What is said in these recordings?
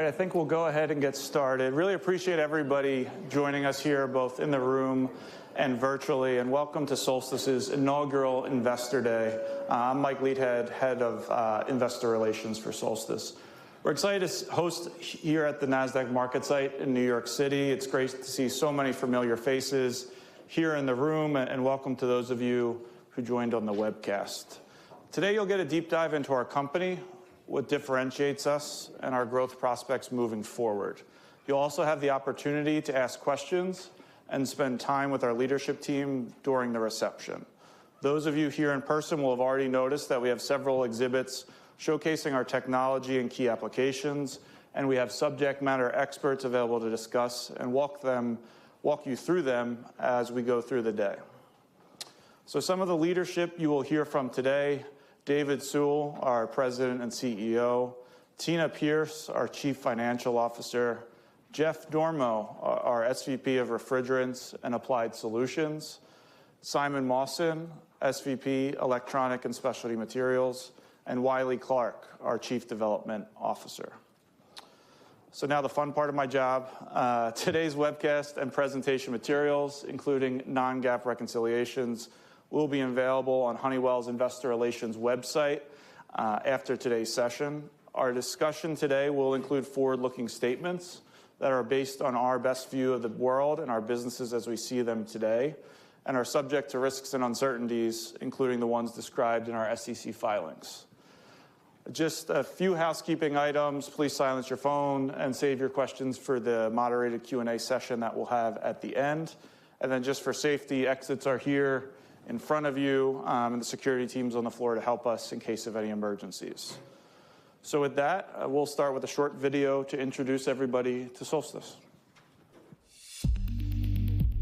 I think we'll go ahead and get started. Really appreciate everybody joining us here, both in the room and virtually, and welcome to Solstice's inaugural Investor Day. I'm Mike Leadhead, Head of Investor Relations for Solstice. We're excited to host here at the NASDAQ market site in New York City. It's great to see so many familiar faces here in the room, and welcome to those of you who joined on the webcast. Today you'll get a deep dive into our company, what differentiates us, and our growth prospects moving forward. You'll also have the opportunity to ask questions and spend time with our leadership team during the reception. Those of you here in person will have already noticed that we have several exhibits showcasing our technology and key applications, and we have subject matter experts available to discuss and walk you through them as we go through the day. So some of the leadership you will hear from today: David Sewell, our President and CEO, Tina Pierce, our Chief Financial Officer, Jeff Dormo, our SVP of Refrigerants and Applied Solutions, Simon Mawson, SVP Electronic and Specialty Materials, and Wiley Clark, our Chief Development Officer. So now the fun part of my job. Today's webcast and presentation materials, including non-GAAP reconciliations, will be available on Honeywell's Investor Relations website after today's session. Our discussion today will include forward-looking statements that are based on our best view of the world and our businesses as we see them today, and are subject to risks and uncertainties, including the ones described in our SEC filings. Just a few housekeeping items. Please silence your phone and save your questions for the moderated Q&A session that we'll have at the end. And then just for safety, exits are here in front of you, and the security team's on the floor to help us in case of any emergencies. So with that, we'll start with a short video to introduce everybody to Solstice.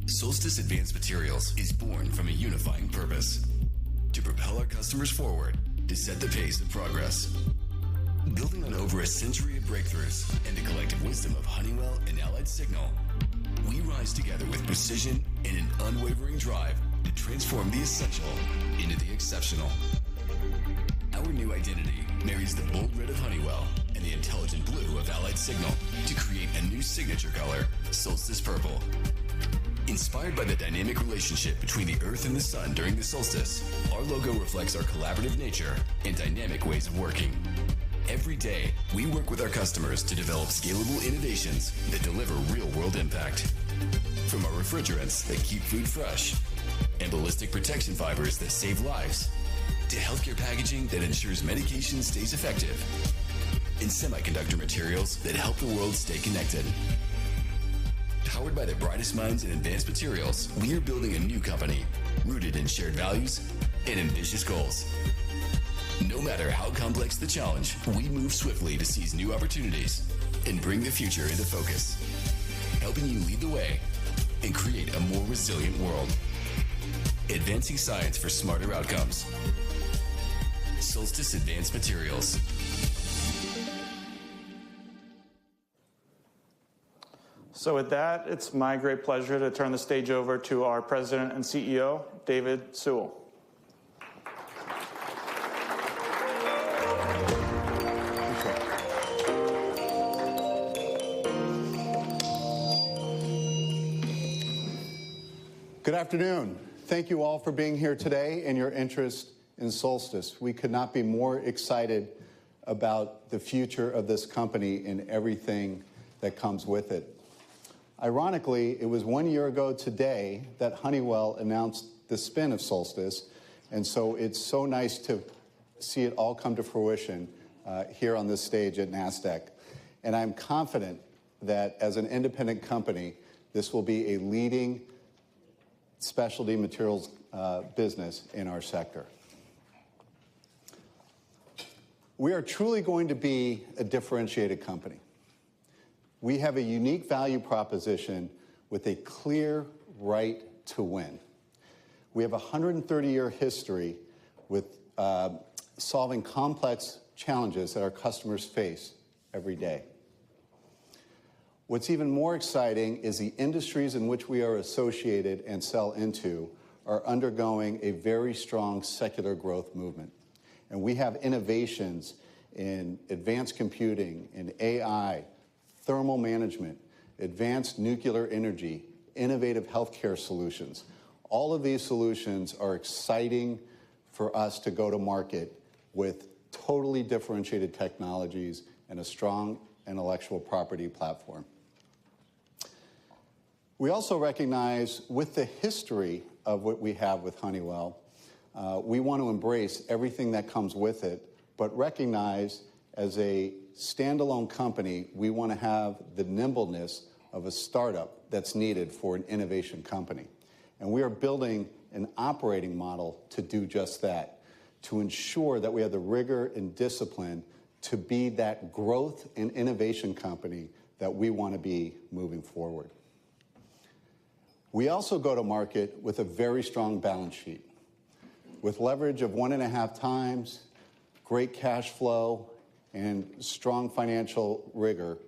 Solstice Advanced Materials is born from a unifying purpose: to propel our customers forward, to set the pace of progress. Building on over a century of breakthroughs and the collective wisdom of Honeywell and Allied Signal, we rise together with precision and an unwavering drive to transform the essential into the exceptional. Our new identity marries the bold red of Honeywell and the intelligent blue of Allied Signal to create a new signature color, Solstice Purple. Inspired by the dynamic relationship between the Earth and the Sun during the solstice, our logo reflects our collaborative nature and dynamic ways of working. Every day, we work with our customers to develop scalable innovations that deliver real-world impact. From our refrigerants that keep food fresh and ballistic protection fibers that save lives, to healthcare packaging that ensures medication stays effective, and semiconductor materials that help the world stay connected. Powered by the brightest minds in advanced materials, we are building a new company rooted in shared values and ambitious goals. No matter how complex the challenge, we move swiftly to seize new opportunities and bring the future into focus, helping you lead the way and create a more resilient world. Advancing science for smarter outcomes. Solstice Advanced Materials. So with that, it's my great pleasure to turn the stage over to our President and CEO, David Sewell. Good afternoon. Thank you all for being here today and your interest in Solstice. We could not be more excited about the future of this company and everything that comes with it. Ironically, it was 1 year ago today that Honeywell announced the spin of Solstice, and so it's so nice to see it all come to fruition here on this stage at NASDAQ. And I'm confident that as an independent company, this will be a leading specialty materials business in our sector. We are truly going to be a differentiated company. We have a unique value proposition with a clear right to win. We have a 130-year history with solving complex challenges that our customers face every day. What's even more exciting is the industries in which we are associated and sell into are undergoing a very strong secular growth movement. And we have innovations in advanced computing, in AI, thermal management, advanced nuclear energy, innovative healthcare solutions. All of these solutions are exciting for us to go to market with totally differentiated technologies and a strong intellectual property platform. We also recognize, with the history of what we have with Honeywell, we want to embrace everything that comes with it, but recognize as a standalone company, we want to have the nimbleness of a startup that's needed for an innovation company. And we are building an operating model to do just that, to ensure that we have the rigor and discipline to be that growth and innovation company that we want to be moving forward. We also go to market with a very strong balance sheet. With leverage of 1.5 times, great cash flow, and strong financial rigor,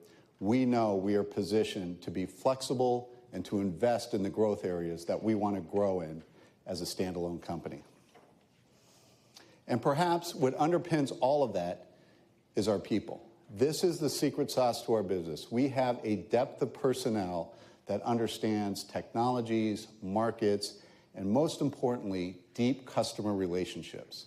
we know we are positioned to be flexible and to invest in the growth areas that we want to grow in as a standalone company. And perhaps what underpins all of that is our people. This is the secret sauce to our business. We have a depth of personnel that understands technologies, markets, and most importantly, deep customer relationships.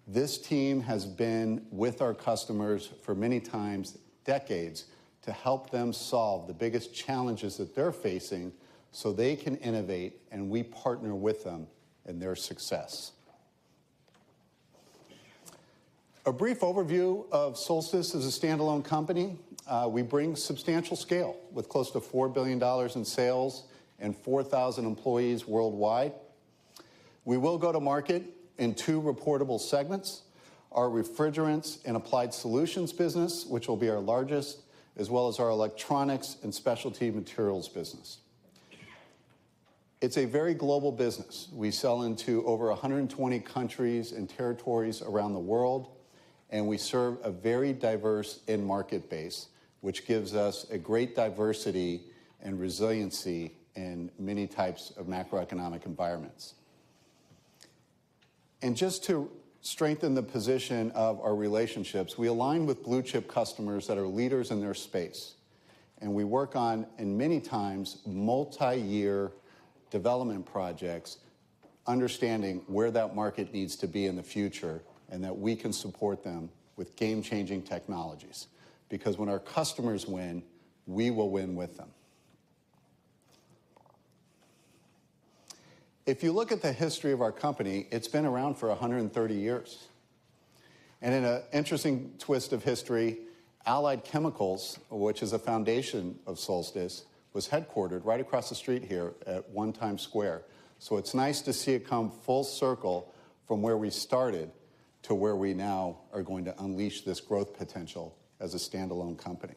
This team has been with our customers for many times, decades, to help them solve the biggest challenges that they're facing so they can innovate and we partner with them in their success. A brief overview of Solstice as a standalone company. We bring substantial scale with close to $4 billion in sales and 4,000 employees worldwide. We will go to market in 2 reportable segments, our refrigerants and applied solutions business, which will be our largest, as well as our electronics and specialty materials business. It's a very global business. We sell into over 120 countries and territories around the world, and we serve a very diverse end market base, which gives us a great diversity and resiliency in many types of macroeconomic environments. And just to strengthen the position of our relationships, we align with blue chip customers that are leaders in their space. And we work on, in many times, multi-year development projects, understanding where that market needs to be in the future and that we can support them with game-changing technologies. Because when our customers win, we will win with them. If you look at the history of our company, it's been around for 130 years. And in an interesting twist of history, Allied Chemicals, which is a foundation of Solstice, was headquartered right across the street here at 1 Times Square. So it's nice to see it come full circle from where we started to where we now are going to unleash this growth potential as a standalone company.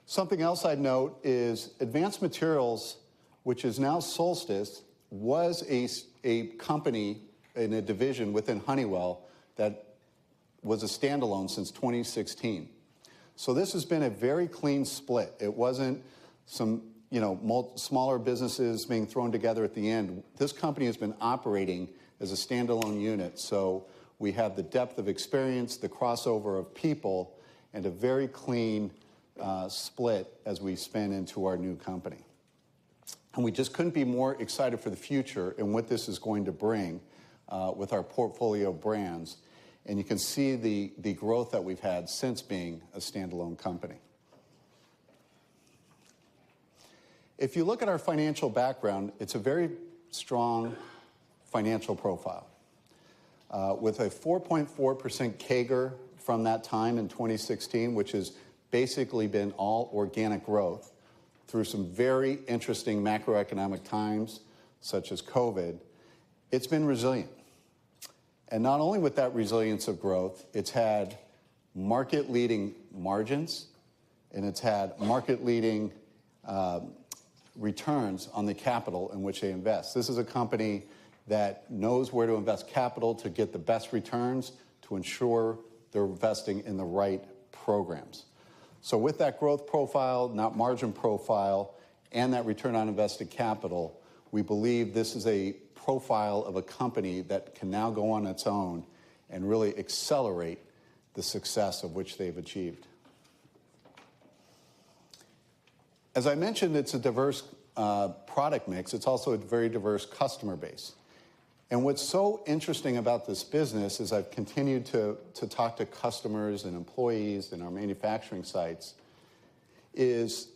Something else I'd note is Advanced Materials, which is now Solstice, was a company in a division within Honeywell that was a standalone since 2016. So this has been a very clean split. It wasn't some smaller businesses being thrown together at the end. This company has been operating as a standalone unit. So we have the depth of experience, the crossover of people, and a very clean split as we spin into our new company. And we just couldn't be more excited for the future and what this is going to bring with our portfolio of brands. And you can see the growth that we've had since being a standalone company. If you look at our financial background, it's a very strong financial profile. With a 4.4% CAGR from that time in 2016, which has basically been all organic growth through some very interesting macroeconomic times, such as COVID, it's been resilient. And not only with that resilience of growth, it's had market-leading margins, and it's had market-leading returns on the capital in which they invest. This is a company that knows where to invest capital to get the best returns to ensure they're investing in the right programs. So with that growth profile, that margin profile, and that return on invested capital, we believe this is a profile of a company that can now go on its own and really accelerate the success of which they've achieved. As I mentioned, it's a diverse product mix. It's also a very diverse customer base. And what's so interesting about this business is I've continued to talk to customers and employees in our manufacturing sites is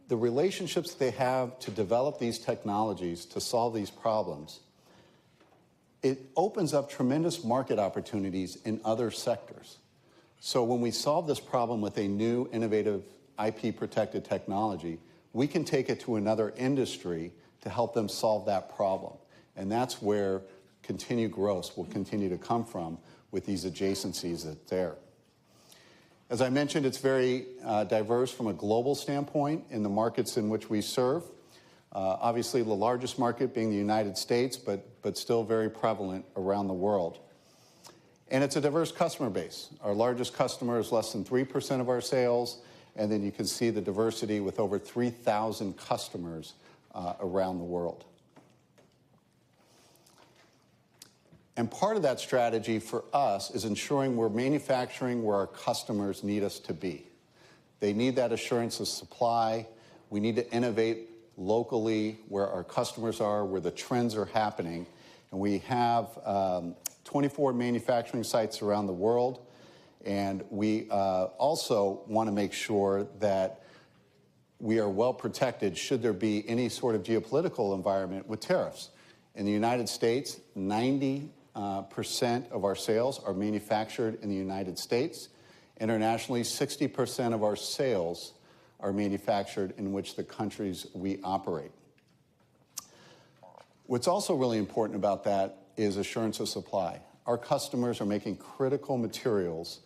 the relationships they have to develop these technologies to solve these problems. It opens up tremendous market opportunities in other sectors. So when we solve this problem with a new innovative IP-protected technology, we can take it to another industry to help them solve that problem. And that's where continued growth will continue to come from with these adjacencies that's there. As I mentioned, it's very diverse from a global standpoint in the markets in which we serve. Obviously, the largest market being the United States, but still very prevalent around the world. And it's a diverse customer base. Our largest customer is less than 3% of our sales, and then you can see the diversity with over 3,000 customers around the world. And part of that strategy for us is ensuring we're manufacturing where our customers need us to be. They need that assurance of supply. We need to innovate locally where our customers are, where the trends are happening. And we have 24 manufacturing sites around the world. And we also want to make sure that we are well protected should there be any sort of geopolitical environment with tariffs. In the United States, 90% of our sales are manufactured in the United States. Internationally, 60% of our sales are manufactured in which the countries we operate. What's also really important about that is assurance of supply. Our customers are making critical materials,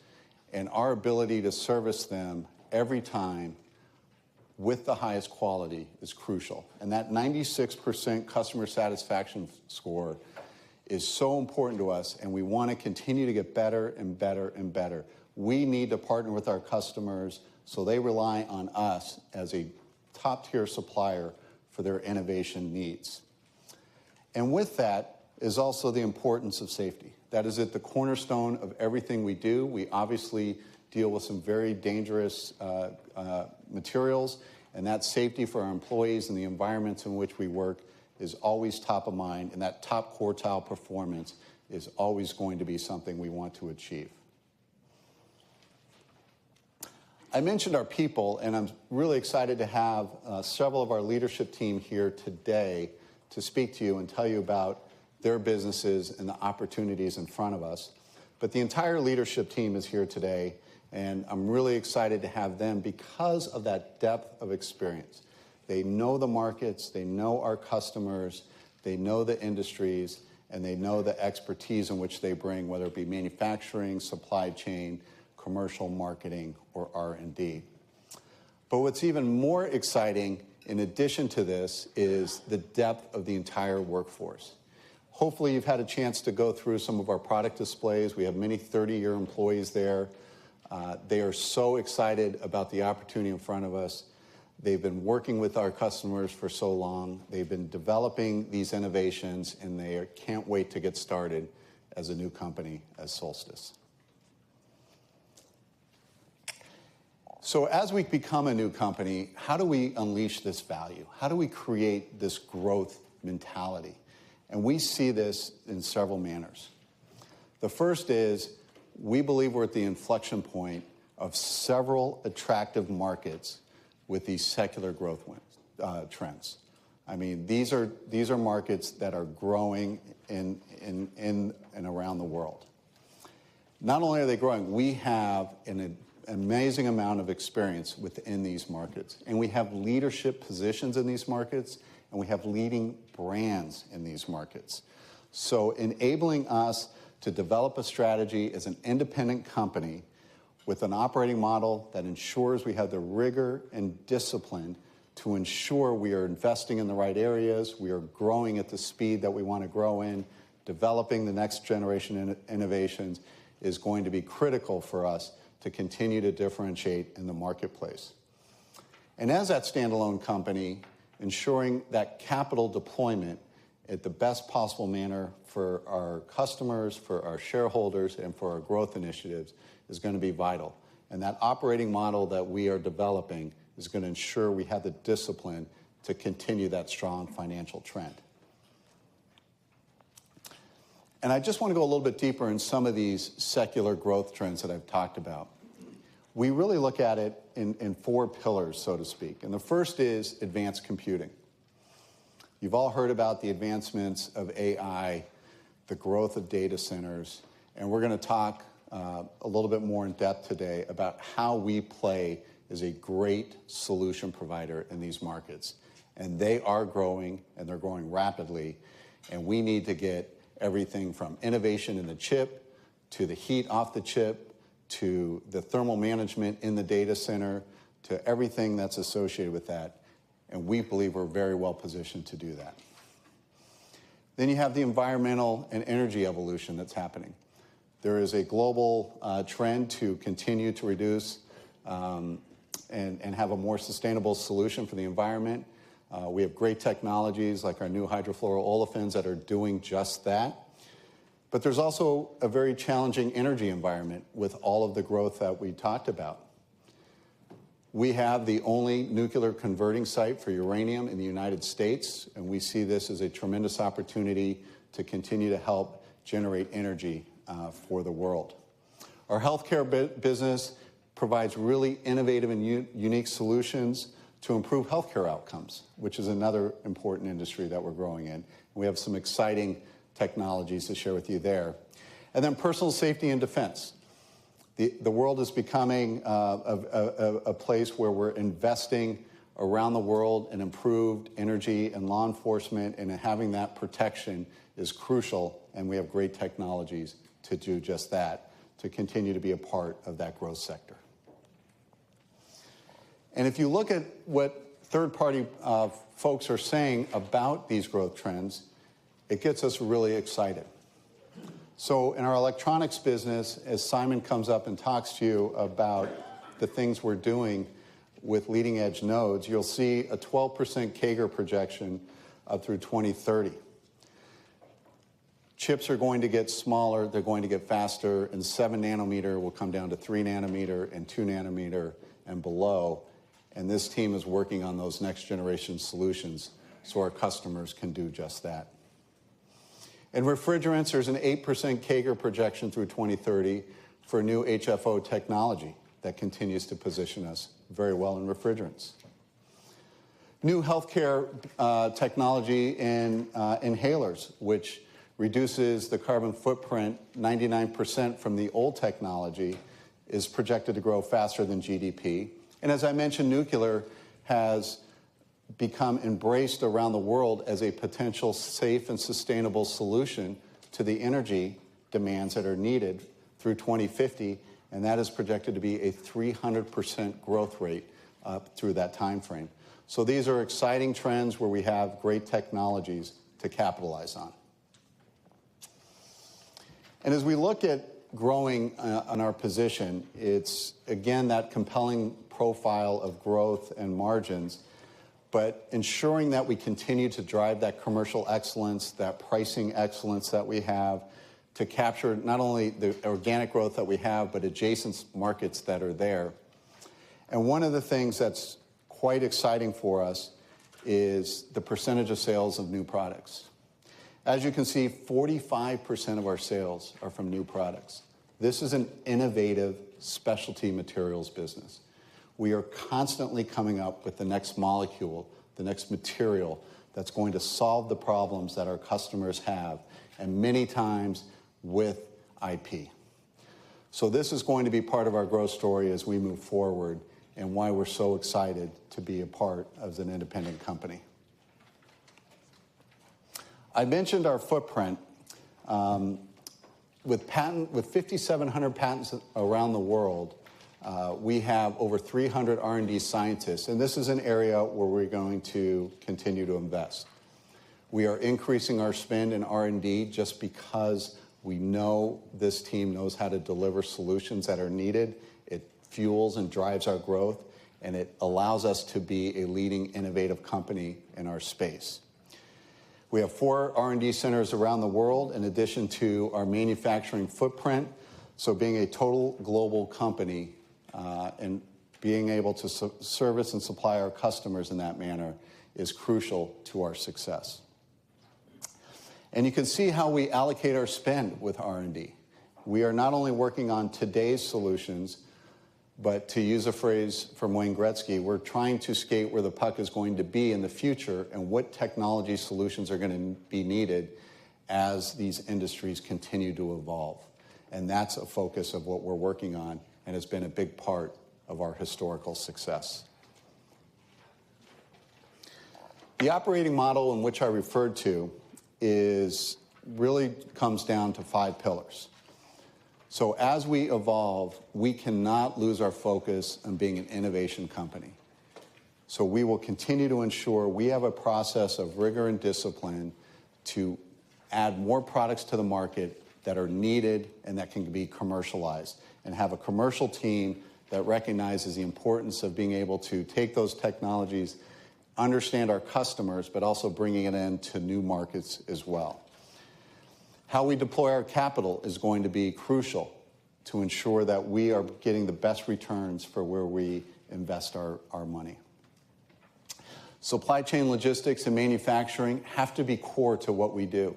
and our ability to service them every time with the highest quality is crucial. And that 96% customer satisfaction score is so important to us, and we want to continue to get better and better and better. We need to partner with our customers so they rely on us as a top-tier supplier for their innovation needs. And with that is also the importance of safety. That is at the cornerstone of everything we do. We obviously deal with some very dangerous materials, and that safety for our employees and the environments in which we work is always top of mind, and that top quartile performance is always going to be something we want to achieve. I mentioned our people, and I'm really excited to have several of our leadership team here today to speak to you and tell you about their businesses and the opportunities in front of us. But the entire leadership team is here today, and I'm really excited to have them because of that depth of experience. They know the markets, they know our customers, they know the industries, and they know the expertise in which they bring, whether it be manufacturing, supply chain, commercial marketing, or R&D. But what's even more exciting, in addition to this, is the depth of the entire workforce. Hopefully you've had a chance to go through some of our product displays. We have many 30-year employees there. They are so excited about the opportunity in front of us. They've been working with our customers for so long. They've been developing these innovations, and they can't wait to get started as a new company as Solstice. So as we become a new company, how do we unleash this value? How do we create this growth mentality? And we see this in several manners. The first is we believe we're at the inflection point of several attractive markets with these secular growth trends. I mean, these are markets that are growing in and around the world. Not only are they growing, we have an amazing amount of experience within these markets, and we have leadership positions in these markets, and we have leading brands in these markets. So enabling us to develop a strategy as an independent company with an operating model that ensures we have the rigor and discipline to ensure we are investing in the right areas, we are growing at the speed that we want to grow in, developing the next generation innovations is going to be critical for us to continue to differentiate in the marketplace. And as that standalone company, ensuring that capital deployment at the best possible manner for our customers, for our shareholders, and for our growth initiatives is going to be vital. And that operating model that we are developing is going to ensure we have the discipline to continue that strong financial trend. And I just want to go a little bit deeper in some of these secular growth trends that I've talked about. We really look at it in four pillars, so to speak. And the first is advanced computing. You've all heard about the advancements of AI, the growth of data centers, and we're going to talk a little bit more in depth today about how we play as a great solution provider in these markets. And they are growing, and they're growing rapidly, and we need to get everything from innovation in the chip, to the heat off the chip, to the thermal management in the data center, to everything that's associated with that. And we believe we're very well positioned to do that. Then you have the environmental and energy evolution that's happening. There is a global trend to continue to reduce and have a more sustainable solution for the environment. We have great technologies like our new hydrofluoroolefins that are doing just that. But there's also a very challenging energy environment with all of the growth that we talked about. We have the only nuclear converting site for uranium in the United States, and we see this as a tremendous opportunity to continue to help generate energy for the world. Our healthcare business provides really innovative and unique solutions to improve healthcare outcomes, which is another important industry that we're growing in. We have some exciting technologies to share with you there. And then personal safety and defense. The world is becoming a place where we're investing around the world in improved energy and law enforcement, and having that protection is crucial, and we have great technologies to do just that, to continue to be a part of that growth sector. And if you look at what third-party folks are saying about these growth trends, it gets us really excited. So in our electronics business, as Simon comes up and talks to you about the things we're doing with leading-edge nodes, you'll see a 12% CAGR projection up through 2030. Chips are going to get smaller, they're going to get faster, and 7 nanometer will come down to 3 nanometer and 2 nanometer and below. And this team is working on those next-generation solutions so our customers can do just that. In refrigerants, there's an 8% CAGR projection through 2030 for new HFO technology that continues to position us very well in refrigerants. New healthcare technology in inhalers, which reduces the carbon footprint 99% from the old technology, is projected to grow faster than GDP. And as I mentioned, nuclear has become embraced around the world as a potential safe and sustainable solution to the energy demands that are needed through 2050, and that is projected to be a 300% growth rate up through that time frame. So these are exciting trends where we have great technologies to capitalize on. And as we look at growing on our position, it's, again, that compelling profile of growth and margins, but ensuring that we continue to drive that commercial excellence, that pricing excellence that we have to capture not only the organic growth that we have, but adjacent markets that are there. And one of the things that's quite exciting for us is the percentage of sales of new products. As you can see, 45% of our sales are from new products. This is an innovative specialty materials business. We are constantly coming up with the next molecule, the next material that's going to solve the problems that our customers have, and many times with IP. So this is going to be part of our growth story as we move forward, and why we're so excited to be a part of an independent company. I mentioned our footprint. With 5,700 patents around the world, we have over 300 R&D scientists, and this is an area where we're going to continue to invest. We are increasing our spend in R&D just because we know this team knows how to deliver solutions that are needed. It fuels and drives our growth, and it allows us to be a leading innovative company in our space. We have 4 R&D centers around the world in addition to our manufacturing footprint. So being a total global company, and being able to service and supply our customers in that manner is crucial to our success. And you can see how we allocate our spend with R&D. We are not only working on today's solutions, but to use a phrase from Wayne Gretzky, we're trying to skate where the puck is going to be in the future and what technology solutions are going to be needed as these industries continue to evolve. And that's a focus of what we're working on and has been a big part of our historical success. The operating model in which I referred to really comes down to 5 pillars. So as we evolve, we cannot lose our focus on being an innovation company. So we will continue to ensure we have a process of rigor and discipline to add more products to the market that are needed and that can be commercialized, and have a commercial team that recognizes the importance of being able to take those technologies, understand our customers, but also bringing it into new markets as well. How we deploy our capital is going to be crucial to ensure that we are getting the best returns for where we invest our money. Supply chain logistics and manufacturing have to be core to what we do.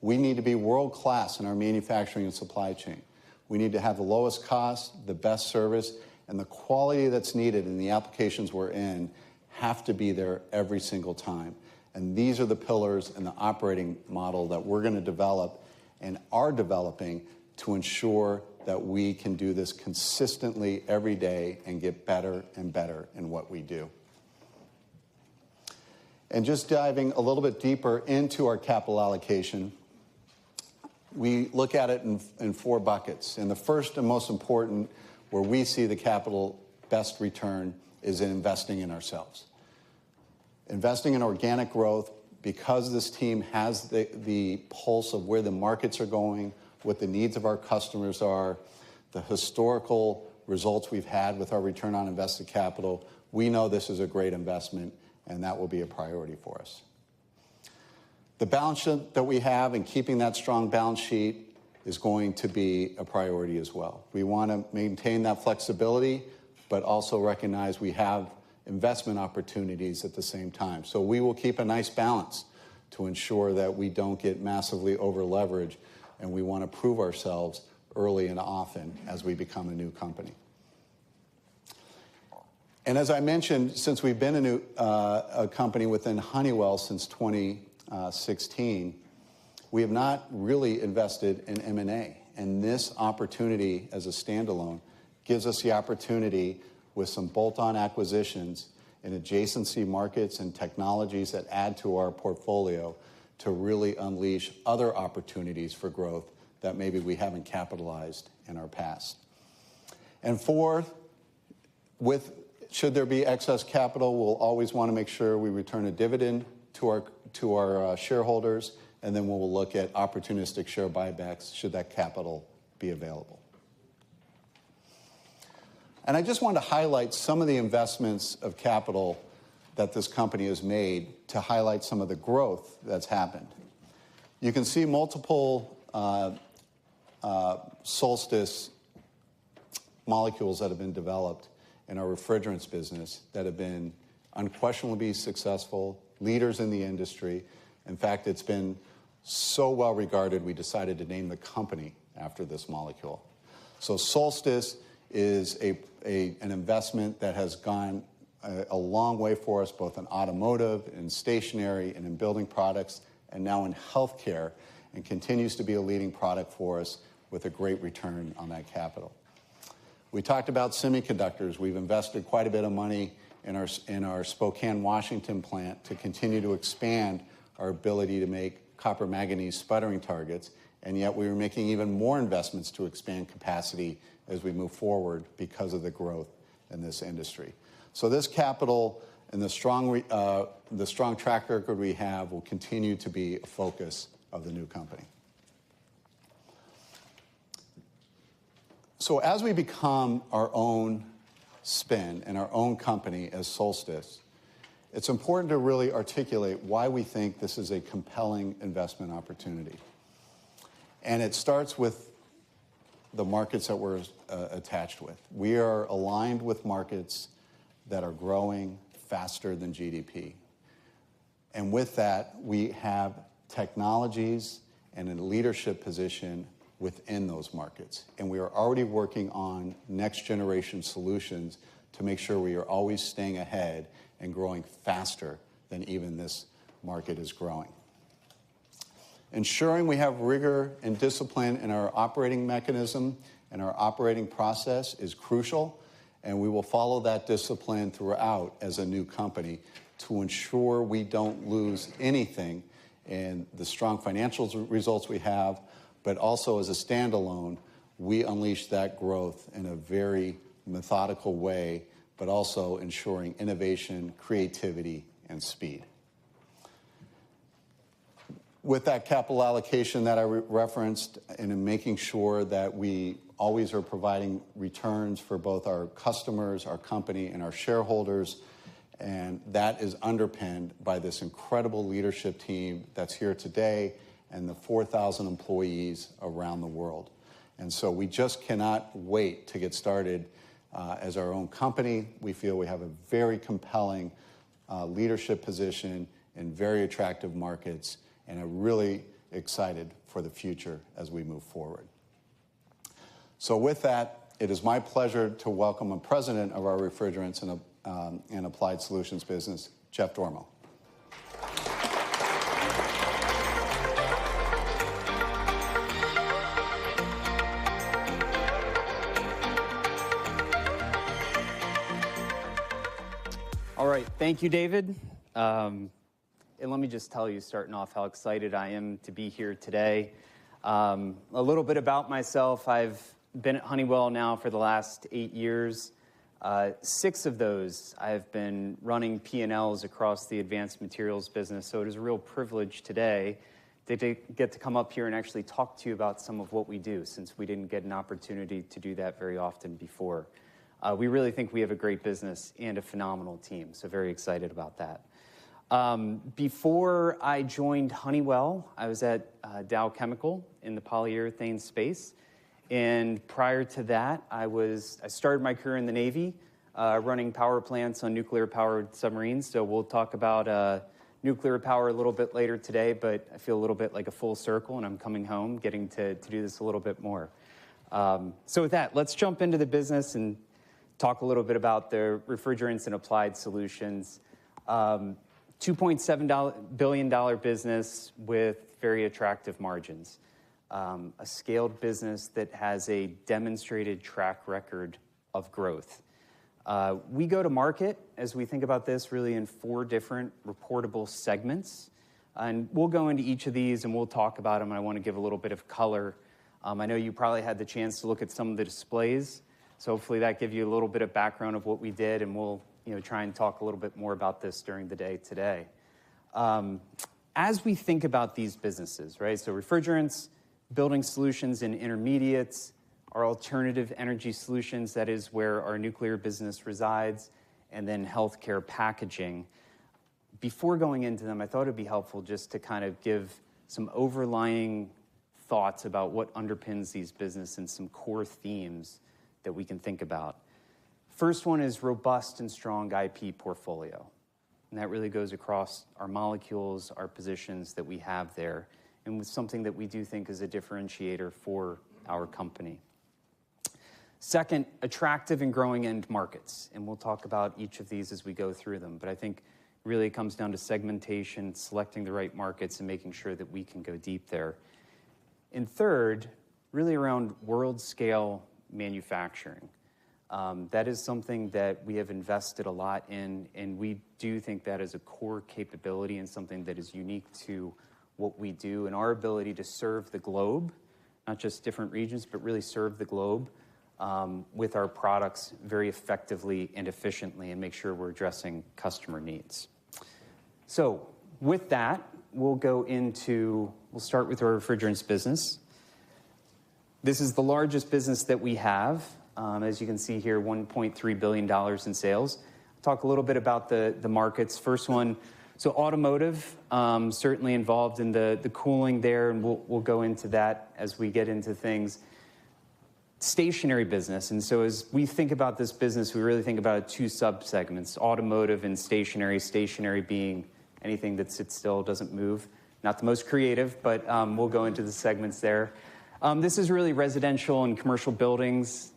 We need to be world-class in our manufacturing and supply chain. We need to have the lowest cost, the best service, and the quality that's needed in the applications we're in have to be there every single time. And these are the pillars in the operating model that we're going to develop and are developing to ensure that we can do this consistently every day and get better and better in what we do. And just diving a little bit deeper into our capital allocation, we look at it in 4 buckets. And the first and most important, where we see the capital best return, is in investing in ourselves. Investing in organic growth, because this team has the pulse of where the markets are going, what the needs of our customers are, the historical results we've had with our return on invested capital, we know this is a great investment, and that will be a priority for us. The balance sheet that we have and keeping that strong balance sheet is going to be a priority as well. We want to maintain that flexibility, but also recognize we have investment opportunities at the same time. So we will keep a nice balance to ensure that we don't get massively over-leveraged, and we want to prove ourselves early and often as we become a new company. And as I mentioned, since we've been a company within Honeywell since 2016, we have not really invested in M&A. And this opportunity as a standalone gives us the opportunity with some bolt-on acquisitions in adjacency markets and technologies that add to our portfolio to really unleash other opportunities for growth that maybe we haven't capitalized in our past. And 4, should there be excess capital, we'll always want to make sure we return a dividend to our shareholders, and then we'll look at opportunistic share buybacks should that capital be available. And I just want to highlight some of the investments of capital that this company has made to highlight some of the growth that's happened. You can see multiple Solstice molecules that have been developed in our refrigerants business that have been unquestionably successful, leaders in the industry. In fact, it's been so well regarded, we decided to name the company after this molecule. So Solstice is an investment that has gone a long way for us, both in automotive, in stationary, and in building products, and now in healthcare, and continues to be a leading product for us with a great return on that capital. We talked about semiconductors. We've invested quite a bit of money in our Spokane, Washington plant to continue to expand our ability to make copper manganese sputtering targets, and yet we were making even more investments to expand capacity as we move forward because of the growth in this industry. So this capital and the strong track record we have will continue to be a focus of the new company. So as we become our own spin and our own company as Solstice, it's important to really articulate why we think this is a compelling investment opportunity. And it starts with the markets that we're attached with. We are aligned with markets that are growing faster than GDP. And with that, we have technologies and a leadership position within those markets. And we are already working on next generation solutions to make sure we are always staying ahead and growing faster than even this market is growing. Ensuring we have rigor and discipline in our operating mechanism and our operating process is crucial, and we will follow that discipline throughout as a new company to ensure we don't lose anything in the strong financial results we have, but also as a standalone, we unleash that growth in a very methodical way, but also ensuring innovation, creativity, and speed. With that capital allocation that I referenced, and in making sure that we always are providing returns for both our customers, our company, and our shareholders, and that is underpinned by this incredible leadership team that's here today and the 4,000 employees around the world. And so we just cannot wait to get started as our own company. We feel we have a very compelling leadership position in very attractive markets, and are really excited for the future as we move forward. So with that, it is my pleasure to welcome a president of our Refrigerants and Applied Solutions business, Jeff Dormo. All right, thank you, David. And let me just tell you, starting off, how excited I am to be here today. A little bit about myself. I've been at Honeywell now for the last 8 years. 6 of those, I've been running P&Ls across the advanced materials business, so it is a real privilege today to get to come up here and actually talk to you about some of what we do, since we didn't get an opportunity to do that very often before. We really think we have a great business and a phenomenal team, so very excited about that. Before I joined Honeywell, I was at Dow Chemical in the polyurethane space. And prior to that, I started my career in the Navy, running power plants on nuclear-powered submarines. So we'll talk about nuclear power a little bit later today, but I feel a little bit like a full circle, and I'm coming home, getting to do this a little bit more. So with that, let's jump into the business and talk a little bit about the Refrigerants and Applied Solutions. $2.7 billion business with very attractive margins. A scaled business that has a demonstrated track record of growth. We go to market, as we think about this, really in 4 different reportable segments. And we'll go into each of these and we'll talk about them. I want to give a little bit of color. I know you probably had the chance to look at some of the displays, so hopefully that gives you a little bit of background of what we did, and we'll try and talk a little bit more about this during the day today. As we think about these businesses, right, so refrigerants, building solutions and intermediates, our alternative energy solutions, that is where our nuclear business resides, and then healthcare packaging. Before going into them, I thought it'd be helpful just to kind of give some overlying thoughts about what underpins these businesses and some core themes that we can think about. First one is robust and strong IP portfolio. And that really goes across our molecules, our positions that we have there, and with something that we do think is a differentiator for our company. Second, attractive and growing end markets. And we'll talk about each of these as we go through them. But I think really it comes down to segmentation, selecting the right markets, and making sure that we can go deep there. And third, really around world scale manufacturing. That is something that we have invested a lot in, and we do think that is a core capability and something that is unique to what we do and our ability to serve the globe, not just different regions, but really serve the globe with our products very effectively and efficiently and make sure we're addressing customer needs. So with that, we'll start with our refrigerants business. This is the largest business that we have. As you can see here, $1.3 billion in sales. Talk a little bit about the markets. First one, so automotive, certainly involved in the cooling there, and we'll go into that as we get into things. stationary business. And so as we think about this business, we really think about two sub-segments, automotive and stationary, stationary being anything that sits still, doesn't move. Not the most creative, but we'll go into the segments there. This is really residential and commercial buildings,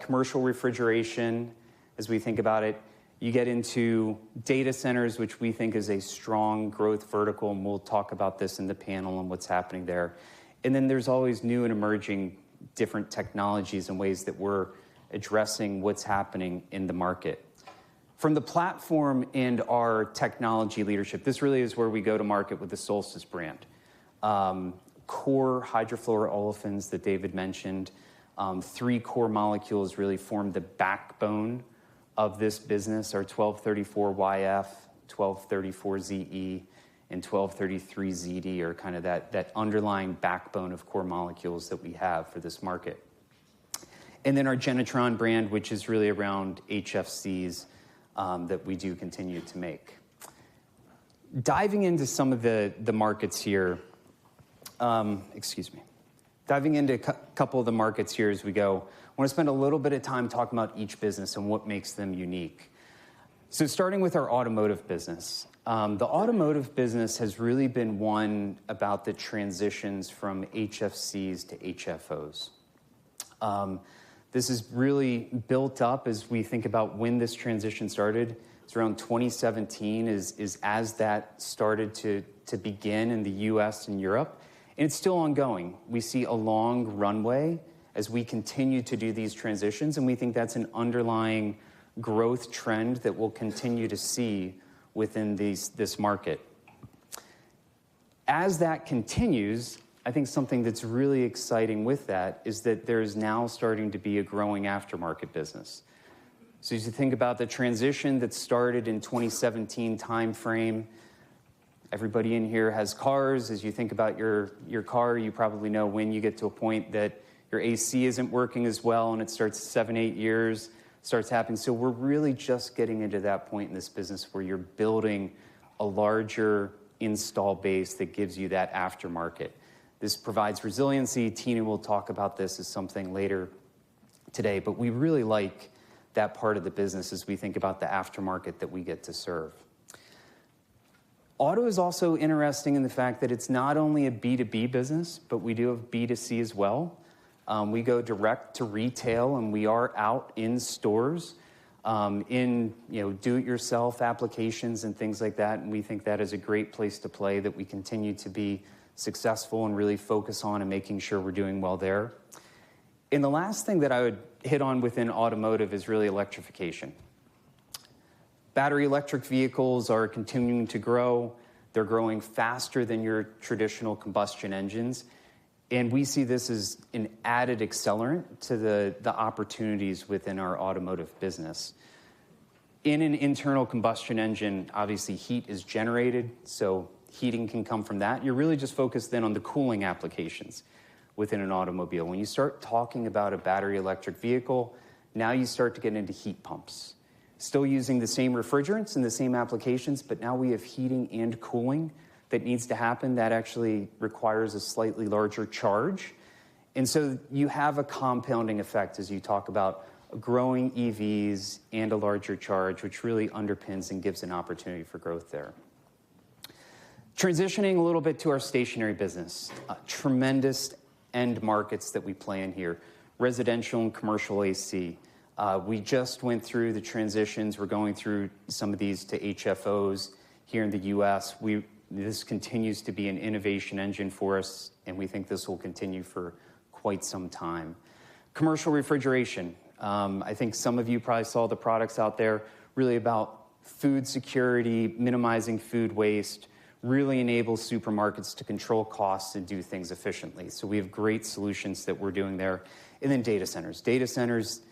commercial refrigeration, as we think about it. You get into data centers, which we think is a strong growth vertical, and we'll talk about this in the panel and what's happening there. And then there's always new and emerging different technologies and ways that we're addressing what's happening in the market. From the platform and our technology leadership, this really is where we go to market with the Solstice brand. Core hydrofluoroolefins that David mentioned, 3 core molecules really form the backbone of this business, our 1234YF, 1234ZE, and 1233ZD are kind of that underlying backbone of core molecules that we have for this market. And then our Genetron brand, which is really around HFCs that we do continue to make. Diving into some of the markets here, diving into a couple of the markets here as we go, I want to spend a little bit of time talking about each business and what makes them unique. So starting with our automotive business. The automotive business has really been one about the transitions from HFCs to HFOs. This is really built up as we think about when this transition started. It's around 2017 is as that started to begin in the US and Europe. And it's still ongoing. We see a long runway as we continue to do these transitions, and we think that's an underlying growth trend that we'll continue to see within this market. As that continues, I think something that's really exciting with that is that there's now starting to be a growing aftermarket business. So as you think about the transition that started in 2017 timeframe, everybody in here has cars. As you think about your car, you probably know when you get to a point that your AC isn't working as well and it starts 7-8 years, starts happening. So we're really just getting into that point in this business where you're building a larger install base that gives you that aftermarket. This provides resiliency. Tina will talk about this as something later today, but we really like that part of the business as we think about the aftermarket that we get to serve. Auto is also interesting in the fact that it's not only a B2B business, but we do have B2C as well. We go direct to retail, and we are out in stores, in do-it-yourself applications and things like that. And we think that is a great place to play, that we continue to be successful and really focus on and making sure we're doing well there. And the last thing that I would hit on within automotive is really electrification. Battery electric vehicles are continuing to grow. They're growing faster than your traditional combustion engines. And we see this as an added accelerant to the opportunities within our automotive business. In an internal combustion engine, obviously heat is generated, so heating can come from that. You're really just focused then on the cooling applications within an automobile. When you start talking about a battery electric vehicle, now you start to get into heat pumps. Still using the same refrigerants and the same applications, but now we have heating and cooling that needs to happen. That actually requires a slightly larger charge. And so you have a compounding effect as you talk about growing EVs and a larger charge, which really underpins and gives an opportunity for growth there. Transitioning a little bit to our stationary business, tremendous end markets that we play in here, residential and commercial AC. We just went through the transitions. We're going through some of these to HFOs here in the US. This continues to be an innovation engine for us, and we think this will continue for quite some time. Commercial refrigeration. I think some of you probably saw the products out there, really about food security, minimizing food waste, really enables supermarkets to control costs and do things efficiently. So we have great solutions that we're doing there. And then data centers. Data centers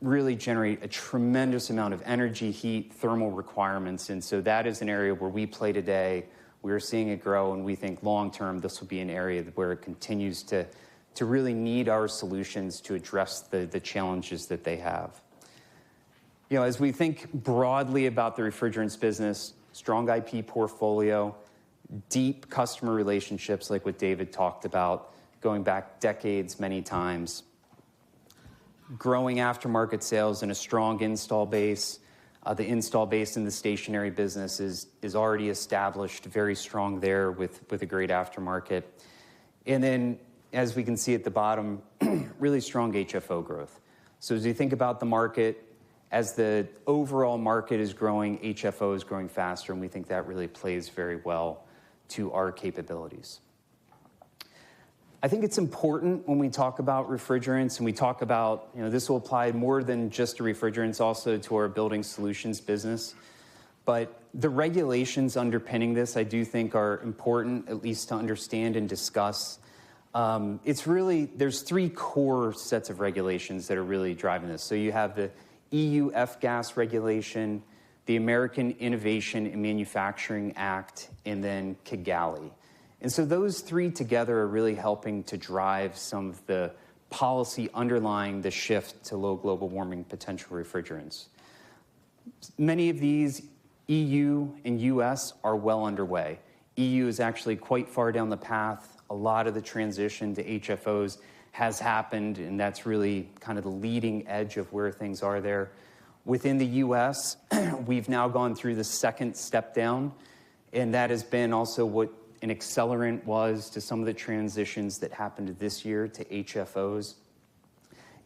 really generate a tremendous amount of energy, heat, thermal requirements. And so that is an area where we play today. We're seeing it grow, and we think long-term this will be an area where it continues to really need our solutions to address the challenges that they have. You know, as we think broadly about the refrigerants business, strong IP portfolio, deep customer relationships like what David talked about, going back decades many times. Growing aftermarket sales and a strong install base. The install base in the stationary business is already established, very strong there with a great aftermarket. And then, as we can see at the bottom, really strong HFO growth. So as you think about the market, as the overall market is growing, HFO is growing faster, and we think that really plays very well to our capabilities. I think it's important when we talk about refrigerants and we talk about, this will apply more than just to refrigerants, also to our building solutions business. But the regulations underpinning this, I do think, are important, at least to understand and discuss. There's three core sets of regulations that are really driving this. So you have the EU F-gas regulation, the American Innovation and Manufacturing Act, and then Kigali. And so those three together are really helping to drive some of the policy underlying the shift to low global warming potential refrigerants. Many of these, EU and US, are well underway. EU is actually quite far down the path. A lot of the transition to HFOs has happened, and that's really kind of the leading edge of where things are there. Within the US, we've now gone through the second step down, and that has been also what an accelerant was to some of the transitions that happened this year to HFOs.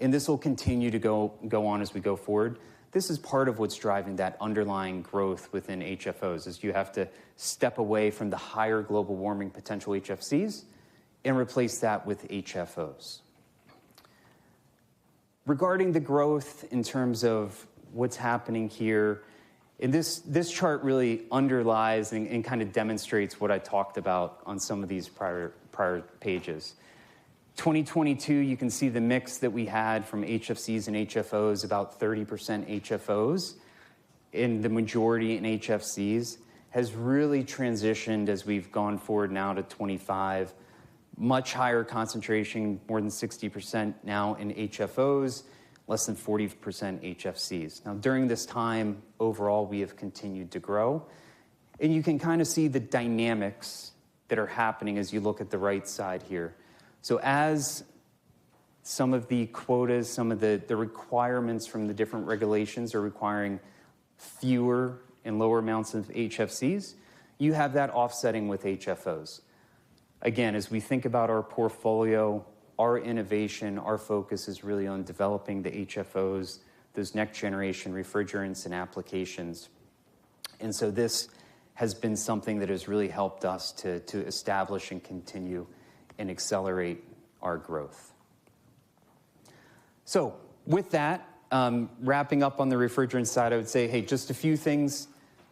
And this will continue to go on as we go forward. This is part of what's driving that underlying growth within HFOs, is you have to step away from the higher global warming potential HFCs and replace that with HFOs. Regarding the growth in terms of what's happening here, and this chart really underlies and kind of demonstrates what I talked about on some of these prior pages. 2022, you can see the mix that we had from HFCs and HFOs, about 30% HFOs, and the majority in HFCs, has really transitioned as we've gone forward now to 25. Much higher concentration, more than 60% now in HFOs, less than 40% HFCs. Now, during this time, overall, we have continued to grow. And you can kind of see the dynamics that are happening as you look at the right side here. So as some of the quotas, some of the requirements from the different regulations are requiring fewer and lower amounts of HFCs, you have that offsetting with HFOs. Again, as we think about our portfolio, our innovation, our focus is really on developing the HFOs, those next generation refrigerants and applications. And so this has been something that has really helped us to establish and continue and accelerate our growth. So with that, wrapping up on the refrigerant side, I would say, hey, just a few things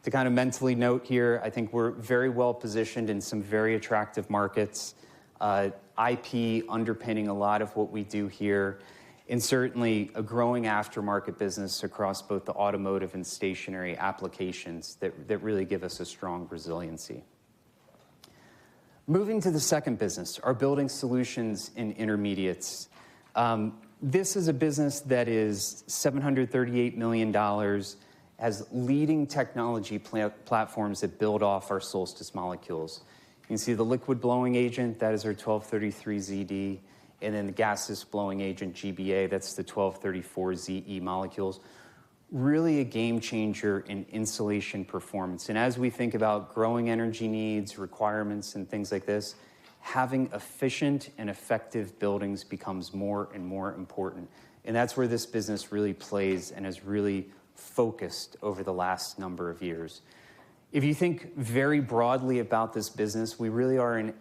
to kind of mentally note here. I think we're very well positioned in some very attractive markets. IP underpinning a lot of what we do here, and certainly a growing aftermarket business across both the automotive and stationary applications that really give us a strong resiliency. Moving to the second business, our building solutions and intermediates. This is a business that is $738 million, has leading technology platforms that build off our Solstice molecules. You can see the liquid blowing agent, that is our 1233ZD, and then the gaseous blowing agent, GBA, that's the 1234ZE molecules. Really a game changer in insulation performance. And as we think about growing energy needs, requirements, and things like this, having efficient and effective buildings becomes more and more important. And that's where this business really plays and has really focused over the last number of years. If you think very broadly about this business, we really are in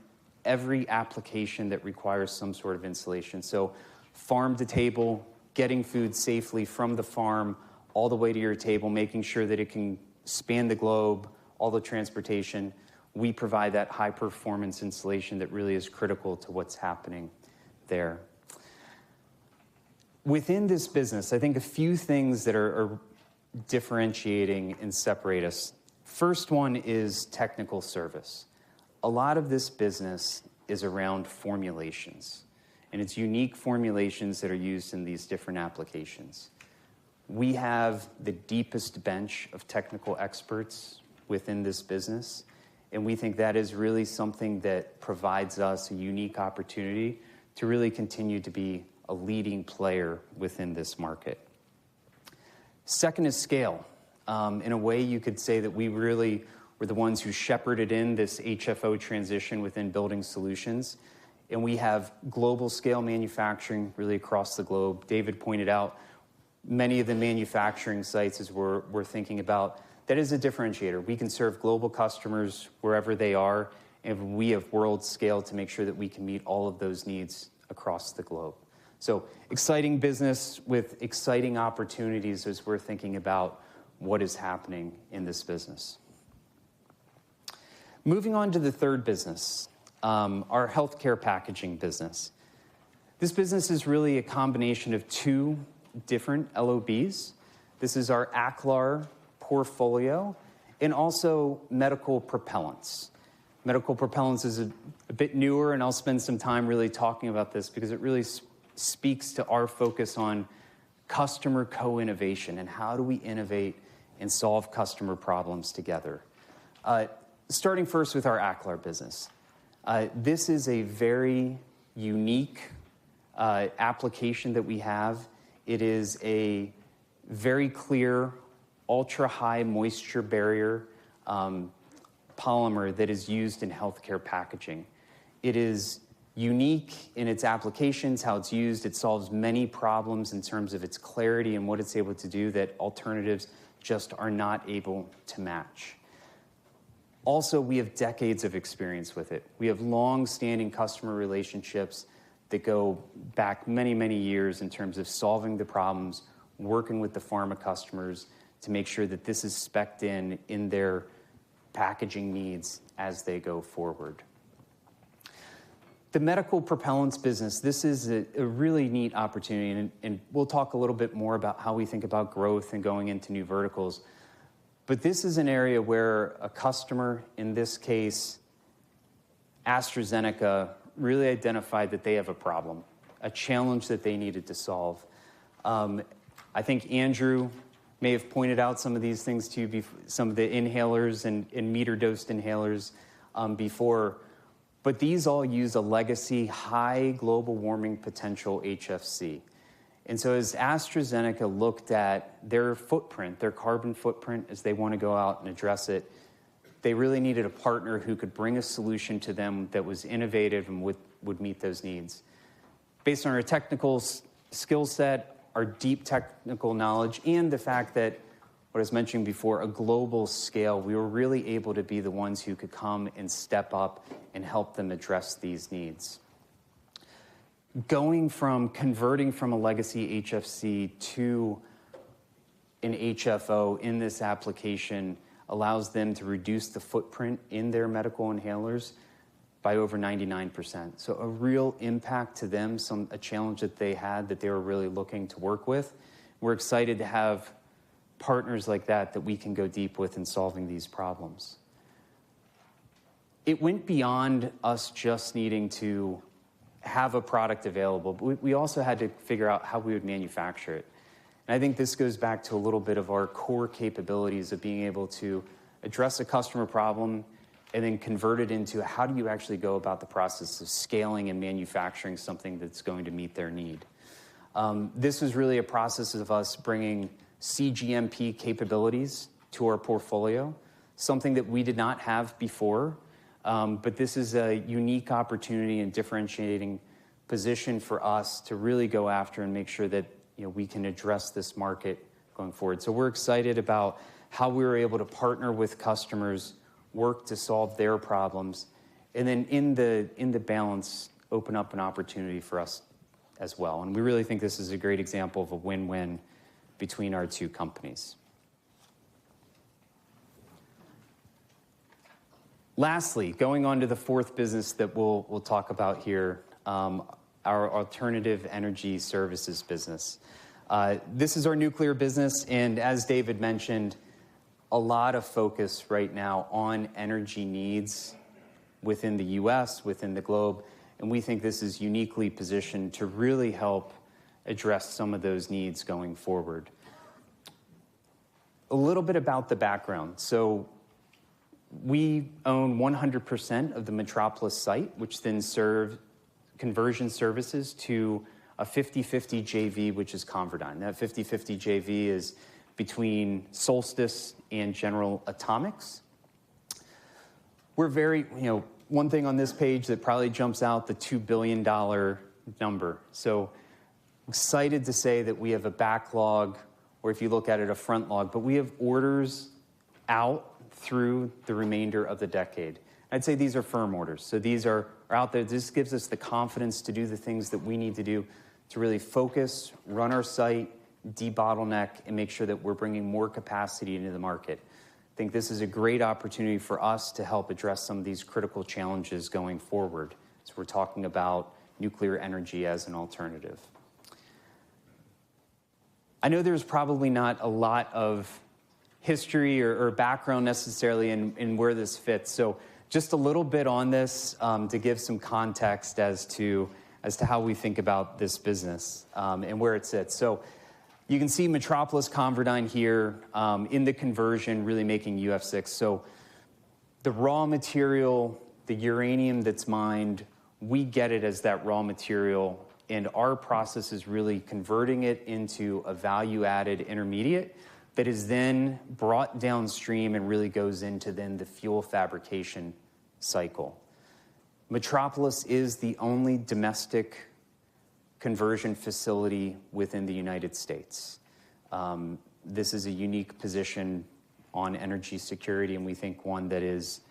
every application that requires some sort of insulation. So farm to table, getting food safely from the farm all the way to your table, making sure that it can span the globe, all the transportation. We provide that high performance insulation that really is critical to what's happening there. Within this business, I think a few things that are differentiating and separate us. First one is technical service. A lot of this business is around formulations, and it's unique formulations that are used in these different applications. We have the deepest bench of technical experts within this business, and we think that is really something that provides us a unique opportunity to really continue to be a leading player within this market. Second is scale. In a way, you could say that we really were the ones who shepherded in this HFO transition within Building Solutions. And we have global scale manufacturing really across the globe. David pointed out many of the manufacturing sites as we're thinking about. That is a differentiator. We can serve global customers wherever they are, and we have world scale to make sure that we can meet all of those needs across the globe. So exciting business with exciting opportunities as we're thinking about what is happening in this business. Moving on to the third business, our healthcare packaging business. This business is really a combination of two different LOBs. This is our Aclar portfolio and also medical propellants. Medical propellants is a bit newer, and I'll spend some time really talking about this because it really speaks to our focus on customer co-innovation and how do we innovate and solve customer problems together. Starting first with our Aclar business. This is a very unique application that we have. It is a very clear, ultra-high moisture barrier polymer that is used in healthcare packaging. It is unique in its applications, how it's used. It solves many problems in terms of its clarity and what it's able to do that alternatives just are not able to match. Also, we have decades of experience with it. We have long-standing customer relationships that go back many, many years in terms of solving the problems, working with the pharma customers to make sure that this is spec'd in their packaging needs as they go forward. The medical propellants business, this is a really neat opportunity, and we'll talk a little bit more about how we think about growth and going into new verticals. But this is an area where a customer, in this case, AstraZeneca, really identified that they have a problem, a challenge that they needed to solve. I think Andrew may have pointed out some of these things to you, some of the inhalers and meter-dosed inhalers before, but these all use a legacy high global warming potential HFC. And so as AstraZeneca looked at their footprint, their carbon footprint, as they want to go out and address it, they really needed a partner who could bring a solution to them that was innovative and would meet those needs. Based on our technical skill set, our deep technical knowledge, and the fact that, what I was mentioning before, a global scale, we were really able to be the ones who could come and step up and help them address these needs. Converting from a legacy HFC to an HFO in this application allows them to reduce the footprint in their medical inhalers by over 99%. So a real impact to them, a challenge that they had that they were really looking to work with. We're excited to have partners like that we can go deep with in solving these problems. It went beyond us just needing to have a product available, but we also had to figure out how we would manufacture it. And I think this goes back to a little bit of our core capabilities of being able to address a customer problem and then convert it into how do you actually go about the process of scaling and manufacturing something that's going to meet their need. This was really a process of us bringing CGMP capabilities to our portfolio, something that we did not have before, but this is a unique opportunity and differentiating position for us to really go after and make sure that we can address this market going forward. So we're excited about how we were able to partner with customers, work to solve their problems, and then in the balance, open up an opportunity for us as well. And we really think this is a great example of a win-win between our two companies. Lastly, going on to the fourth business that we'll talk about here, our alternative energy services business. This is our nuclear business, and as David mentioned, a lot of focus right now on energy needs within the U.S., within the globe, and we think this is uniquely positioned to really help address some of those needs going forward. A little bit about the background. So we own 100% of the Metropolis site, which then serves conversion services to a 50-50 JV, which is Converdyne. That 50-50 JV is between Solstice and General Atomics. We're very, one thing on this page that probably jumps out, the $2 billion number. So excited to say that we have a backlog, or if you look at it, a front log, but we have orders out through the remainder of the decade. I'd say these are firm orders. So these are out there. This gives us the confidence to do the things that we need to do to really focus, run our site, debottleneck, and make sure that we're bringing more capacity into the market. I think this is a great opportunity for us to help address some of these critical challenges going forward. So we're talking about nuclear energy as an alternative. I know there's probably not a lot of history or background necessarily in where this fits. So just a little bit on this to give some context as to how we think about this business and where it sits. So you can see Metropolis Converdyne here in the conversion, really making UF6. So the raw material, the uranium that's mined, we get it as that raw material, and our process is really converting it into a value-added intermediate that is then brought downstream and really goes into then the fuel fabrication cycle. Metropolis is the only domestic conversion facility within the United States. This is a unique position on energy security, and we think one that is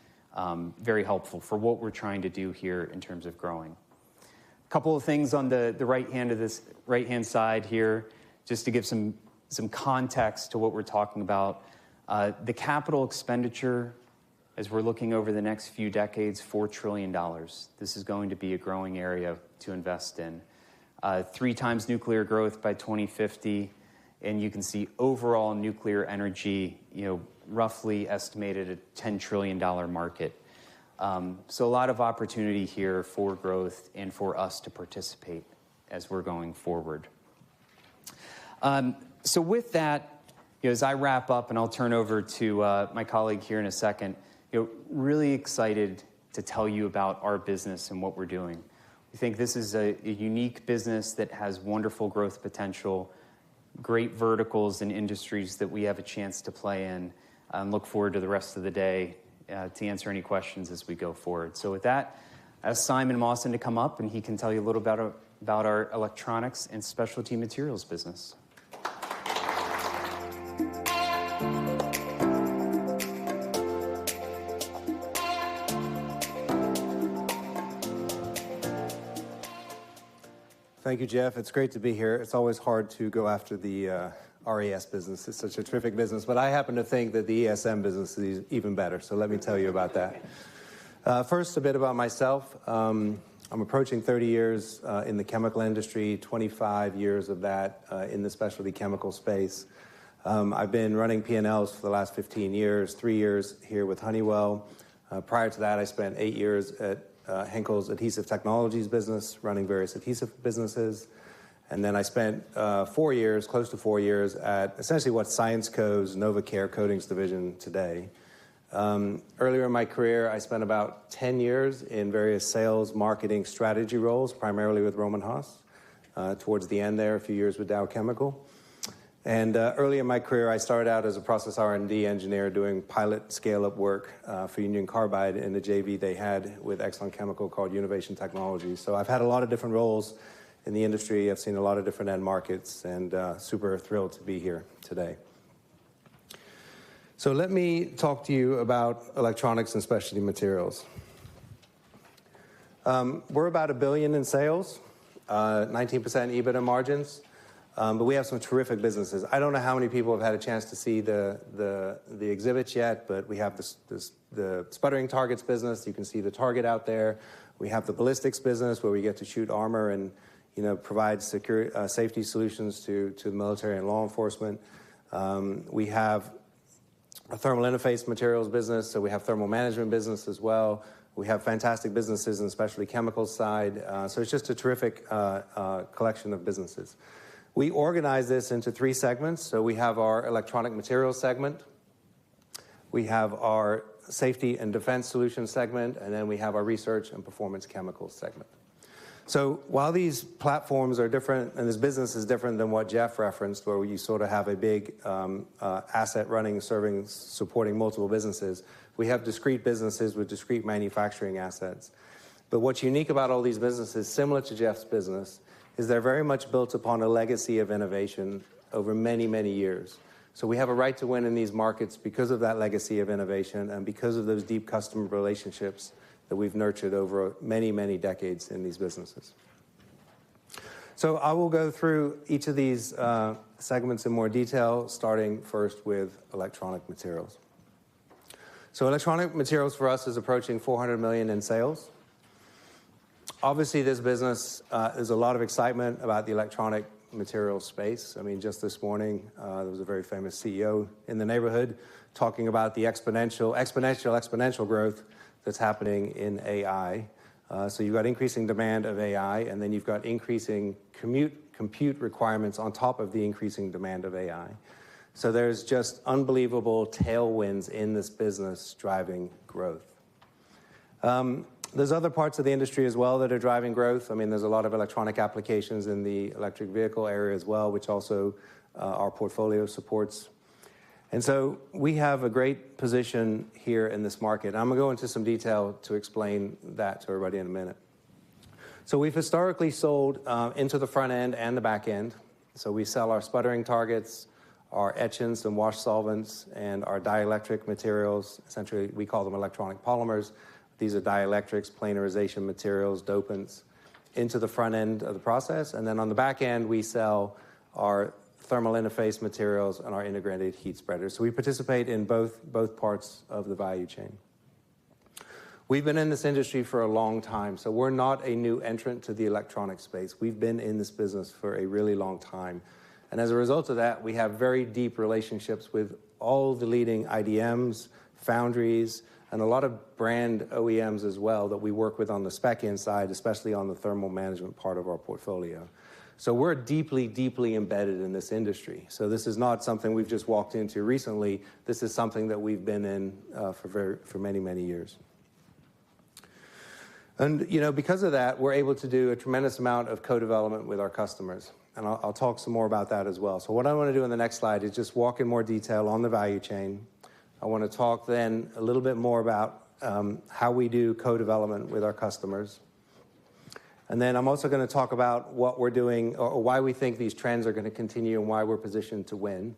very helpful for what we're trying to do here in terms of growing. A couple of things on the right-hand side here, just to give some context to what we're talking about. The capital expenditure, as we're looking over the next few decades, $4 trillion. This is going to be a growing area to invest in. 3 times nuclear growth by 2050, and you can see overall nuclear energy, roughly estimated at $10 trillion market. So a lot of opportunity here for growth and for us to participate as we're going forward. So with that, as I wrap up, and I'll turn over to my colleague here in a second, really excited to tell you about our business and what we're doing. We think this is a unique business that has wonderful growth potential, great verticals and industries that we have a chance to play in, and look forward to the rest of the day to answer any questions as we go forward. So with that, I ask Simon Mawson to come up, and he can tell you a little about our electronics and specialty materials business. Thank you, Jeff. It's great to be here. It's always hard to go after the RES business. It's such a terrific business, but I happen to think that the ESM business is even better, so let me tell you about that. First, a bit about myself. I'm approaching 30 years in the chemical industry, 25 years of that in the specialty chemical space. I've been running P&Ls for the last 15 years, 3 years here with Honeywell. Prior to that, I spent 8 years at Henkel's Adhesive Technologies business, running various adhesive businesses. And then I spent 4 years, close to 4 years, at essentially what's ScienceCo's NovaCare Coatings division today. Earlier in my career, I spent about 10 years in various sales, marketing, strategy roles, primarily with Rohm and Haas. Towards the end there, a few years with Dow Chemical. And early in my career, I started out as a process R&D engineer doing pilot scale-up work for Union Carbide in the JV they had with Exxon Chemical called Univation Technologies. So I've had a lot of different roles in the industry. I've seen a lot of different end markets, and super thrilled to be here today. So let me talk to you about electronics and specialty materials. We're about $1 billion in sales, 19% EBITDA margins. But we have some terrific businesses. I don't know how many people have had a chance to see the exhibits yet, but we have the sputtering targets business. You can see the target out there. We have the ballistics business where we get to shoot armor and provide secure safety solutions to the military and law enforcement. We have a thermal interface materials business, so we have thermal management business as well. We have fantastic businesses in the specialty chemicals side. So it's just a terrific collection of businesses. We organize this into 3 segments. So we have our electronic materials segment, we have our safety and defense solutions segment, and then we have our research and performance chemicals segment. So while these platforms are different, and this business is different than what Jeff referenced, where you sort of have a big asset running, serving, supporting multiple businesses, we have discrete businesses with discrete manufacturing assets. But what's unique about all these businesses, similar to Jeff's business, is they're very much built upon a legacy of innovation over many, many years. So we have a right to win in these markets because of that legacy of innovation and because of those deep customer relationships that we've nurtured over many, many decades in these businesses. So I will go through each of these segments in more detail, starting first with electronic materials. So electronic materials for us is approaching $400 million in sales. Obviously, this business, there's a lot of excitement about the electronic materials space. I mean, just this morning, there was a very famous CEO in the neighborhood talking about the exponential growth that's happening in AI. So you've got increasing demand of AI, and then you've got increasing compute requirements on top of the increasing demand of AI. So there's just unbelievable tailwinds in this business driving growth. There's other parts of the industry as well that are driving growth. I mean, there's a lot of electronic applications in the electric vehicle area as well, which also our portfolio supports. And so we have a great position here in this market. I'm going to go into some detail to explain that to everybody in a minute. So we've historically sold into the front end and the back end. So we sell our sputtering targets, our etchants and wash solvents, and our dielectric materials. Essentially, we call them electronic polymers. These are dielectrics, planarization materials, dopants, into the front end of the process. And then on the back end, we sell our thermal interface materials and our integrated heat spreaders. So we participate in both parts of the value chain. We've been in this industry for a long time, so we're not a new entrant to the electronic space. We've been in this business for a really long time. And as a result of that, we have very deep relationships with all the leading IDMs, foundries, and a lot of brand OEMs as well that we work with on the spec-in side, especially on the thermal management part of our portfolio. So we're deeply, deeply embedded in this industry. So this is not something we've just walked into recently. This is something that we've been in for many, many years. And because of that, we're able to do a tremendous amount of co-development with our customers. And I'll talk some more about that as well. So what I want to do in the next slide is just walk in more detail on the value chain. I want to talk then a little bit more about how we do co-development with our customers. And then I'm also going to talk about what we're doing or why we think these trends are going to continue and why we're positioned to win.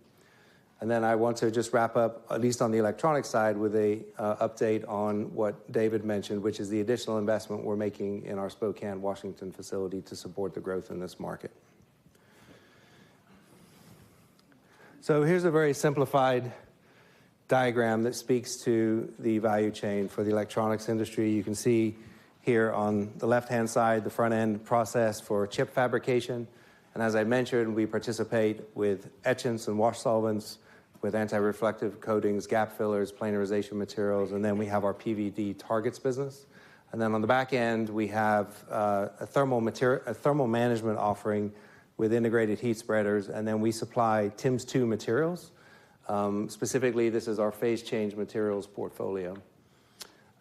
And then I want to just wrap up, at least on the electronic side, with a update on what David mentioned, which is the additional investment we're making in our Spokane, Washington facility to support the growth in this market. So here's a very simplified diagram that speaks to the value chain for the electronics industry. You can see here on the left-hand side, the front-end process for chip fabrication. And as I mentioned, we participate with etchants and wash solvents, with anti-reflective coatings, gap fillers, planarization materials, and then we have our PVD targets business. And then on the back end, we have a thermal management offering with integrated heat spreaders, and then we supply TIMS 2 materials. Specifically, this is our phase change materials portfolio.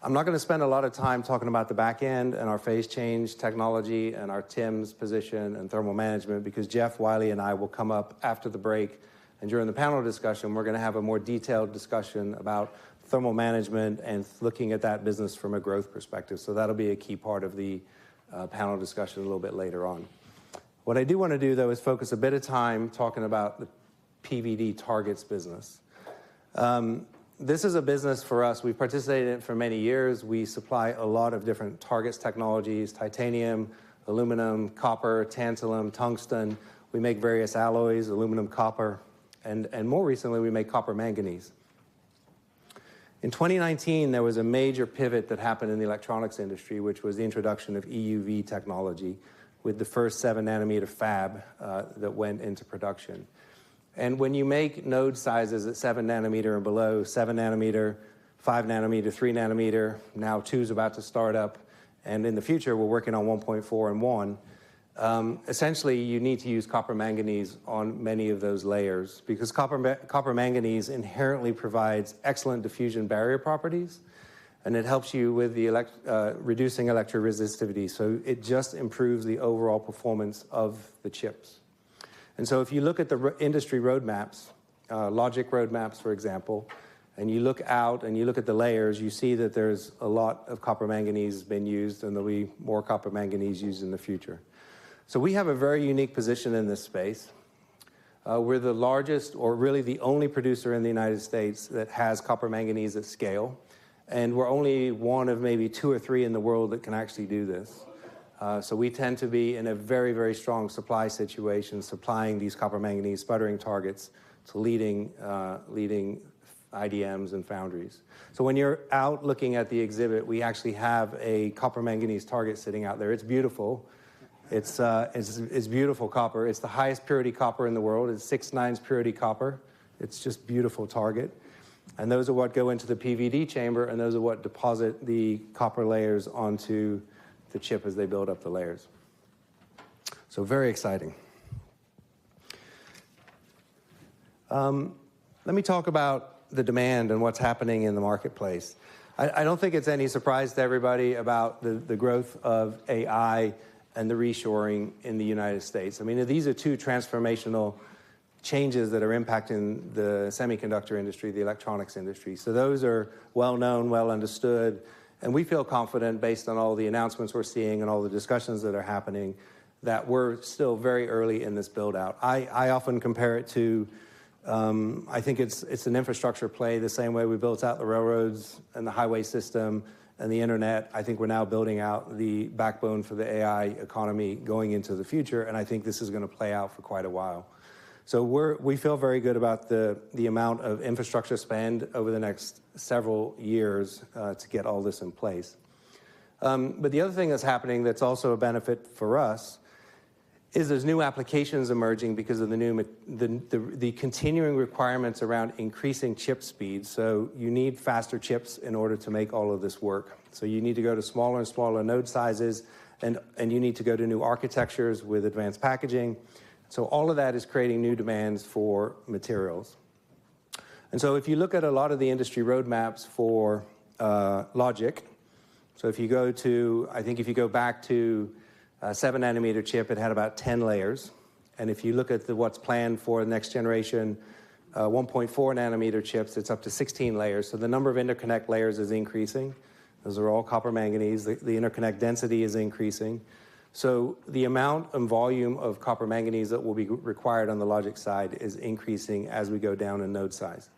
I'm not going to spend a lot of time talking about the back end and our phase change technology and our TIMS position and thermal management because Jeff, Wiley, and I will come up after the break. And during the panel discussion, we're going to have a more detailed discussion about thermal management and looking at that business from a growth perspective. So that'll be a key part of the panel discussion a little bit later on. What I do want to do, though, is focus a bit of time talking about the PVD targets business. This is a business for us. We've participated in it for many years. We supply a lot of different targets technologies, titanium, aluminum, copper, tantalum, tungsten. We make various alloys, aluminum, copper, and more recently, we make copper manganese. In 2019, there was a major pivot that happened in the electronics industry, which was the introduction of EUV technology with the first 7-nanometer fab that went into production. And when you make node sizes at 7 nanometer and below, 7 nanometer, 5 nanometer, 3 nanometer, now 2 is about to start up, and in the future, we're working on 1.4 and 1. Essentially, you need to use copper manganese on many of those layers because copper manganese inherently provides excellent diffusion barrier properties. and it helps you with the reducing electroresistivity. So it just improves the overall performance of the chips. And so if you look at the industry roadmaps, logic roadmaps, for example, and you look out and you look at the layers, you see that there's a lot of copper manganese been used, and there'll be more copper manganese used in the future. So we have a very unique position in this space. We're the largest, or really the only producer in the United States that has copper manganese at scale. And we're only one of maybe 2 or 3 in the world that can actually do this. So we tend to be in a very, very strong supply situation, supplying these copper manganese sputtering targets to leading IDMs and foundries. So when you're out looking at the exhibit, we actually have a copper manganese target sitting out there. It's beautiful. It's beautiful copper. It's the highest purity copper in the world. It's 6/9 purity copper. It's just beautiful target. And those are what go into the PVD chamber, and those are what deposit the copper layers onto the chip as they build up the layers. So very exciting. Let me talk about the demand and what's happening in the marketplace. I don't think it's any surprise to everybody about the growth of AI and the reshoring in the United States. I mean, these are 2 transformational changes that are impacting the semiconductor industry, the electronics industry. So those are well known, well understood, and we feel confident based on all the announcements we're seeing and all the discussions that are happening that we're still very early in this build out. I often compare it to I think it's an infrastructure play the same way we built out the railroads and the highway system and the internet. I think we're now building out the backbone for the AI economy going into the future, and I think this is going to play out for quite a while. So we feel very good about the amount of infrastructure spend over the next several years to get all this in place. But the other thing that's happening that's also a benefit for us is there's new applications emerging because of the continuing requirements around increasing chip speed. So you need faster chips in order to make all of this work. So you need to go to smaller and smaller node sizes, and you need to go to new architectures with advanced packaging. So all of that is creating new demands for materials. And so if you look at a lot of the industry roadmaps for logic, so if you go to, I think if you go back to 7-nanometer chip, it had about 10 layers. And if you look at what's planned for the next generation 1.4 nanometer chips, it's up to 16 layers. So the number of interconnect layers is increasing. Those are all copper manganese. The interconnect density is increasing. So the amount and volume of copper manganese that will be required on the logic side is increasing as we go down in node size.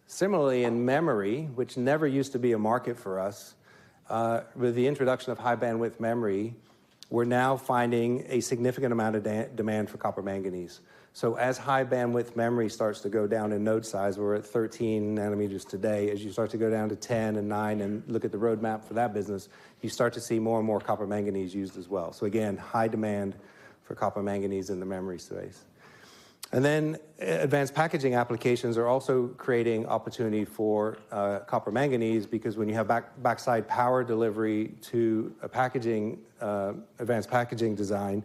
Similarly, in memory, which never used to be a market for us, with the introduction of high bandwidth memory, we're now finding a significant amount of demand for copper manganese. So as high bandwidth memory starts to go down in node size, we're at 13 nanometers today. As you start to go down to 10 and 9 and look at the roadmap for that business, you start to see more and more copper manganese used as well. So again, high demand for copper manganese in the memory space. And then advanced packaging applications are also creating opportunity for copper manganese, because when you have backside power delivery to a packaging, advanced packaging design,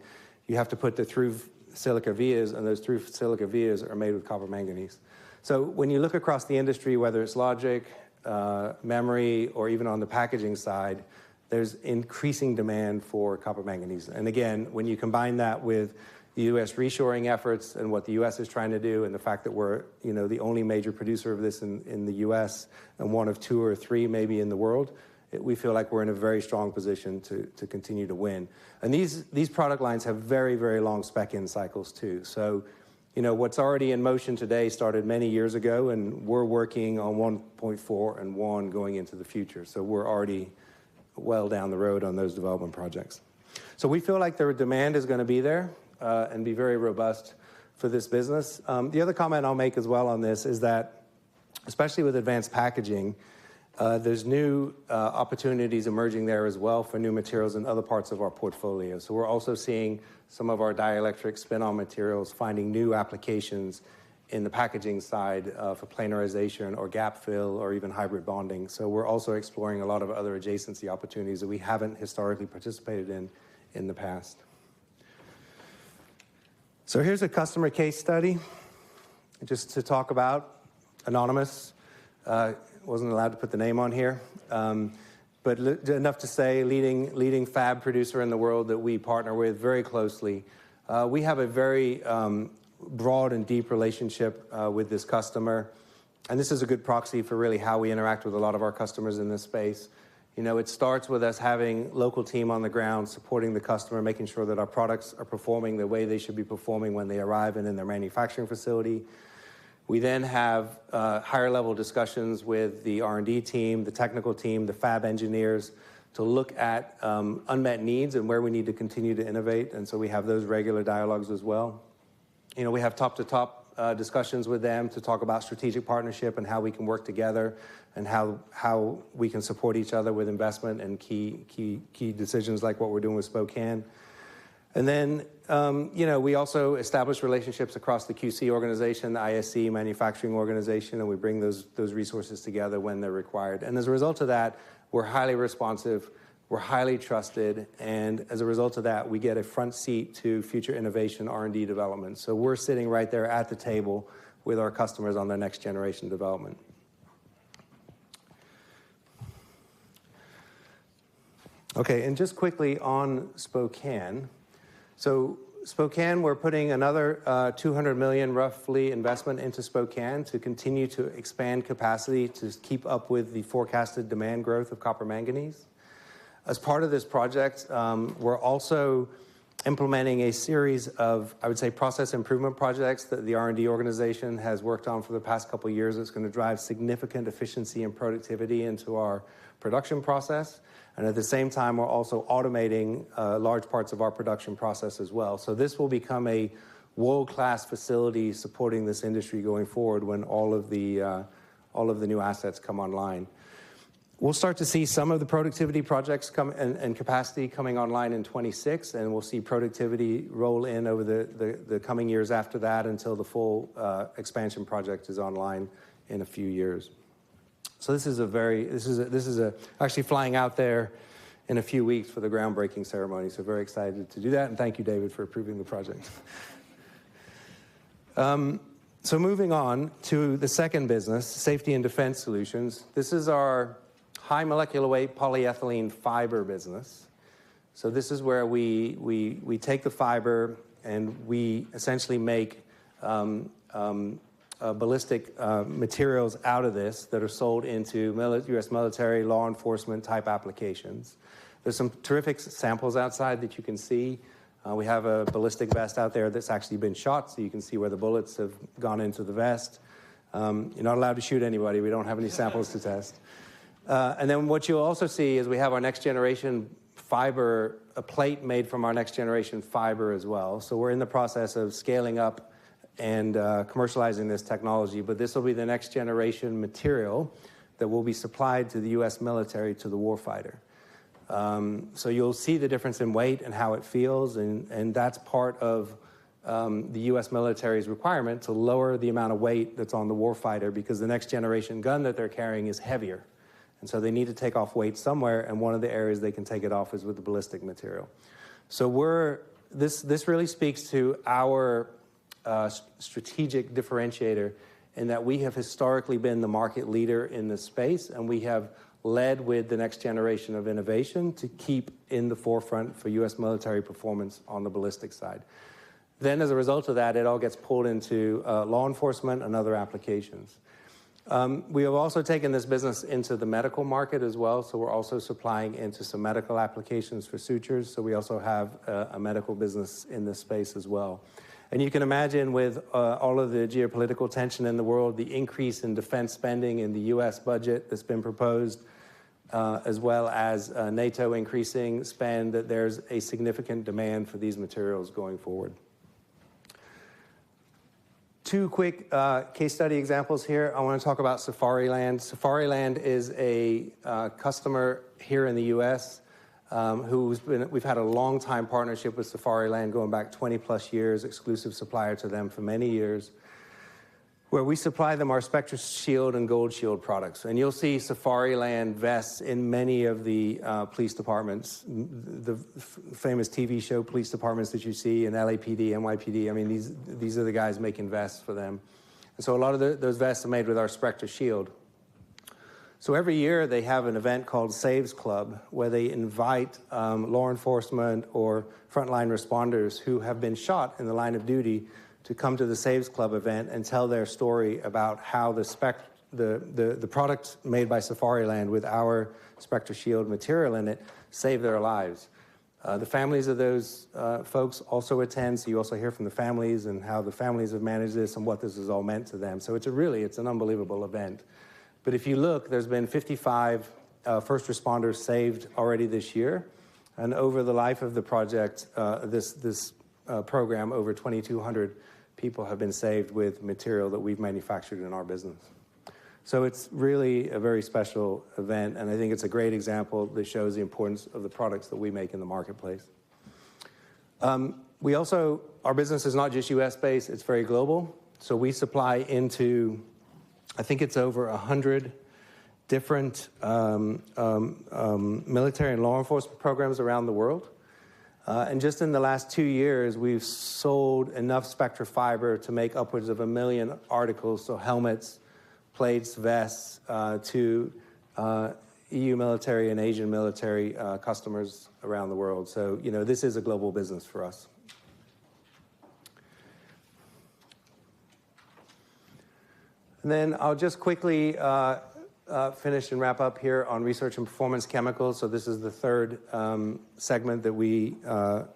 you have to put the through silica vias, and those through silica vias are made with copper manganese. So when you look across the industry, whether it's logic, memory, or even on the packaging side, there's increasing demand for copper manganese. And again, when you combine that with the U.S. reshoring efforts and what the U.S. is trying to do, and the fact that we're, the only major producer of this in the U.S. and one of 2 or 3 maybe in the world, we feel like we're in a very strong position to continue to win. And these product lines have very, very long spec-in cycles too. So, what's already in motion today started many years ago, and we're working on 1.4 and 1 going into the future. So we're already well down the road on those development projects. So we feel like the demand is going to be there and be very robust for this business. The other comment I'll make as well on this is that, especially with advanced packaging, there's new opportunities emerging there as well for new materials in other parts of our portfolio. So we're also seeing some of our dielectric spin-on materials finding new applications in the packaging side for planarization or gap fill or even hybrid bonding. So we're also exploring a lot of other adjacency opportunities that we haven't historically participated in the past. So here's a customer case study, just to talk about, anonymous. wasn't allowed to put the name on here. But enough to say, leading fab producer in the world that we partner with very closely. We have a very broad and deep relationship with this customer. And this is a good proxy for really how we interact with a lot of our customers in this space. You know, it starts with us having local team on the ground, supporting the customer, making sure that our products are performing the way they should be performing when they arrive and in their manufacturing facility. We then have higher level discussions with the R&D team, the technical team, the fab engineers to look at unmet needs and where we need to continue to innovate. And so we have those regular dialogues as well. You know, we have top-to-top discussions with them to talk about strategic partnership and how we can work together and how we can support each other with investment and key decisions like what we're doing with Spokane. And then, you know, we also establish relationships across the QC organization, the ISC manufacturing organization, and we bring those resources together when they're required. And as a result of that, we're highly responsive, we're highly trusted, and as a result of that, we get a front seat to future innovation, R&D development. So we're sitting right there at the table with our customers on their next generation development. Okay, and just quickly on Spokane. So Spokane, we're putting another $200 million roughly investment into Spokane to continue to expand capacity to keep up with the forecasted demand growth of copper manganese. As part of this project, we're also implementing a series of, I would say, process improvement projects that the R&D organization has worked on for the past couple of years. It's going to drive significant efficiency and productivity into our production process. And at the same time, we're also automating large parts of our production process as well. So this will become a world-class facility supporting this industry going forward when all of the new assets come online. We'll start to see some of the productivity projects come and capacity coming online in 26, and we'll see productivity roll in over the coming years after that until the full expansion project is online in a few years. So this is actually flying out there in a few weeks for the groundbreaking ceremony. So very excited to do that, and thank you, David, for approving the project. So moving on to the second business, Safety and Defense Solutions. This is our high molecular weight polyethylene fiber business. So this is where we take the fiber and we essentially make ballistic materials out of this that are sold into U.S. military, law enforcement type applications. There's some terrific samples outside that you can see. We have a ballistic vest out there that's actually been shot, so you can see where the bullets have gone into the vest. You're not allowed to shoot anybody. We don't have any samples to test. And then what you'll also see is we have our next generation fiber, a plate made from our next generation fiber as well. So we're in the process of scaling up and commercializing this technology, but this will be the next generation material that will be supplied to the U.S. military, to the warfighter. So you'll see the difference in weight and how it feels, and that's part of the U.S. military's requirement to lower the amount of weight that's on the warfighter, because the next generation gun that they're carrying is heavier. And so they need to take off weight somewhere, and one of the areas they can take it off is with the ballistic material. So this really speaks to our strategic differentiator in that we have historically been the market leader in this space, and we have led with the next generation of innovation to keep in the forefront for U.S. military performance on the ballistic side. Then as a result of that, it all gets pulled into law enforcement and other applications. We have also taken this business into the medical market as well, so we're also supplying into some medical applications for sutures, so we also have a medical business in this space as well. And you can imagine with all of the geopolitical tension in the world, the increase in defense spending in the U.S. budget that's been proposed, as well as NATO increasing spend, that there's a significant demand for these materials going forward. Two quick case study examples here. I want to talk about Safariland. Safariland is a customer here in the U.S. We've had a long time partnership with Safariland going back 20 plus years, exclusive supplier to them for many years, where we supply them our Spectra Shield and Gold Shield products. And you'll see Safariland vests in many of the police departments, the famous TV show police departments that you see in LAPD, NYPD. I mean, these are the guys making vests for them. And so a lot of those vests are made with our Spectra Shield. So every year they have an event called Saves Club, where they invite law enforcement or frontline responders who have been shot in the line of duty to come to the Saves Club event and tell their story about how the product made by Safariland with our Spectra Shield material in it saved their lives. The families of those folks also attend, so you also hear from the families and how the families have managed this and what this has all meant to them. So it's an unbelievable event. But if you look, there's been 55 first responders saved already this year. And over the life of the project, this program, over 2,200 people have been saved with material that we've manufactured in our business. So it's really a very special event, and I think it's a great example that shows the importance of the products that we make in the marketplace. Our business is not just US-based, it's very global. So we supply into, I think it's over 100 different military and law enforcement programs around the world. And just in the last 2 years, we've sold enough Spectra fiber to make upwards of 1 million articles, so helmets, plates, vests, to EU military and Asian military customers around the world. So, this is a global business for us. And then I'll just quickly finish and wrap up here on research and performance chemicals. So this is the third segment that we are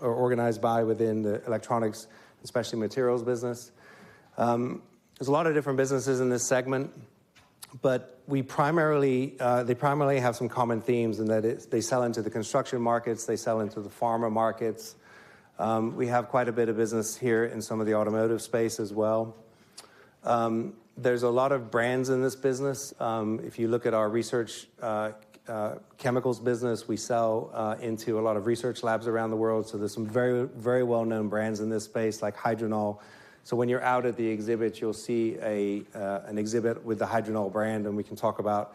organized by within the electronics and specialty materials business. There's a lot of different businesses in this segment, but they primarily have some common themes in that they sell into the construction markets, they sell into the pharma markets. We have quite a bit of business here in some of the automotive space as well. There's a lot of brands in this business. If you look at our research chemicals business, we sell into a lot of research labs around the world. So there's some very, very well-known brands in this space, like Hydronol. So when you're out at the exhibit, you'll see an exhibit with the Hydronol brand, and we can talk about,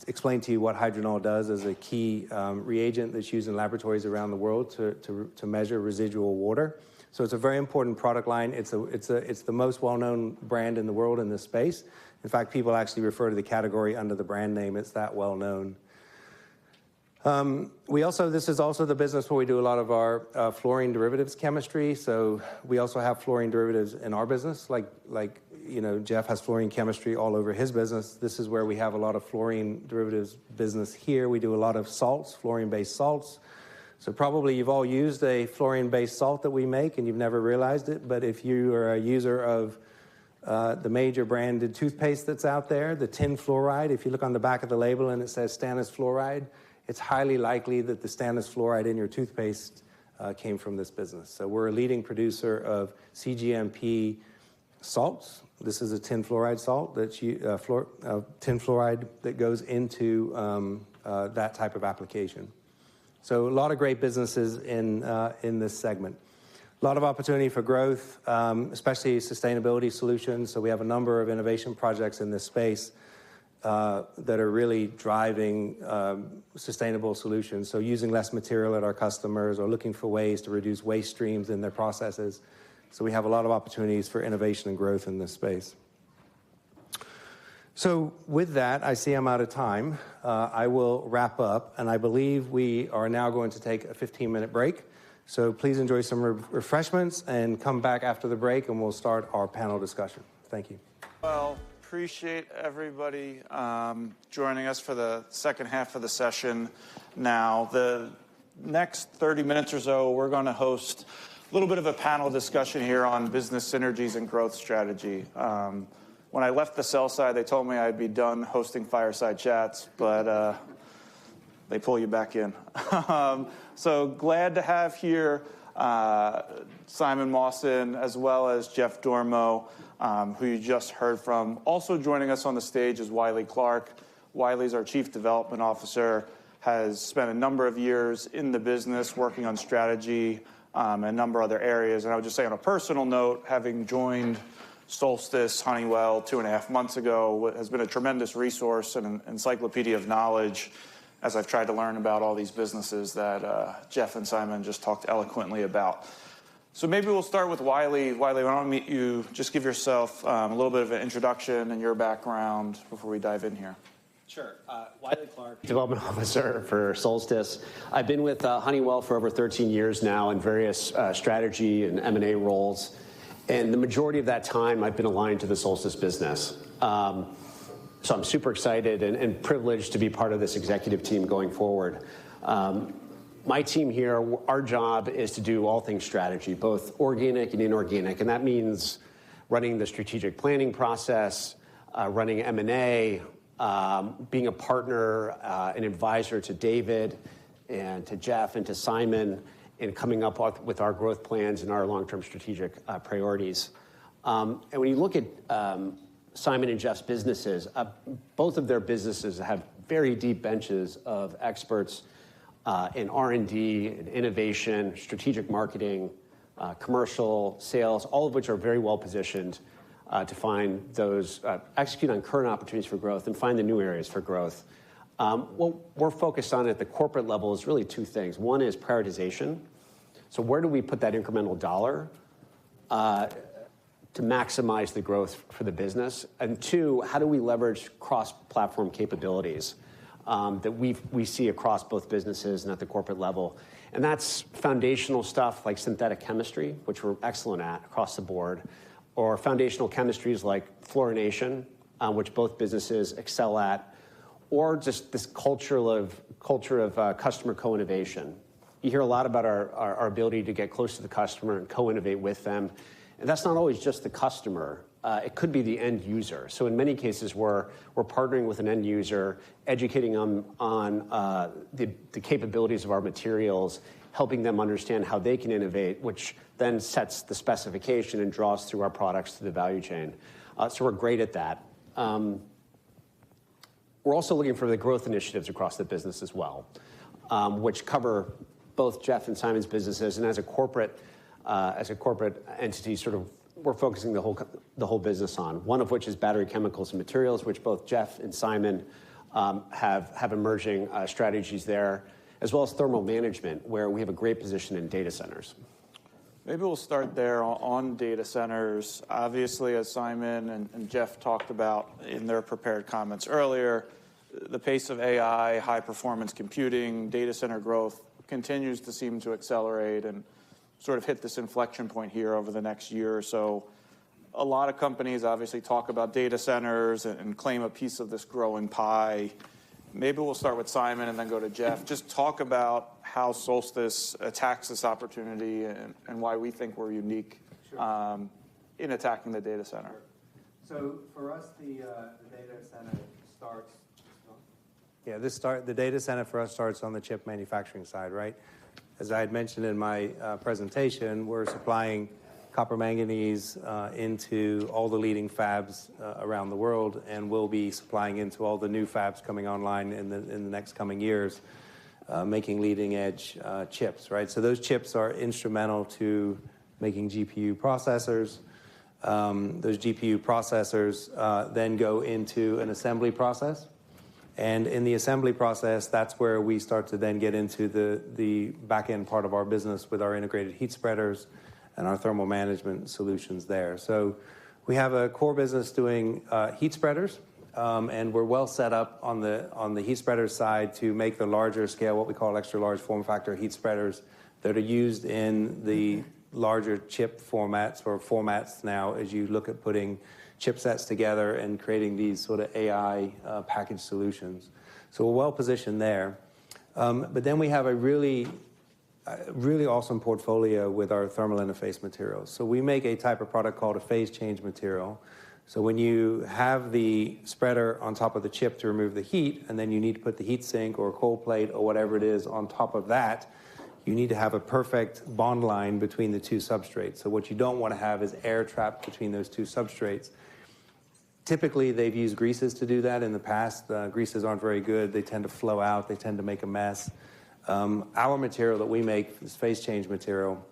explain to you what Hydronol does as a key reagent that's used in laboratories around the world to measure residual water. So it's a very important product line. It's the most well-known brand in the world in this space. In fact, people actually refer to the category under the brand name. It's that well-known. This is also the business where we do a lot of our fluorine derivatives chemistry. So we also have fluorine derivatives in our business, like Jeff has fluorine chemistry all over his business. This is where we have a lot of fluorine derivatives business here. We do a lot of salts, fluorine-based salts. So probably you've all used a fluorine-based salt that we make and you've never realized it, but if you are a user of the major branded toothpaste that's out there, the tin fluoride, if you look on the back of the label and it says stannous fluoride, it's highly likely that the stannous fluoride in your toothpaste came from this business. So we're a leading producer of CGMP salts. This is a tin fluoride salt, that's tin fluoride that goes into that type of application. So a lot of great businesses in this segment. A lot of opportunity for growth, especially sustainability solutions. So we have a number of innovation projects in this space that are really driving sustainable solutions. So using less material at our customers or looking for ways to reduce waste streams in their processes. So we have a lot of opportunities for innovation and growth in this space. So with that, I see I'm out of time. I will wrap up, and I believe we are now going to take a 15-minute break. So please enjoy some refreshments and come back after the break, and we'll start our panel discussion. Thank you. Well, appreciate everybody joining us for the second half of the session. Now, the next 30 minutes or so, we're going to host a little bit of a panel discussion here on business synergies and growth strategy. When I left the sell side, they told me I'd be done hosting fireside chats, but they pull you back in. So glad to have here Simon Mawson as well as Jeff Dormo, who you just heard from. Also joining us on the stage is Wiley Clark. Wiley's our Chief Development Officer, has spent a number of years in the business working on strategy and a number of other areas. And I would just say on a personal note, having joined Solstice Honeywell 2.5 months ago, has been a tremendous resource and an encyclopedia of knowledge as I've tried to learn about all these businesses that Jeff and Simon just talked eloquently about. So maybe we'll start with Wiley. Wiley, why don't I meet you? Just give yourself a little bit of an introduction and your background before we dive in here. Sure. Wiley Clark, Development Officer for Solstice. I've been with Honeywell for over 13 years now in various strategy and M&A roles. And the majority of that time, I've been aligned to the Solstice business. So I'm super excited and privileged to be part of this executive team going forward. My team here, our job is to do all things strategy, both organic and inorganic. And that means running the strategic planning process, running M&A, being a partner, an advisor to David and to Jeff and to Simon, and coming up with our growth plans and our long-term strategic priorities. And when you look at Simon and Jeff's businesses, both of their businesses have very deep benches of experts in R&D, in innovation, strategic marketing, commercial, sales, all of which are very well positioned to find those, execute on current opportunities for growth and find the new areas for growth. What we're focused on at the corporate level is really two things. One is prioritization. So where do we put that incremental dollar to maximize the growth for the business? And two, how do we leverage cross-platform capabilities that we see across both businesses and at the corporate level? And that's foundational stuff like synthetic chemistry, which we're excellent at across the board, or foundational chemistries like fluorination, which both businesses excel at, or just this culture of customer co-innovation. You hear a lot about our ability to get close to the customer and co-innovate with them. And that's not always just the customer. It could be the end user. So in many cases, we're partnering with an end user, educating them on the capabilities of our materials, helping them understand how they can innovate, which then sets the specification and draws through our products to the value chain. So we're great at that. We're also looking for the growth initiatives across the business as well, which cover both Jeff and Simon's businesses, and as a corporate entity, sort of we're focusing the whole business on. One of which is battery chemicals and materials, which both Jeff and Simon have emerging strategies there, as well as thermal management, where we have a great position in data centers. Maybe we'll start there on data centers. Obviously, as Simon and Jeff talked about in their prepared comments earlier, the pace of AI, high-performance computing, data center growth continues to seem to accelerate and sort of hit this inflection point here over the next year or so. A lot of companies obviously talk about data centers and claim a piece of this growing pie. Maybe we'll start with Simon and then go to Jeff. Just talk about how Solstice attacks this opportunity and why we think we're unique in attacking the data center. So for us, the data center starts. The data center for us starts on the chip manufacturing side, right? As I had mentioned in my presentation, we're supplying copper manganese into all the leading fabs around the world, and we'll be supplying into all the new fabs coming online in the next coming years, making leading edge chips, right? So those chips are instrumental to making GPU processors. Those GPU processors then go into an assembly process. And in the assembly process, that's where we start to then get into the back-end part of our business with our integrated heat spreaders and our thermal management solutions there. So we have a core business doing heat spreaders, and we're well set up on the heat spreader side to make the larger scale, what we call extra large form factor heat spreaders that are used in the larger chip formats now as you look at putting chipsets together and creating these sort of AI package solutions. So we're well positioned there. But then we have a really awesome portfolio with our thermal interface materials. So we make a type of product called a phase change material. So when you have the spreader on top of the chip to remove the heat, and then you need to put the heat sink or a cold plate or whatever it is on top of that, you need to have a perfect bond line between the two substrates. So what you don't want to have is air trapped between those two substrates. Typically, they've used greases to do that in the past. Greases aren't very good. They tend to flow out. They tend to make a mess. Our material that we make, this phase change material,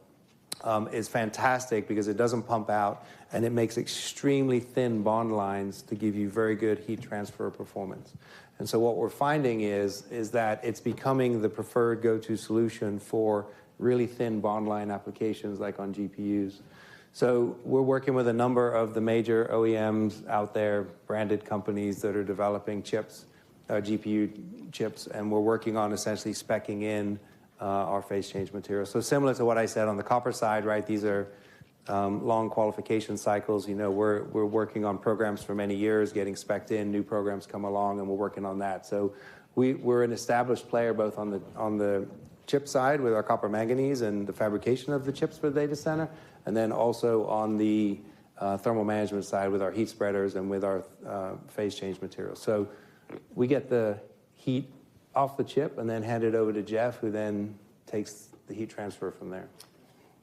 is fantastic because it doesn't pump out, and it makes extremely thin bond lines to give you very good heat transfer performance. And so what we're finding is that it's becoming the preferred go-to solution for really thin bond line applications like on GPUs. So we're working with a number of the major OEMs out there, branded companies that are developing chips, GPU chips, and we're working on essentially speccing in our phase change material. So similar to what I said on the copper side, right? These are long qualification cycles. You know, we're working on programs for many years, getting specced in, new programs come along, and we're working on that. So we're an established player both on the chip side with our copper manganese and the fabrication of the chips for the data center, and then also on the thermal management side with our heat spreaders and with our phase change materials. So we get the heat off the chip and then hand it over to Jeff, who then takes the heat transfer from there.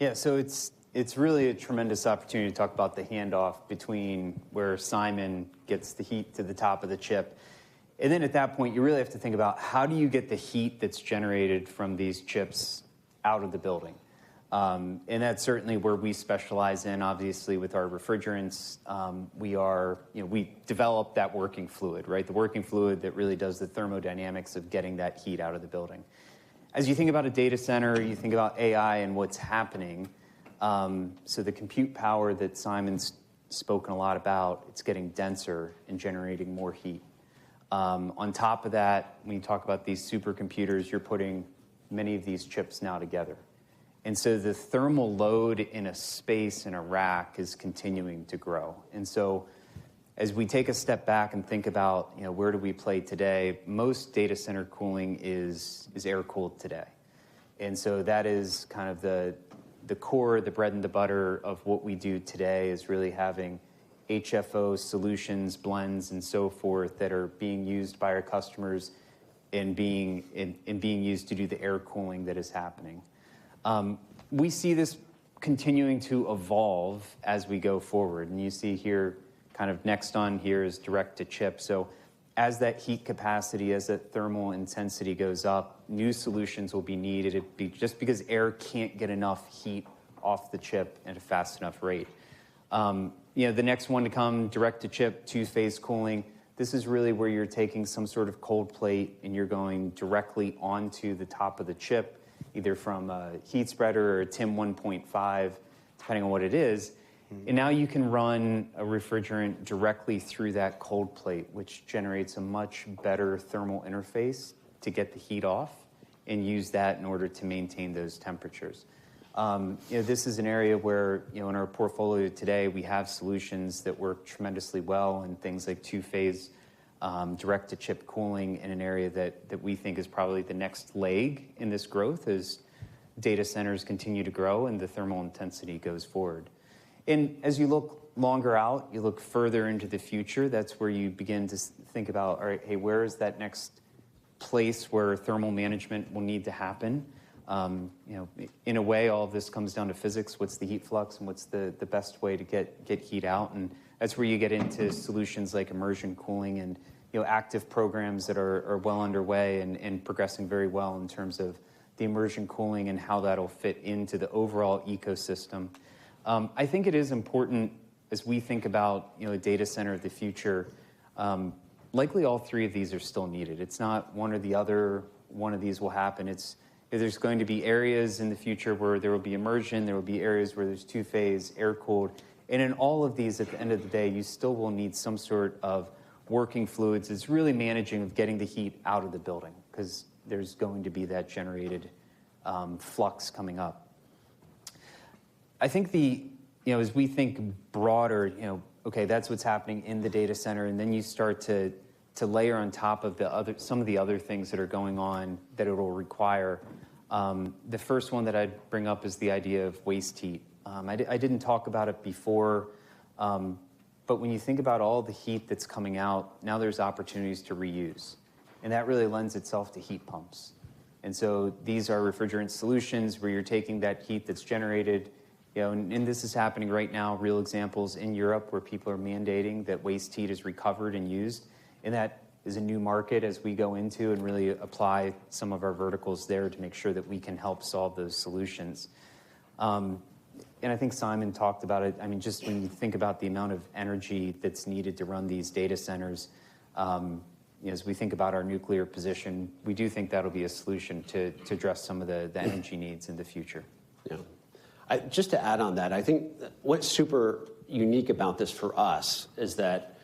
Yeah, so it's really a tremendous opportunity to talk about the handoff between where Simon gets the heat to the top of the chip. And then at that point, you really have to think about how do you get the heat that's generated from these chips out of the building. And that's certainly where we specialize in. Obviously, with our refrigerants, we develop that working fluid, right? The working fluid that really does the thermodynamics of getting that heat out of the building. As you think about a data center, you think about AI and what's happening. So the compute power that Simon's spoken a lot about, it's getting denser and generating more heat. On top of that, when you talk about these supercomputers, you're putting many of these chips now together. And so the thermal load in a space, in a rack, is continuing to grow. And so as we take a step back and think about, you know, where do we play today, most data center cooling is air-cooled today. And so that is kind of the core, the bread and the butter of what we do today, is really having HFO solutions, blends, and so forth that are being used by our customers and being used to do the air cooling that is happening. We see this continuing to evolve as we go forward. And you see here, kind of next on here is direct to chip. So as that heat capacity, as that thermal intensity goes up, new solutions will be needed. Just because air can't get enough heat off the chip at a fast enough rate. The next one to come, direct to chip, two-phase cooling. This is really where you're taking some sort of cold plate and you're going directly onto the top of the chip, either from a heat spreader or a TIM 1.5, depending on what it is. And now you can run a refrigerant directly through that cold plate, which generates a much better thermal interface to get the heat off and use that in order to maintain those temperatures. This is an area where, in our portfolio today, we have solutions that work tremendously well in things like two-phase direct-to-chip cooling in an area that we think is probably the next leg in this growth as data centers continue to grow and the thermal intensity goes forward. And as you look longer out, you look further into the future, that's where you begin to think about, all right, hey, where is that next place where thermal management will need to happen? In a way, all of this comes down to physics. What's the heat flux and what's the best way to get heat out? And that's where you get into solutions like immersion cooling and active programs that are well underway and progressing very well in terms of the immersion cooling and how that'll fit into the overall ecosystem. I think it is important as we think about a data center of the future. Likely all three of these are still needed. It's not one or the other. One of these will happen. There's going to be areas in the future where there will be immersion. There will be areas where there's two-phase, air-cooled. And in all of these, at the end of the day, you still will need some sort of working fluids. It's really managing of getting the heat out of the building because there's going to be that generated flux coming up. I think as we think broader, okay, that's what's happening in the data center, and then you start to layer on top of some of the other things that are going on that it will require. The first one that I'd bring up is the idea of waste heat. I didn't talk about it before, but when you think about all the heat that's coming out, now there's opportunities to reuse, and that really lends itself to heat pumps. And so these are refrigerant solutions where you're taking that heat that's generated, and this is happening right now, real examples in Europe where people are mandating that waste heat is recovered and used. And that is a new market as we go into and really apply some of our verticals there to make sure that we can help solve those solutions. And I think Simon talked about it. I mean, just when you think about the amount of energy that's needed to run these data centers, as we think about our nuclear position, we do think that'll be a solution to address some of the energy needs in the future. Yeah. Just to add on that, I think what's super unique about this for us is that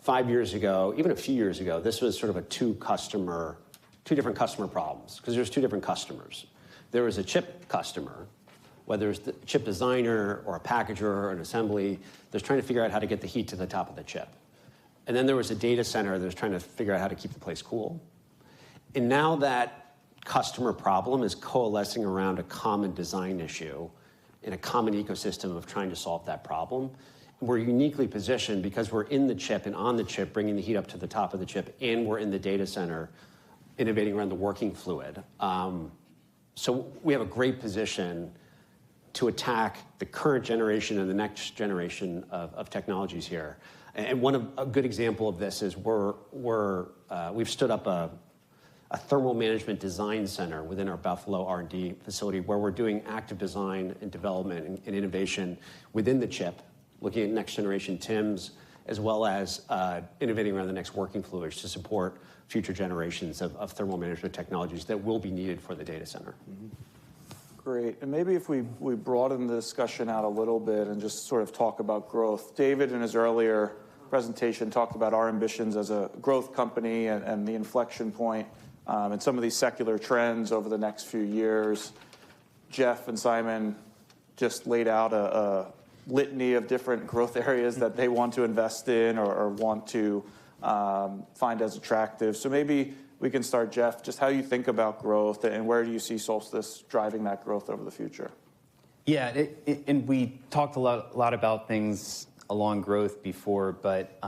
5 years ago, even a few years ago, this was sort of two different customer problems, because there's two different customers. There was a chip customer, whether it's the chip designer or a packager or an assembly, that's trying to figure out how to get the heat to the top of the chip. And then there was a data center that was trying to figure out how to keep the place cool. And now that customer problem is coalescing around a common design issue in a common ecosystem of trying to solve that problem. And we're uniquely positioned because we're in the chip and on the chip, bringing the heat up to the top of the chip, and we're in the data center, innovating around the working fluid. So we have a great position to attack the current generation and the next generation of technologies here. And a good example of this is we've stood up a thermal management design center within our Buffalo R&D facility, where we're doing active design and development and innovation within the chip, looking at next generation TIMs, as well as innovating around the next working fluids to support future generations of thermal management technologies that will be needed for the data center. Mm-hmm. Great. And maybe if we broaden the discussion out a little bit and just sort of talk about growth. David, in his earlier presentation, talked about our ambitions as a growth company and the inflection point and some of these secular trends over the next few years. Jeff and Simon just laid out a litany of different growth areas that they want to invest in or want to find as attractive. So maybe we can start, Jeff, just how you think about growth and where do you see Solstice driving that growth over the future? Yeah, and we talked a lot about things along growth before, but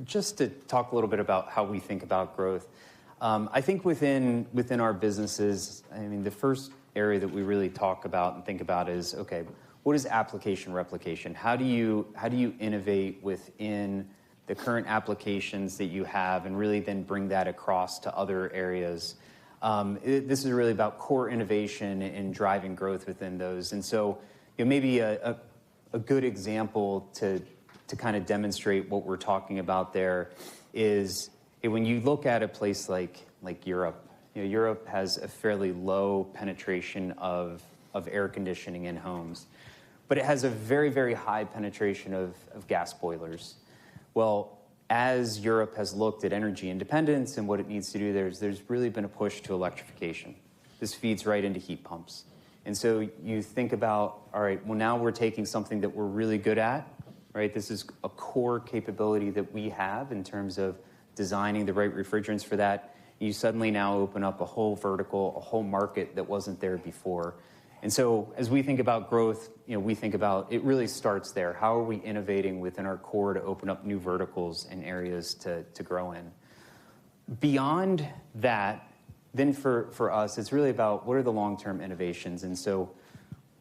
just to talk a little bit about how we think about growth. I think within our businesses, I mean, the first area that we really talk about and think about is, okay, what is application replication? How do you innovate within the current applications that you have and really then bring that across to other areas? This is really about core innovation and driving growth within those. And so maybe a good example to kind of demonstrate what we're talking about there is when you look at a place like Europe. Europe has a fairly low penetration of air conditioning in homes, but it has a very, very high penetration of gas boilers. Well, as Europe has looked at energy independence and what it needs to do, there's really been a push to electrification. This feeds right into heat pumps. And so you think about, all right, well, now we're taking something that we're really good at, right? This is a core capability that we have in terms of designing the right refrigerants for that. You suddenly now open up a whole vertical, a whole market that wasn't there before. And so as we think about growth, we think about it really starts there. How are we innovating within our core to open up new verticals and areas to grow in? Beyond that, then for us, it's really about what are the long-term innovations. And so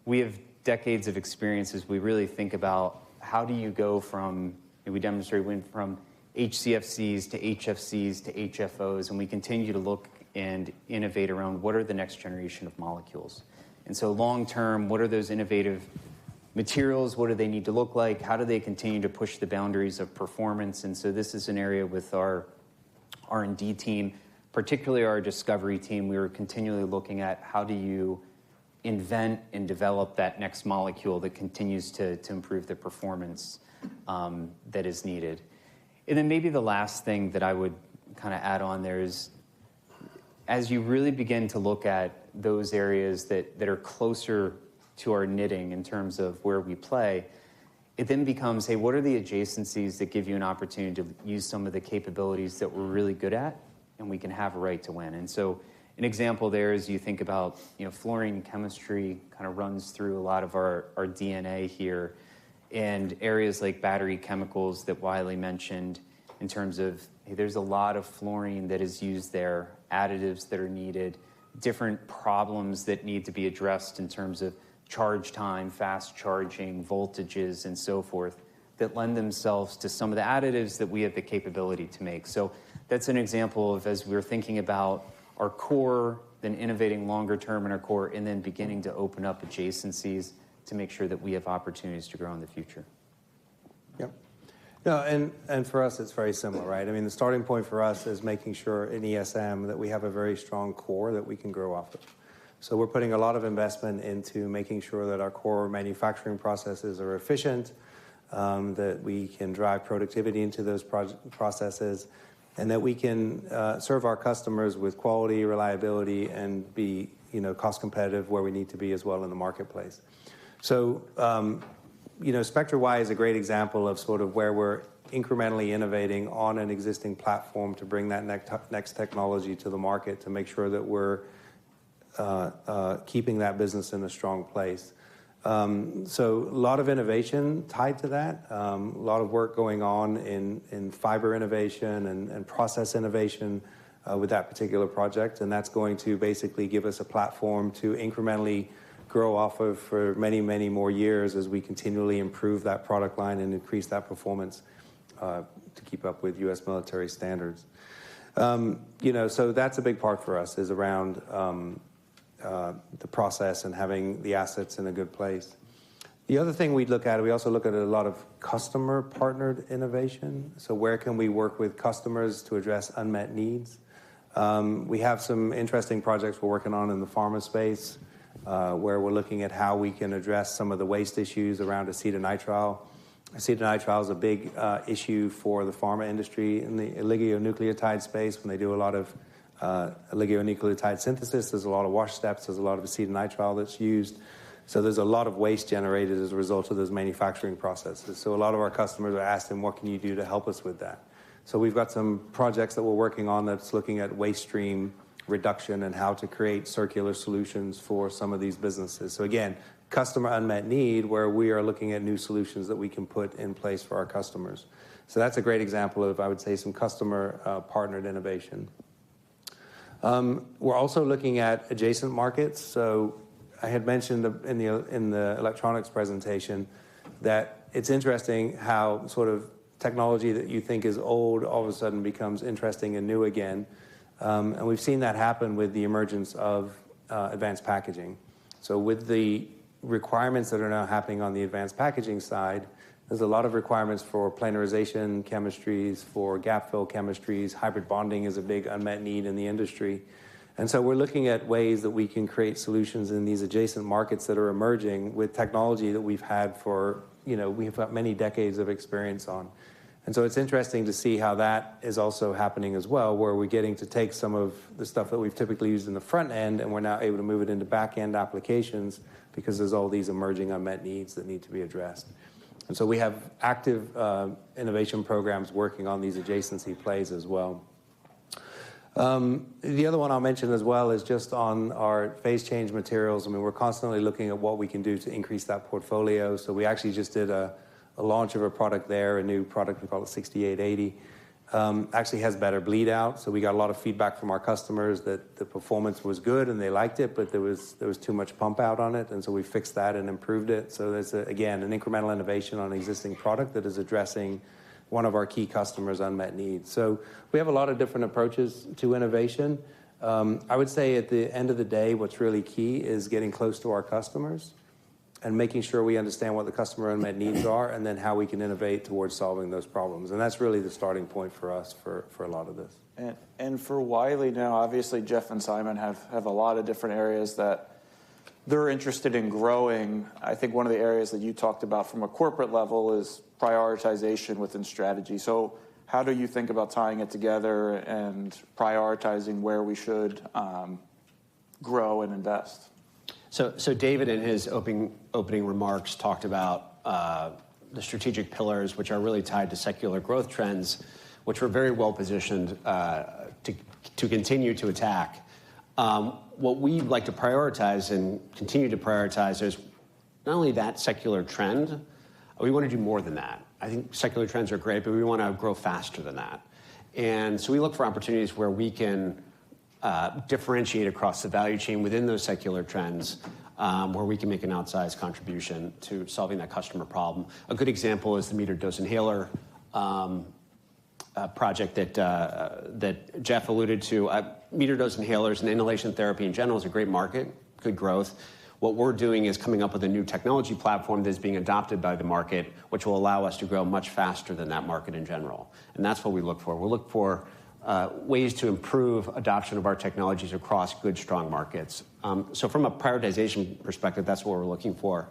we have decades of experiences. We really think about how do you go from, we demonstrate went from HCFCs to HFCs to HFOs, and we continue to look and innovate around what are the next generation of molecules. And so long-term, what are those innovative materials? What do they need to look like? How do they continue to push the boundaries of performance? And so this is an area with our R&D team, particularly our discovery team. We were continually looking at how do you invent and develop that next molecule that continues to improve the performance that is needed. And then maybe the last thing that I would kind of add on there is, as you really begin to look at those areas that are closer to our knitting in terms of where we play, it then becomes, hey, what are the adjacencies that give you an opportunity to use some of the capabilities that we're really good at and we can have a right to win? And so an example there is you think about, fluorine chemistry kind of runs through a lot of our DNA here, and areas like battery chemicals that Wiley mentioned in terms of, hey, there's a lot of fluorine that is used there, additives that are needed, different problems that need to be addressed in terms of charge time, fast charging, voltages, and so forth, that lend themselves to some of the additives that we have the capability to make. So that's an example of, as we're thinking about our core, then innovating longer term in our core, and then beginning to open up adjacencies to make sure that we have opportunities to grow in the future. Yep. No, and for us, it's very similar, right? I mean, the starting point for us is making sure in ESM that we have a very strong core that we can grow off of. So we're putting a lot of investment into making sure that our core manufacturing processes are efficient, that we can drive productivity into those processes, and that we can serve our customers with quality, reliability, and be cost competitive where we need to be as well in the marketplace. So Spectra Y is a great example of sort of where we're incrementally innovating on an existing platform to bring that next technology to the market to make sure that we're keeping that business in a strong place. So a lot of innovation tied to that, a lot of work going on in fiber innovation and process innovation with that particular project, and that's going to basically give us a platform to incrementally grow off of for many, many more years as we continually improve that product line and increase that performance to keep up with U.S. military standards. So that's a big part for us, is around the process and having the assets in a good place. The other thing we also look at a lot of customer-partnered innovation. So where can we work with customers to address unmet needs? We have some interesting projects we're working on in the pharma space, where we're looking at how we can address some of the waste issues around acetonitrile. Acetonitrile is a big issue for the pharma industry in the oligonucleotide space. When they do a lot of oligonucleotide synthesis, there's a lot of wash steps, there's a lot of acetonitrile that's used. So there's a lot of waste generated as a result of those manufacturing processes. So a lot of our customers are asking, what can you do to help us with that? So we've got some projects that we're working on that's looking at waste stream reduction and how to create circular solutions for some of these businesses. So again, customer unmet need, where we are looking at new solutions that we can put in place for our customers. So that's a great example of, I would say, some customer partnered innovation. We're also looking at adjacent markets. So I had mentioned in the electronics presentation that it's interesting how sort of technology that you think is old all of a sudden becomes interesting and new again. And we've seen that happen with the emergence of advanced packaging. So with the requirements that are now happening on the advanced packaging side, there's a lot of requirements for planarization chemistries, for gap fill chemistries. Hybrid bonding is a big unmet need in the industry. And so we're looking at ways that we can create solutions in these adjacent markets that are emerging with technology that we've had for, we've got many decades of experience on. And so it's interesting to see how that is also happening as well, where we're getting to take some of the stuff that we've typically used in the front end, and we're now able to move it into back end applications because there's all these emerging unmet needs that need to be addressed. And so we have active innovation programs working on these adjacency plays as well. The other one I'll mention as well is just on our phase change materials. I mean, we're constantly looking at what we can do to increase that portfolio. So we actually just did a launch of a product there, a new product, we call it 6880. Actually has better bleed out. So we got a lot of feedback from our customers that the performance was good and they liked it, but there was too much pump out on it. And so we fixed that and improved it. So there's, again, an incremental innovation on an existing product that is addressing one of our key customers' unmet needs. So we have a lot of different approaches to innovation. I would say at the end of the day, what's really key is getting close to our customers and making sure we understand what the customer unmet needs are and then how we can innovate towards solving those problems. And that's really the starting point for us for a lot of this. And for Wiley now, obviously Jeff and Simon have a lot of different areas that they're interested in growing. I think one of the areas that you talked about from a corporate level is prioritization within strategy. So how do you think about tying it together and prioritizing where we should grow and invest? So David, in his opening remarks, talked about the strategic pillars, which are really tied to secular growth trends, which we're very well positioned to continue to attack. What we like to prioritize and continue to prioritize is not only that secular trend, we want to do more than that. I think secular trends are great, but we want to grow faster than that. And so we look for opportunities where we can differentiate across the value chain within those secular trends, where we can make an outsized contribution to solving that customer problem. A good example is the metered dose inhaler project that Jeff alluded to. Metered dose inhalers and inhalation therapy in general is a great market, good growth. What we're doing is coming up with a new technology platform that's being adopted by the market, which will allow us to grow much faster than that market in general. And that's what we look for. We look for ways to improve adoption of our technologies across good, strong markets. So from a prioritization perspective, that's what we're looking for.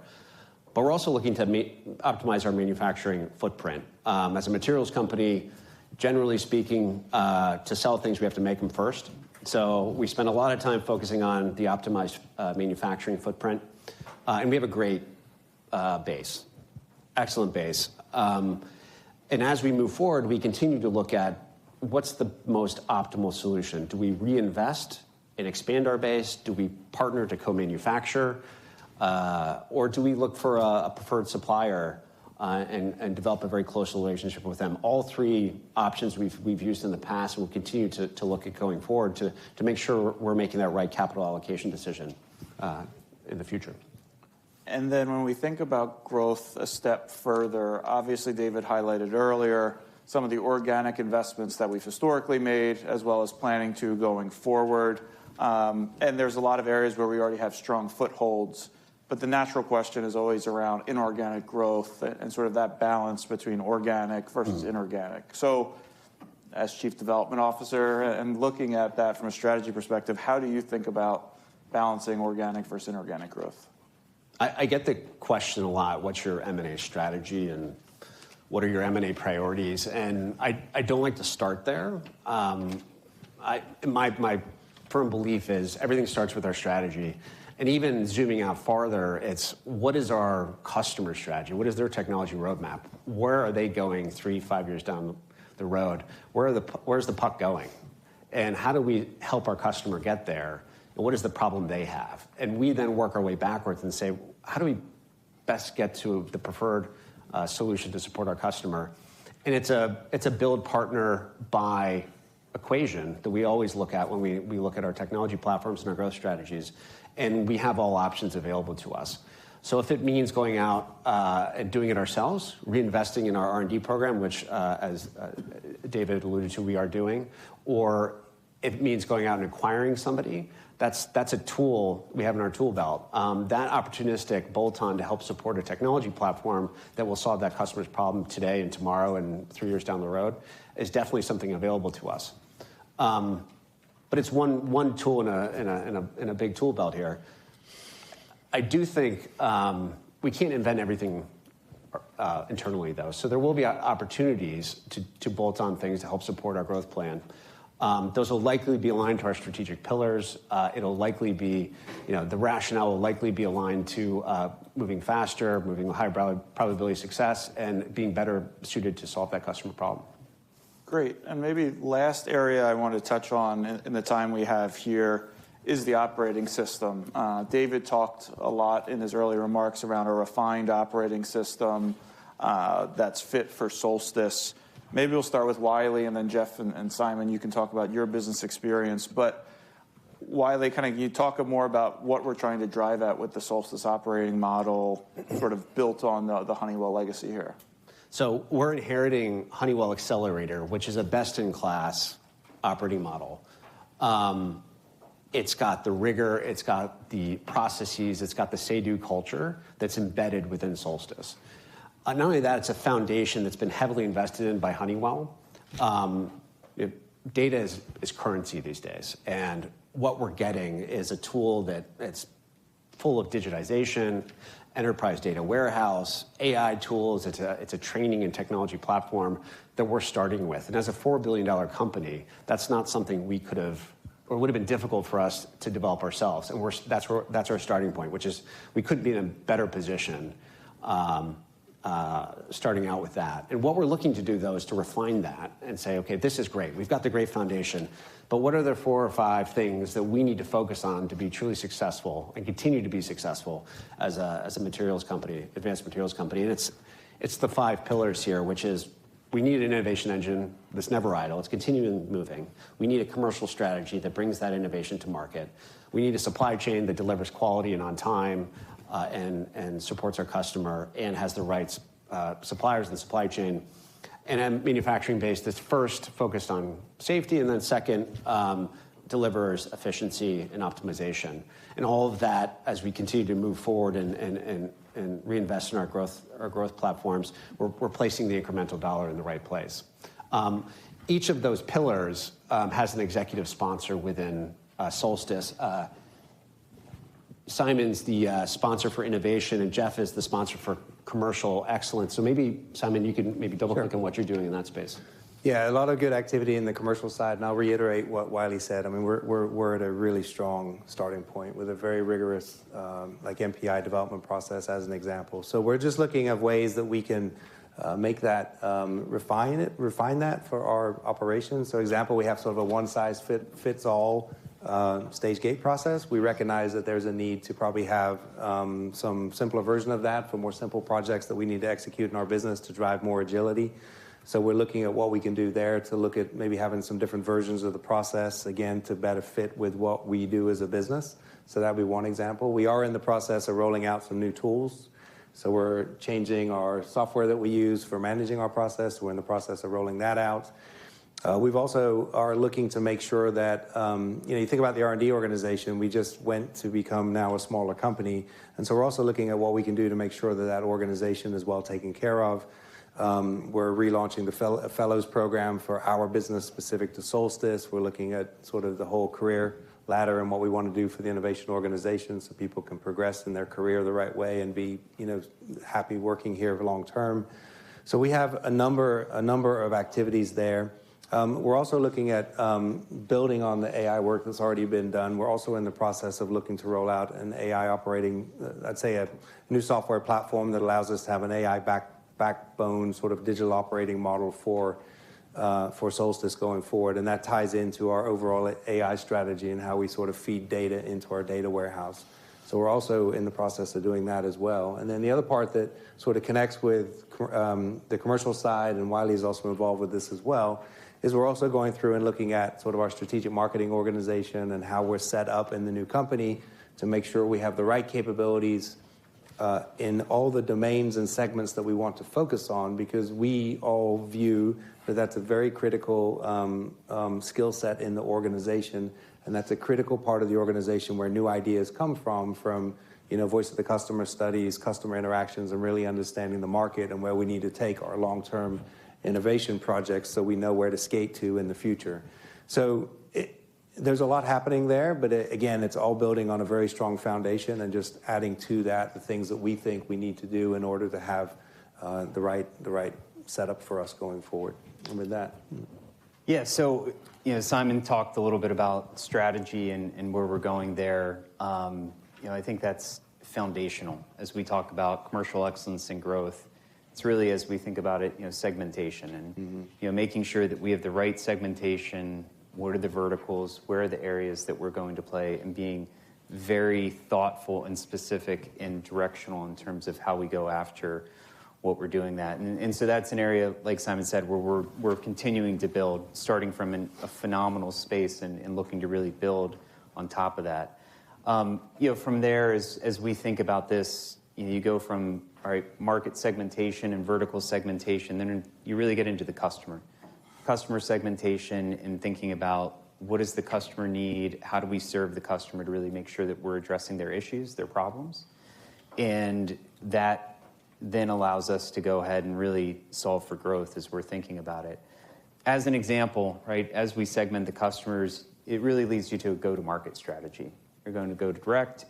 But we're also looking to optimize our manufacturing footprint. As a materials company, generally speaking, to sell things, we have to make them first. So we spend a lot of time focusing on the optimized manufacturing footprint. And we have a great base, excellent base. And as we move forward, we continue to look at what's the most optimal solution. Do we reinvest and expand our base? Do we partner to co-manufacture? Or do we look for a preferred supplier and develop a very close relationship with them? All three options we've used in the past, and we'll continue to look at going forward to make sure we're making that right capital allocation decision in the future. And then when we think about growth a step further, obviously David highlighted earlier some of the organic investments that we've historically made, as well as planning to going forward. And there's a lot of areas where we already have strong footholds. But the natural question is always around inorganic growth and sort of that balance between organic versus inorganic. So as Chief Development Officer and looking at that from a strategy perspective, how do you think about balancing organic versus inorganic growth? I get the question a lot, what's your M&A strategy and what are your M&A priorities? And I don't like to start there. My firm belief is everything starts with our strategy. And even zooming out farther, it's what is our customer strategy? What is their technology roadmap? Where are they going 3-5 years down the road? Where's the puck going? And how do we help our customer get there? And what is the problem they have? And we then work our way backwards and say, how do we best get to the preferred solution to support our customer? And it's a build, partner, buy equation that we always look at when we look at our technology platforms and our growth strategies. And we have all options available to us. So if it means going out and doing it ourselves, reinvesting in our R&D program, which, as David alluded to, we are doing, or if it means going out and acquiring somebody, that's a tool we have in our tool belt. That opportunistic bolt-on to help support a technology platform that will solve that customer's problem today and tomorrow and 3 years down the road is definitely something available to us. But it's one tool in a big tool belt here. I do think we can't invent everything internally, though. So there will be opportunities to bolt on things to help support our growth plan. Those will likely be aligned to our strategic pillars. It'll likely be, the rationale will likely be aligned to moving faster, moving with high probability of success, and being better suited to solve that customer problem. Great. And maybe last area I want to touch on in the time we have here is the operating system. David talked a lot in his early remarks around a refined operating system that's fit for Solstice. Maybe we'll start with Wiley, and then Jeff and Simon, you can talk about your business experience. But Wiley, can you talk more about what we're trying to drive at with the Solstice operating model, sort of built on the Honeywell legacy here? So we're inheriting Honeywell Accelerator, which is a best-in-class operating model. It's got the rigor, it's got the processes, it's got the say-do culture that's embedded within Solstice. Not only that, it's a foundation that's been heavily invested in by Honeywell. Data is currency these days, and what we're getting is a tool that's full of digitization, enterprise data warehouse, AI tools. It's a training and technology platform that we're starting with. And as a $4 billion company, that's not something we could have, or would have been difficult for us to develop ourselves. And that's our starting point, which is we couldn't be in a better position starting out with that. And what we're looking to do, though, is to refine that and say, okay, this is great. We've got the great foundation, but what are the 4 or 5 things that we need to focus on to be truly successful and continue to be successful as a materials company, advanced materials company? And it's the 5 pillars here, which is we need an innovation engine that's never idle. It's continuing moving. We need a commercial strategy that brings that innovation to market. We need a supply chain that delivers quality and on time and supports our customer and has the right suppliers in the supply chain. And a manufacturing base that's first focused on safety, and then second, delivers efficiency and optimization. And all of that, as we continue to move forward and reinvest in our growth platforms, we're placing the incremental dollar in the right place. Each of those pillars has an executive sponsor within Solstice. Simon's the sponsor for innovation, and Jeff is the sponsor for commercial excellence. So maybe, Simon, you can maybe double-click on what you're doing in that space. Yeah, a lot of good activity in the commercial side, and I'll reiterate what Wiley said. I mean, we're at a really strong starting point with a very rigorous like MPI development process as an example. So we're just looking at ways that we can make that, refine that for our operations. So example, we have sort of a one-size-fits-all stage gate process. We recognize that there's a need to probably have some simpler version of that for more simple projects that we need to execute in our business to drive more agility. So we're looking at what we can do there to look at maybe having some different versions of the process, again, to better fit with what we do as a business. So that would be one example. We are in the process of rolling out some new tools. So we're changing our software that we use for managing our process. We're in the process of rolling that out. We've also are looking to make sure that, you think about the R&D organization, we just went to become now a smaller company. And so we're also looking at what we can do to make sure that that organization is well taken care of. We're relaunching the Fellows program for our business specific to Solstice. We're looking at sort of the whole career ladder and what we want to do for the innovation organization so people can progress in their career the right way and be, happy working here for long term. So we have a number of activities there. We're also looking at building on the AI work that's already been done. We're also in the process of looking to roll out an AI operating, I'd say a new software platform that allows us to have an AI backbone sort of digital operating model for Solstice going forward. And that ties into our overall AI strategy and how we sort of feed data into our data warehouse. So we're also in the process of doing that as well. And then the other part that sort of connects with the commercial side, and Wiley is also involved with this as well, is we're also going through and looking at sort of our strategic marketing organization and how we're set up in the new company to make sure we have the right capabilities in all the domains and segments that we want to focus on, because we all view that that's a very critical skill set in the organization, and that's a critical part of the organization where new ideas come from voice of the customer studies, customer interactions, and really understanding the market and where we need to take our long-term innovation projects so we know where to skate to in the future. So there's a lot happening there, but again, it's all building on a very strong foundation and just adding to that the things that we think we need to do in order to have the right setup for us going forward. And with that. Yeah, so Simon talked a little bit about strategy and where we're going there. I think that's foundational as we talk about commercial excellence and growth. It's really, as we think about it, segmentation and making sure that we have the right segmentation. What are the verticals? Where are the areas that we're going to play? And being very thoughtful and specific and directional in terms of how we go after what we're doing that. And so that's an area, like Simon said, where we're continuing to build, starting from a phenomenal space and looking to really build on top of that. From there, as we think about this, you go from market segmentation and vertical segmentation, then you really get into the customer segmentation and thinking about what does the customer need, how do we serve the customer to really make sure that we're addressing their issues, their problems, and that then allows us to go ahead and really solve for growth as we're thinking about it. As an example, as we segment the customers, it really leads you to a go-to-market strategy. You're going to go direct,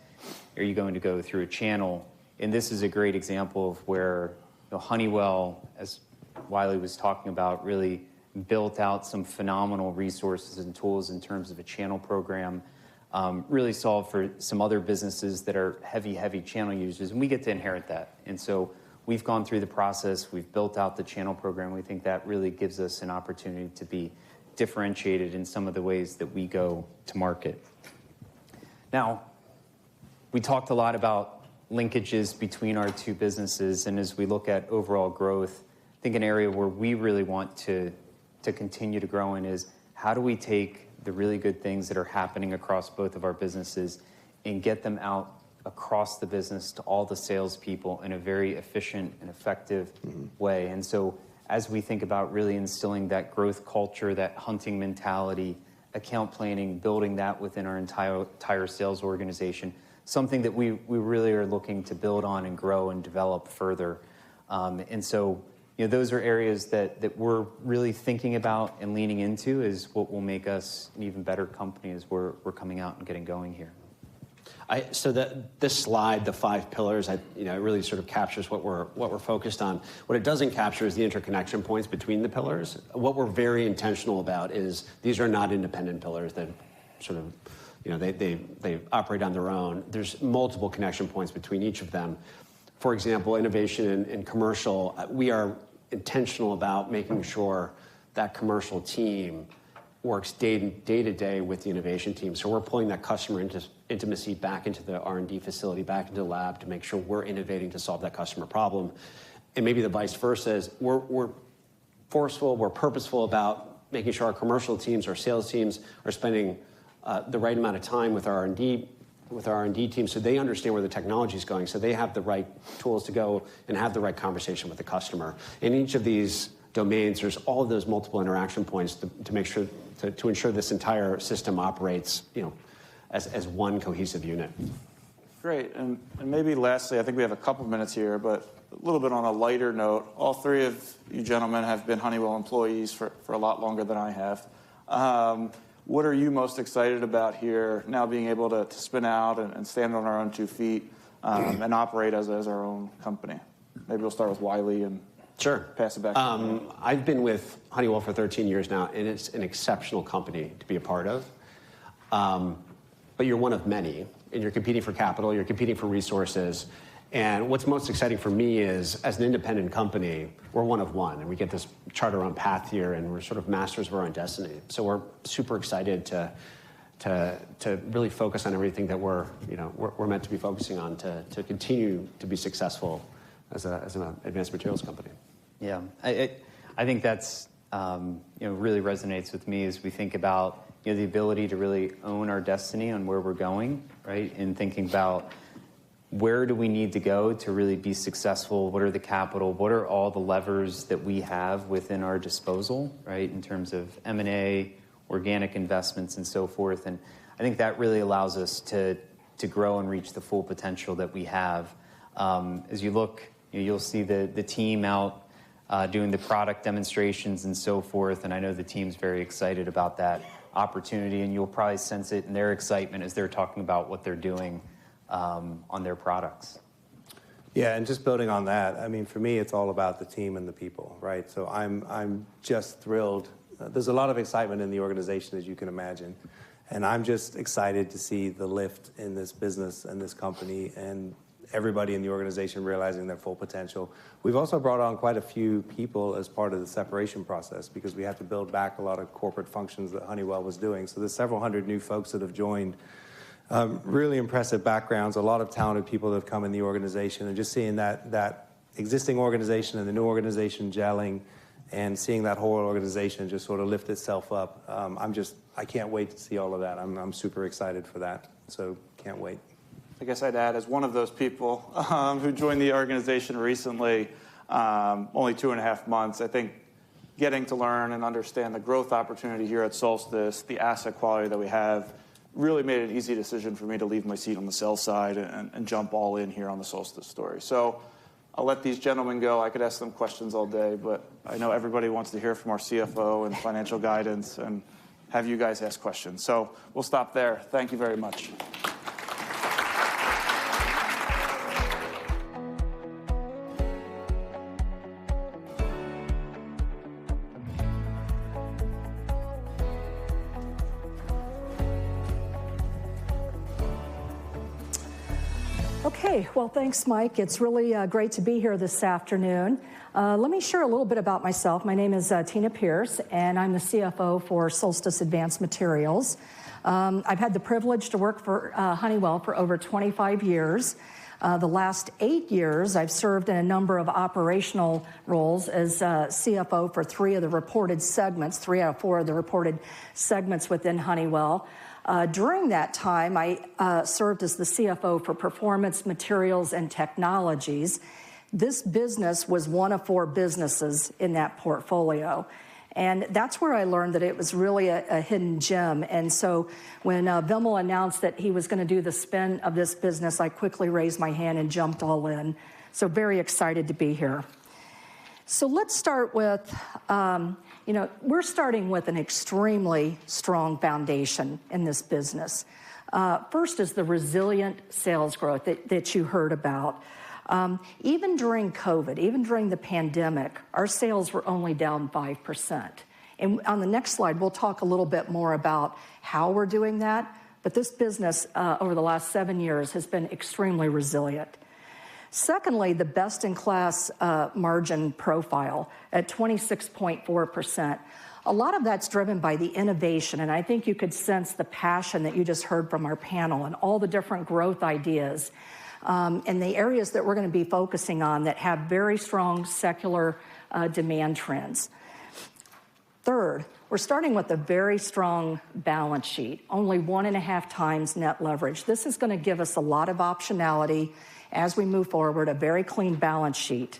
or you're going to go through a channel. And this is a great example of where Honeywell, as Wiley was talking about, really built out some phenomenal resources and tools in terms of a channel program, really solved for some other businesses that are heavy channel users, and we get to inherit that. And so we've gone through the process, we've built out the channel program. We think that really gives us an opportunity to be differentiated in some of the ways that we go to market. Now, we talked a lot about linkages between our two businesses, and as we look at overall growth, I think an area where we really want to continue to grow in is how do we take the really good things that are happening across both of our businesses and get them out across the business to all the salespeople in a very efficient and effective way. And so as we think about really instilling that growth culture, that hunting mentality, account planning, building that within our entire sales organization, something that we really are looking to build on and grow and develop further. And so, those are areas that we're really thinking about and leaning into is what will make us an even better company as we're coming out and getting going here. So this slide, the 5 pillars, it really sort of captures what we're focused on. What it doesn't capture is the interconnection points between the pillars. What we're very intentional about is these are not independent pillars that sort of, they operate on their own. There's multiple connection points between each of them. For example, innovation in commercial, we are intentional about making sure that commercial team works day to day with the innovation team. So we're pulling that customer intimacy back into the R&D facility, back into the lab to make sure we're innovating to solve that customer problem. And maybe the vice versa is we're forceful, we're purposeful about making sure our commercial teams, our sales teams are spending the right amount of time with our R&D team so they understand where the technology is going, so they have the right tools to go and have the right conversation with the customer. In each of these domains, there's all of those multiple interaction points to make sure to ensure this entire system operates, as one cohesive unit. Great, and maybe lastly, I think we have a couple minutes here, but a little bit on a lighter note, all 3 of you gentlemen have been Honeywell employees for a lot longer than I have. What are you most excited about here, now being able to spin out and stand on our own 2 feet and operate as our own company? Maybe we'll start with Wiley and Sure. Pass it back. I've been with Honeywell for 13 years now, and it's an exceptional company to be a part of. But you're one of many, and you're competing for capital, you're competing for resources. And what's most exciting for me is, as an independent company, we're one of one, and we get this chart our own path here, and we're sort of masters of our own destiny. So we're super excited to really focus on everything that we're meant to be focusing on to continue to be successful as an advanced materials company. Yeah, I think that's really resonates with me as we think about the ability to really own our destiny on where we're going, right? And thinking about where do we need to go to really be successful? What are the capital? What are all the levers that we have within our disposal, right? In terms of M&A, organic investments, and so forth. And I think that really allows us to grow and reach the full potential that we have. As you look, you'll see the team out doing the product demonstrations and so forth. And I know the team's very excited about that opportunity, and you'll probably sense it in their excitement as they're talking about what they're doing on their products. Yeah, and just building on that, I mean, for me, it's all about the team and the people, right? So I'm just thrilled. There's a lot of excitement in the organization, as you can imagine. And I'm just excited to see the lift in this business and this company and everybody in the organization realizing their full potential. We've also brought on quite a few people as part of the separation process because we had to build back a lot of corporate functions that Honeywell was doing. So there's several hundred new folks that have joined. Really impressive backgrounds, a lot of talented people that have come in the organization, and just seeing that existing organization and the new organization gelling and seeing that whole organization just sort of lift itself up. I can't wait to see all of that. I'm super excited for that, so can't wait. I guess I'd add, as one of those people who joined the organization recently, only 2.5 months, I think getting to learn and understand the growth opportunity here at Solstice, the asset quality that we have, really made it an easy decision for me to leave my seat on the sales side and jump all in here on the Solstice story. So I'll let these gentlemen go. I could ask them questions all day, but I know everybody wants to hear from our CFO and financial guidance and have you guys ask questions. So we'll stop there. Thank you very much. Okay, well, thanks, Mike. It's really great to be here this afternoon. Let me share a little bit about myself. My name is Tina Pierce, and I'm the CFO for Solstice Advanced Materials. I've had the privilege to work for Honeywell for over 25 years. The last 8 years, I've served in a number of operational roles as CFO for 3 out of 4 of the reported segments within Honeywell. During that time, I served as the CFO for Performance Materials and Technologies. This business was one of 4 businesses in that portfolio. And that's where I learned that it was really a hidden gem. And so when Vimal announced that he was going to do the spin of this business, I quickly raised my hand and jumped all in. So very excited to be here. So let's start with, we're starting with an extremely strong foundation in this business. First is the resilient sales growth that you heard about. Even during COVID, even during the pandemic, our sales were only down 5%. And on the next slide, we'll talk a little bit more about how we're doing that. But this business over the last 7 years has been extremely resilient. Secondly, the best-in-class margin profile at 26.4%. A lot of that's driven by the innovation, and I think you could sense the passion that you just heard from our panel and all the different growth ideas and the areas that we're going to be focusing on that have very strong secular demand trends. Third, we're starting with a very strong balance sheet, only 1.5 times net leverage. This is going to give us a lot of optionality as we move forward, a very clean balance sheet.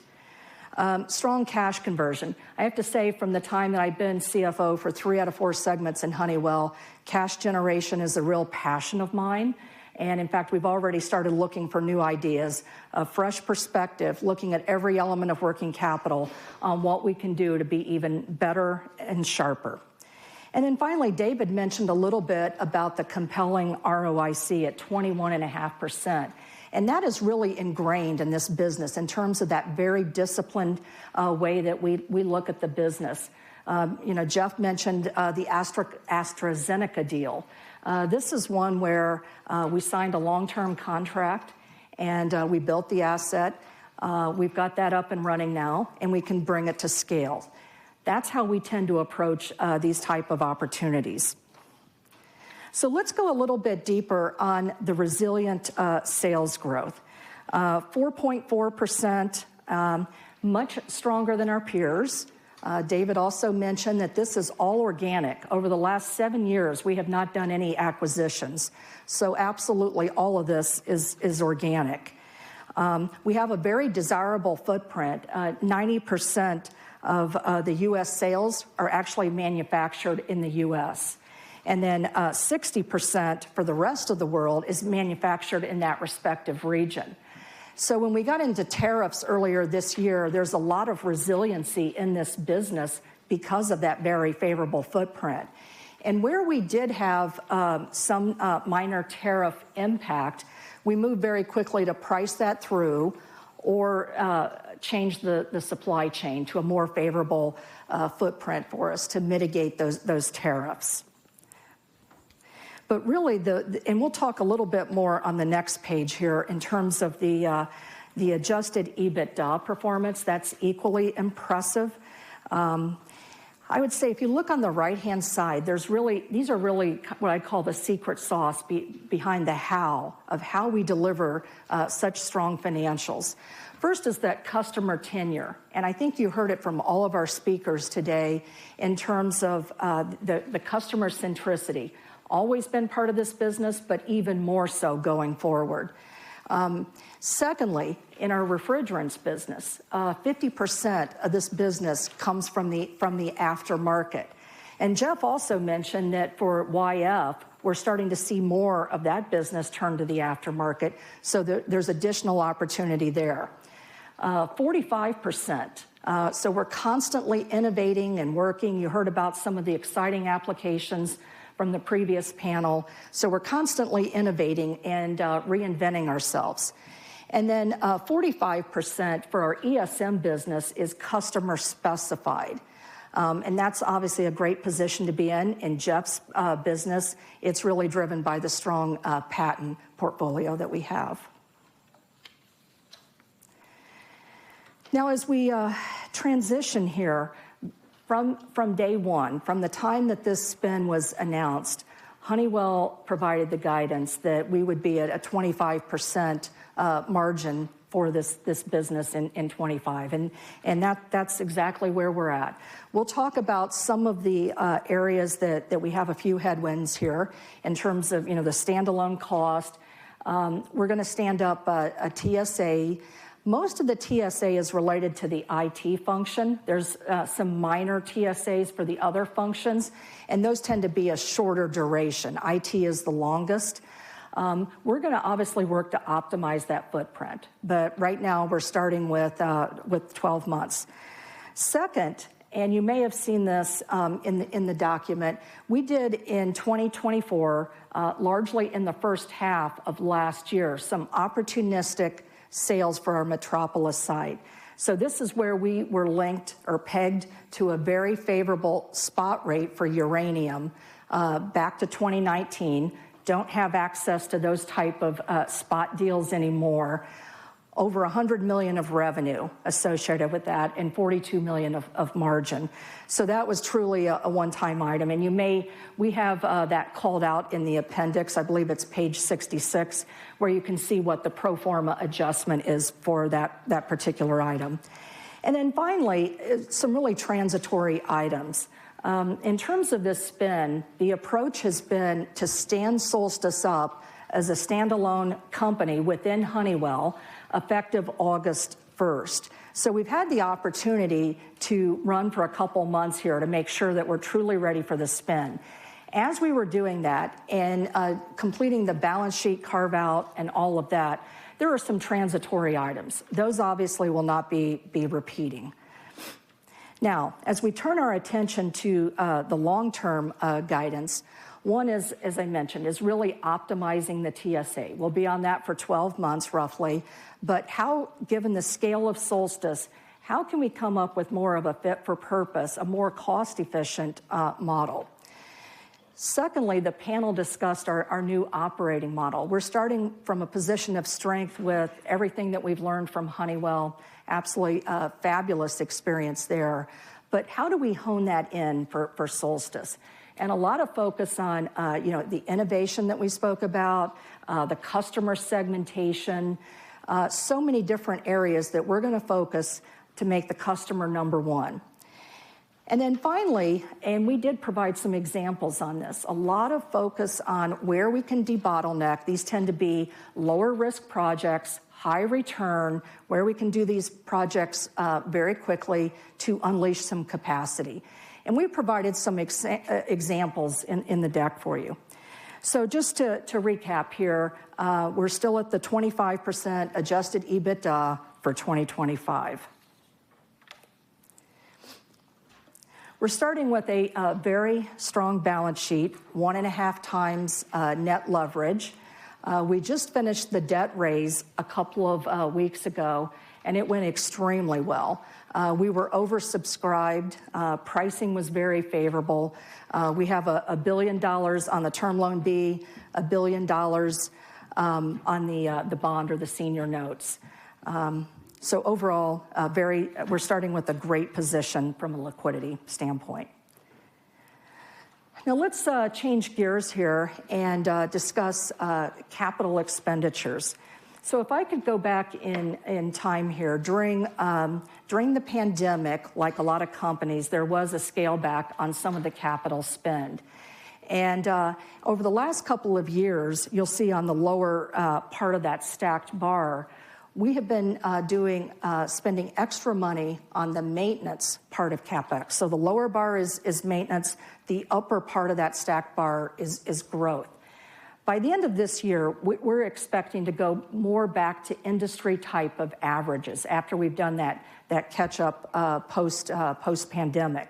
Strong cash conversion. I have to say, from the time that I've been CFO for 3 out of 4 segments in Honeywell, cash generation is a real passion of mine. And in fact, we've already started looking for new ideas, a fresh perspective, looking at every element of working capital on what we can do to be even better and sharper. And then finally, David mentioned a little bit about the compelling ROIC at 21.5%. And that is really ingrained in this business in terms of that very disciplined way that we look at the business. Jeff mentioned the AstraZeneca deal. This is one where we signed a long-term contract and we built the asset. We've got that up and running now, and we can bring it to scale. That's how we tend to approach these type of opportunities. So let's go a little bit deeper on the resilient sales growth. 4.4%, much stronger than our peers. David also mentioned that this is all organic. Over the last 7 years, we have not done any acquisitions. So absolutely all of this is organic. We have a very desirable footprint. 90% of the U.S. sales are actually manufactured in the U.S. And then 60% for the rest of the world is manufactured in that respective region. So when we got into tariffs earlier this year, there's a lot of resiliency in this business because of that very favorable footprint. And where we did have some minor tariff impact, we moved very quickly to price that through or change the supply chain to a more favorable footprint for us to mitigate those tariffs. But really, and we'll talk a little bit more on the next page here in terms of the adjusted EBITDA performance. That's equally impressive. I would say if you look on the right-hand side, these are really what I call the secret sauce behind the how of how we deliver such strong financials. First is that customer tenure, and I think you heard it from all of our speakers today in terms of the customer centricity. Always been part of this business, but even more so going forward. Secondly, in our refrigerants business, 50% of this business comes from the aftermarket. And Jeff also mentioned that for YF, we're starting to see more of that business turn to the aftermarket, so there's additional opportunity there. 45%. So we're constantly innovating and working. You heard about some of the exciting applications from the previous panel. So we're constantly innovating and reinventing ourselves. And then 45% for our ESM business is customer specified. And that's obviously a great position to be in. In Jeff's business, it's really driven by the strong patent portfolio that we have. Now, as we transition here, from day one, from the time that this spin was announced, Honeywell provided the guidance that we would be at a 25% margin for this business in 25, and that's exactly where we're at. We'll talk about some of the areas that we have a few headwinds here in terms of the standalone cost. We're going to stand up a TSA. Most of the TSA is related to the IT function. There's some minor TSAs for the other functions, and those tend to be a shorter duration. IT is the longest. We're going to obviously work to optimize that footprint, but right now we're starting with 12 months. Second, and you may have seen this in the document, we did in 2024, largely in the first half of last year, some opportunistic sales for our Metropolis site. So this is where we were linked or pegged to a very favorable spot rate for uranium back to 2019. Don't have access to those type of spot deals anymore. Over $100 million of revenue associated with that and $42 million of margin. So that was truly a one-time item. And we have that called out in the appendix. I believe it's page 66, where you can see what the pro forma adjustment is for that particular item. And then finally, some really transitory items. In terms of this spin, the approach has been to stand Solstice up as a standalone company within Honeywell, effective August 1st. So we've had the opportunity to run for a couple months here to make sure that we're truly ready for the spin. As we were doing that and completing the balance sheet carve out and all of that, there are some transitory items. Those obviously will not be repeating. Now, as we turn our attention to the long-term guidance, one is, as I mentioned, is really optimizing the TSA. We'll be on that for 12 months roughly, but how, given the scale of Solstice, how can we come up with more of a fit for purpose, a more cost-efficient model? Secondly, the panel discussed our new operating model. We're starting from a position of strength with everything that we've learned from Honeywell, absolutely fabulous experience there. But how do we hone that in for Solstice? And a lot of focus on the innovation that we spoke about, the customer segmentation, so many different areas that we're going to focus to make the customer number one. And then finally, and we did provide some examples on this, a lot of focus on where we can debottleneck. These tend to be lower risk projects, high return, where we can do these projects very quickly to unleash some capacity. And we provided some examples in the deck for you. So just to recap here, we're still at the 25% adjusted EBITDA for 2025. We're starting with a very strong balance sheet, 1.5 times net leverage. We just finished the debt raise a couple of weeks ago, and it went extremely well. We were oversubscribed. Pricing was very favorable. We have $1 billion on the Term Loan B, $1 billion on the bond or the senior notes. So overall, we're starting with a great position from a liquidity standpoint. Now let's change gears here and discuss capital expenditures. So if I could go back in time here, during the pandemic, like a lot of companies, there was a scale back on some of the capital spend. And over the last couple of years, you'll see on the lower part of that stacked bar, we have been spending extra money on the maintenance part of CapEx. So the lower bar is maintenance. The upper part of that stacked bar is growth. By the end of this year, we're expecting to go more back to industry type of averages after we've done that catch-up post-pandemic.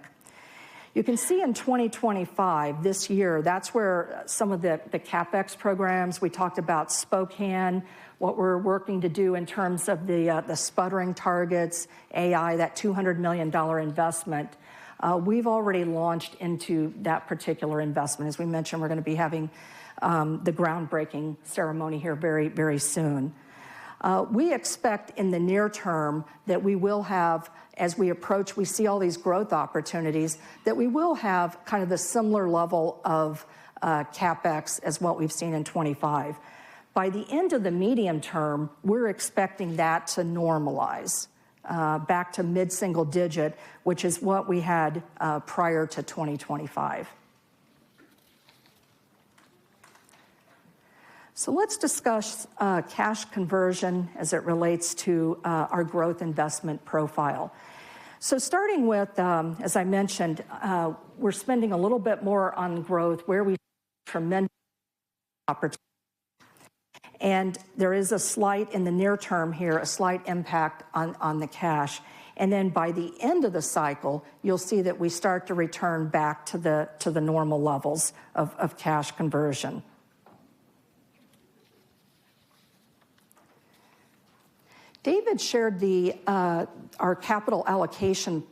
You can see in 2025, this year, that's where some of the CapEx programs, we talked about Spokane, what we're working to do in terms of the sputtering targets, AI, that $200 million investment. We've already launched into that particular investment. As we mentioned, we're going to be having the groundbreaking ceremony here very, very soon. We expect in the near term that we will have, as we see all these growth opportunities, that we will have kind of the similar level of CapEx as what we've seen in 25. By the end of the medium term, we're expecting that to normalize back to mid-single digit, which is what we had prior to 2025. So let's discuss cash conversion as it relates to our growth investment profile. So starting with, as I mentioned, we're spending a little bit more on growth where we see tremendous opportunity. And there is a slight, in the near term here, a slight impact on the cash. And then by the end of the cycle, you'll see that we start to return back to the normal levels of cash conversion. David shared our capital allocation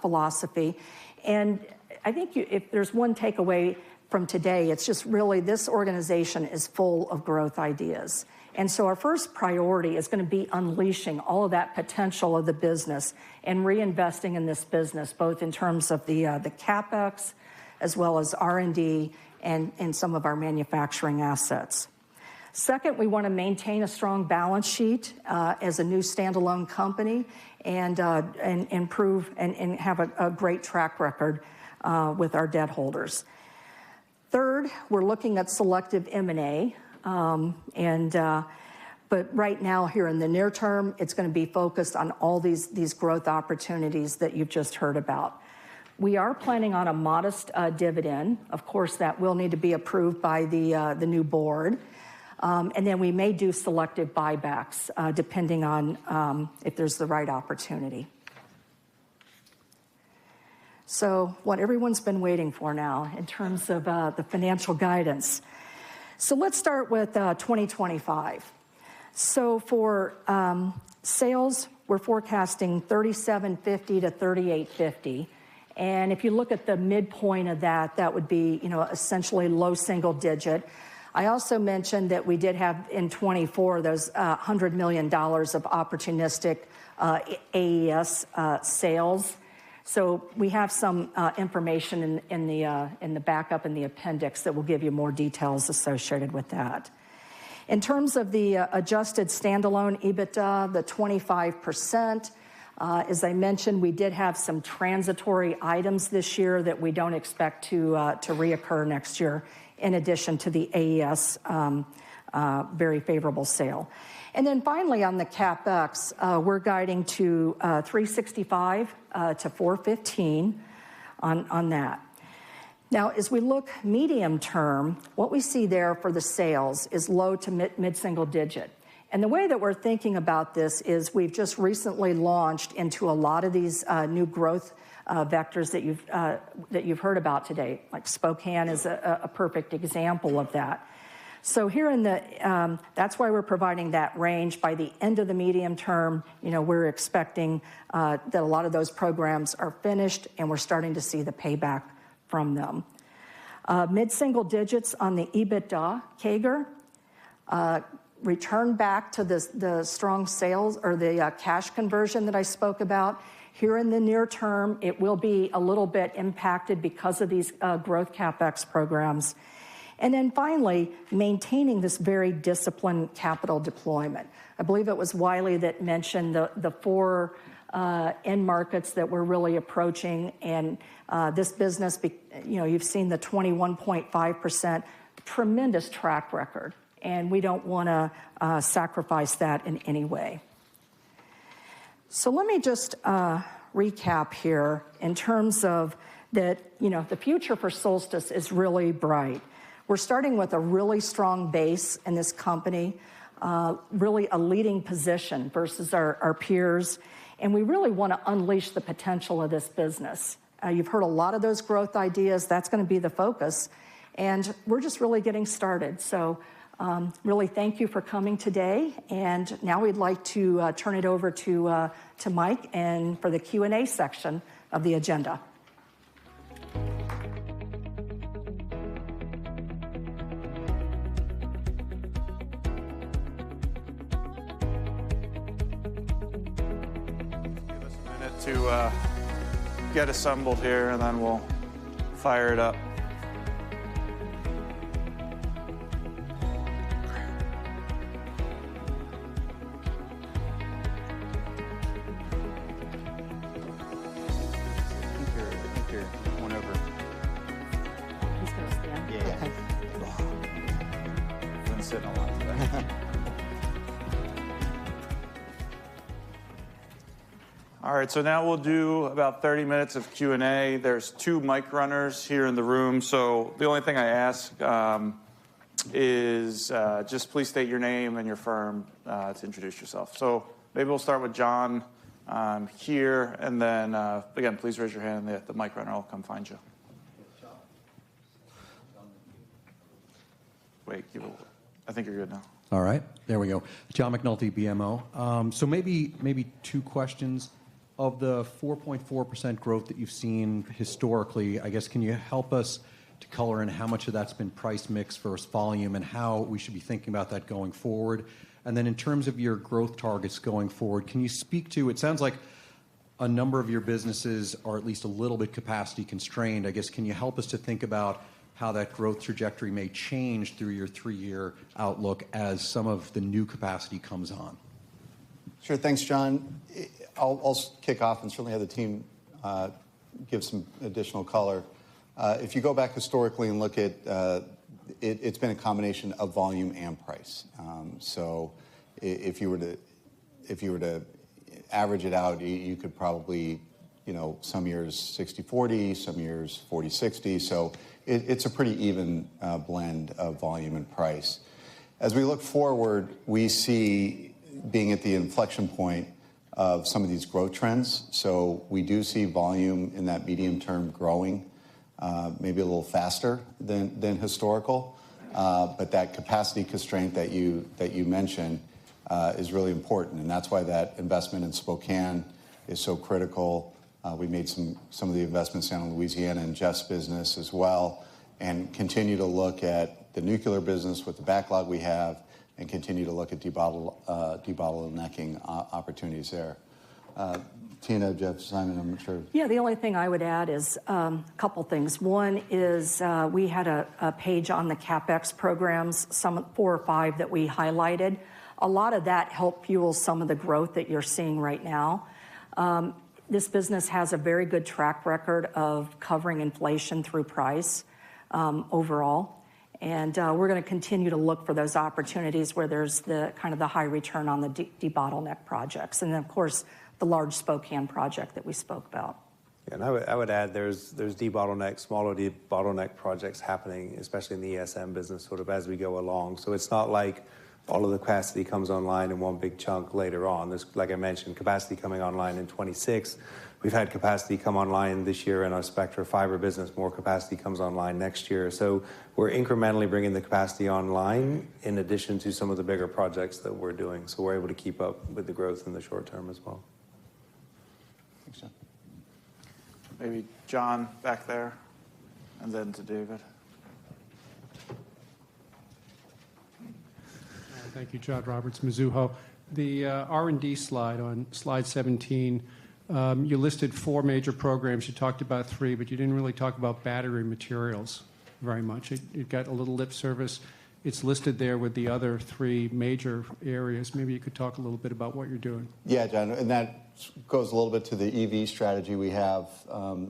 philosophy, and I think if there's one takeaway from today, it's just really this organization is full of growth ideas. And so our first priority is going to be unleashing all of that potential of the business and reinvesting in this business, both in terms of the CapEx as well as R&D and some of our manufacturing assets. Second, we want to maintain a strong balance sheet as a new standalone company and improve and have a great track record with our debt holders. Third, we're looking at selective M&A, but right now here in the near term, it's going to be focused on all these growth opportunities that you've just heard about. We are planning on a modest dividend. Of course, that will need to be approved by the new board. And then we may do selective buybacks depending on if there's the right opportunity. So what everyone's been waiting for now in terms of the financial guidance. So let's start with 2025. So for sales, we're forecasting $37.50 to $38.50. And if you look at the midpoint of that, that would be, essentially low single digit. I also mentioned that we did have in 24 those $100 million of opportunistic AES sales. So we have some information in the backup in the appendix that will give you more details associated with that. In terms of the adjusted standalone EBITDA, the 25%, as I mentioned, we did have some transitory items this year that we don't expect to reoccur next year, in addition to the AES very favorable sale. And then finally on the CapEx, we're guiding to $365 to $415 on that. Now, as we look medium term, what we see there for the sales is low to mid-single digit. And the way that we're thinking about this is we've just recently launched into a lot of these new growth vectors that you've heard about today. Like Spokane is a perfect example of that. So here that's why we're providing that range. By the end of the medium term, we're expecting that a lot of those programs are finished and we're starting to see the payback from them. Mid-single digits on the EBITDA CAGR, return back to the strong sales or the cash conversion that I spoke about. Here in the near term, it will be a little bit impacted because of these growth CapEx programs. And then finally, maintaining this very disciplined capital deployment. I believe it was Wiley that mentioned the four end markets that we're really approaching. And this business, you've seen the 21.5%, tremendous track record. And we don't want to sacrifice that in any way. So let me just recap here in terms of that, the future for Solstice is really bright. We're starting with a really strong base in this company, really a leading position versus our peers. And we really want to unleash the potential of this business. You've heard a lot of those growth ideas. That's going to be the focus. And we're just really getting started. So really thank you for coming today. And now we'd like to turn it over to Mike and for the Q&A section of the agenda. Give us a minute to get assembled here, and then we'll fire it up. sit in a lot today. All right, so now we'll do about 30 minutes of Q&A. There's 2 mic runners here in the room, so the only thing I ask is just please state your name and your firm to introduce yourself. So maybe we'll start with John here, and then, again, please raise your hand, and the mic runner will come find you. Wait, I think you're good now. All right, there we go. John McNulty, BMO. So maybe 2 questions. Of the 4.4% growth that you've seen historically, I guess, can you help us to color in how much of that's been price mix versus volume and how we should be thinking about that going forward? And then in terms of your growth targets going forward, can you speak to, it sounds like a number of your businesses are at least a little bit capacity constrained. I guess, can you help us to think about how that growth trajectory may change through your 3-year outlook as some of the new capacity comes on? Sure, thanks, John. I'll kick off and certainly have the team give some additional color. If you go back historically and look at it's been a combination of volume and price. So if you were to average it out, you could probably, some years 60-40, some years 40-60. So it's a pretty even blend of volume and price. As we look forward, we see being at the inflection point of some of these growth trends. So we do see volume in that medium term growing, maybe a little faster than historical. But that capacity constraint that you mentioned is really important, and that's why that investment in Spokane is so critical. We made some of the investments down in Louisiana and Jeff's business as well, and continue to look at the nuclear business with the backlog we have, and continue to look at debottlenecking opportunities there. Tina, Jeff, Simon, I'm not sure. Yeah, the only thing I would add is a couple things. One is we had a page on the CapEx programs, some 4 or 5 that we highlighted. A lot of that helped fuel some of the growth that you're seeing right now. This business has a very good track record of covering inflation through price overall. And we're going to continue to look for those opportunities where there's the kind of the high return on the debottleneck projects. And then, of course, the large Spokane project that we spoke about. Yeah, and I would add there's debottleneck, smaller debottleneck projects happening, especially in the ESM business, sort of as we go along. So it's not like all of the capacity comes online in one big chunk later on. There's, like I mentioned, capacity coming online in 26. We've had capacity come online this year in our Spectra fiber business. More capacity comes online next year. So we're incrementally bringing the capacity online in addition to some of the bigger projects that we're doing. So we're able to keep up with the growth in the short term as well. Thanks, John. Maybe John back there, and then to David. Thank you, John Roberts, Mizuho. The R&D slide on slide 17, you listed 4 major programs. You talked about 3, but you didn't really talk about battery materials very much. It got a little lip service. It's listed there with the other 3 major areas. Maybe you could talk a little bit about what you're doing. Yeah, John, and that goes a little bit to the EV strategy we have.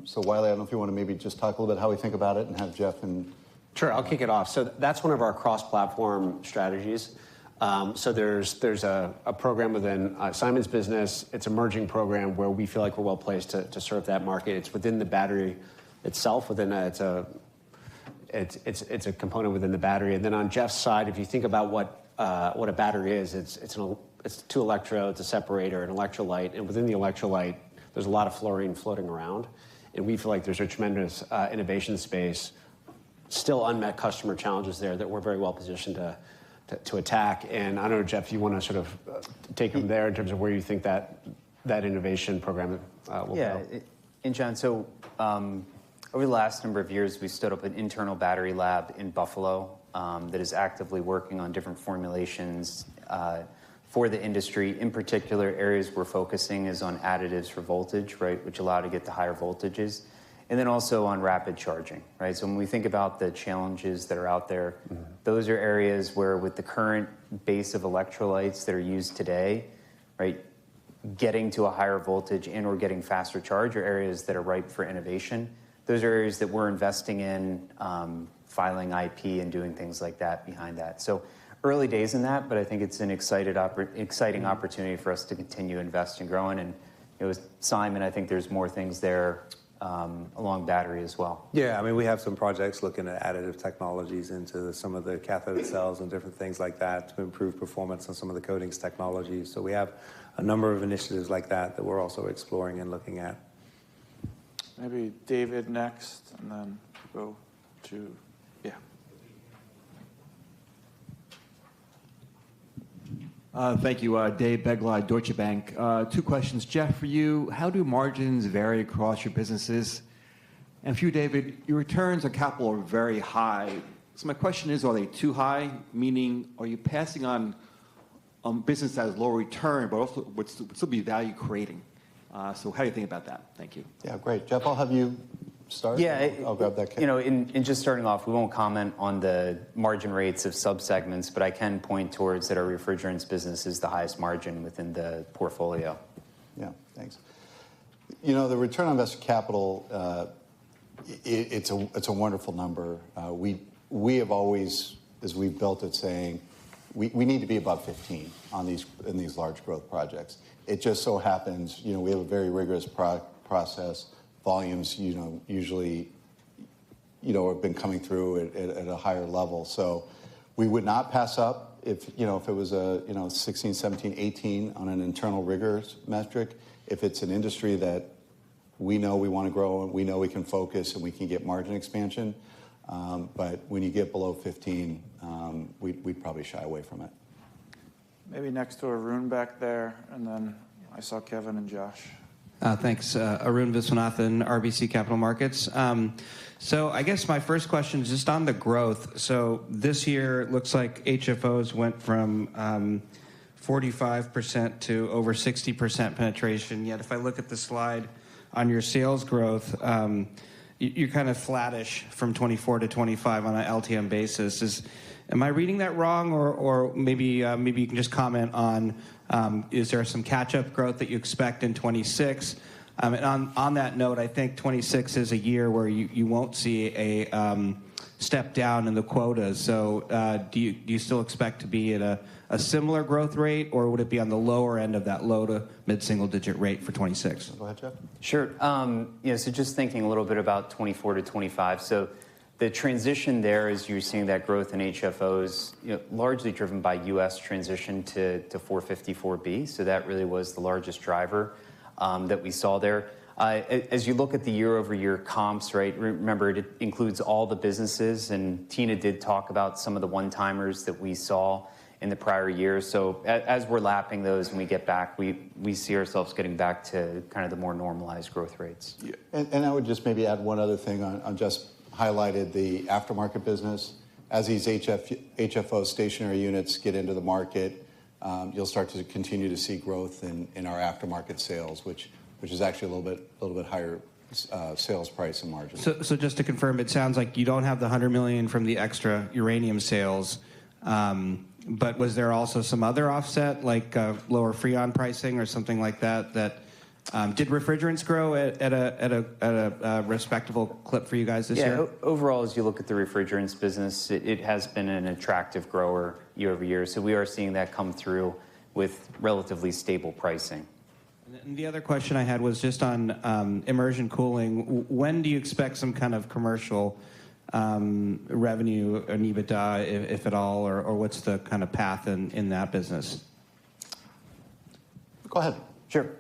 So Wiley, I don't know if you want to maybe just talk a little bit how we think about it and have Jeff and... Sure, I'll kick it off. So that's one of our cross-platform strategies. So there's a program within Simon's business. It's an emerging program where we feel like we're well placed to serve that market. It's within the battery itself. It's a component within the battery. And then on Jeff's side, if you think about what a battery is, it's 2 electrodes, a separator, an electrolyte, and within the electrolyte, there's a lot of fluorine floating around. And we feel like there's a tremendous innovation space, still unmet customer challenges there that we're very well positioned to attack. And I don't know, Jeff, you want to sort of take them there in terms of where you think that innovation program will go? Yeah, and John, so over the last number of years, we stood up an internal battery lab in Buffalo that is actively working on different formulations for the industry. In particular, areas we're focusing is on additives for voltage, right, which allow to get to higher voltages. And then also on rapid charging, right? So when we think about the challenges that are out there, those are areas where with the current base of electrolytes that are used today, right, getting to a higher voltage and or getting faster charge are areas that are ripe for innovation. Those are areas that we're investing in, filing IP and doing things like that behind that. So early days in that, but I think it's an exciting opportunity for us to continue investing and growing. And with Simon, I think there's more things there along battery as well. Yeah, I mean, we have some projects looking at additive technologies into some of the cathode cells and different things like that to improve performance on some of the coatings technologies. So we have a number of initiatives like that we're also exploring and looking at. Maybe David next, and then go to, yeah. Thank you. Dave Begley, Deutsche Bank. Two questions. Jeff, for you, how do margins vary across your businesses? And for you, David, your returns on capital are very high. So my question is, are they too high? Meaning, are you passing on business that has low return, but also would still be value creating? So how do you think about that? Thank you. Yeah, great. Jeff, I'll have you start. Yeah, I'll grab that. In just starting off, we won't comment on the margin rates of subsegments, but I can point towards that our refrigerants business is the highest margin within the portfolio. Yeah, thanks. The return on invested capital, it's a wonderful number. We have always, as we've built it, saying we need to be above 15 in these large growth projects. It just so happens, we have a very rigorous process. Volumes, usually, have been coming through at a higher level. So we would not pass up if it was a 16, 17, 18 on an internal rigorous metric. If it's an industry that we know we want to grow and we know we can focus and we can get margin expansion. But when you get below 15, we'd probably shy away from it. Maybe next to Arun back there, and then I saw Kevin and Josh. Thanks. Arun Viswanathan, RBC Capital Markets. So I guess my first question is just on the growth. So this year, it looks like HFOs went from 45% to over 60% penetration. Yet if I look at the slide on your sales growth, you're kind of flattish from 24 to 25 on an LTM basis. Am I reading that wrong, or maybe you can just comment on is there some catch-up growth that you expect in 26? And on that note, I think 26 is a year where you won't see a step down in the quotas. So do you still expect to be at a similar growth rate, or would it be on the lower end of that low to mid-single-digit rate for 26? Go ahead, Jeff. Sure. So just thinking a little bit about 24 to 25. So the transition there is you're seeing that growth in HFOs, largely driven by U.S. transition to 454B. So that really was the largest driver that we saw there. As you look at the year-over-year comps, right, remember it includes all the businesses, and Tina did talk about some of the one-timers that we saw in the prior year. So as we're lapping those and we get back, we see ourselves getting back to kind of the more normalized growth rates. Yeah. And I would just maybe add one other thing on just highlighted the aftermarket business. As these HFO stationary units get into the market, you'll start to continue to see growth in our aftermarket sales, which is actually a little bit higher sales price and margin. So just to confirm, it sounds like you don't have the $100 million from the extra uranium sales, but was there also some other offset, like lower Freon pricing or something like that? Did refrigerants grow at a respectable clip for you guys this year? Overall, as you look at the refrigerants business, it has been an attractive grower year over year. So we are seeing that come through with relatively stable pricing. And the other question I had was just on immersion cooling. When do you expect some kind of commercial revenue and EBITDA, if at all, or what's the kind of path in that business? Go ahead. Sure.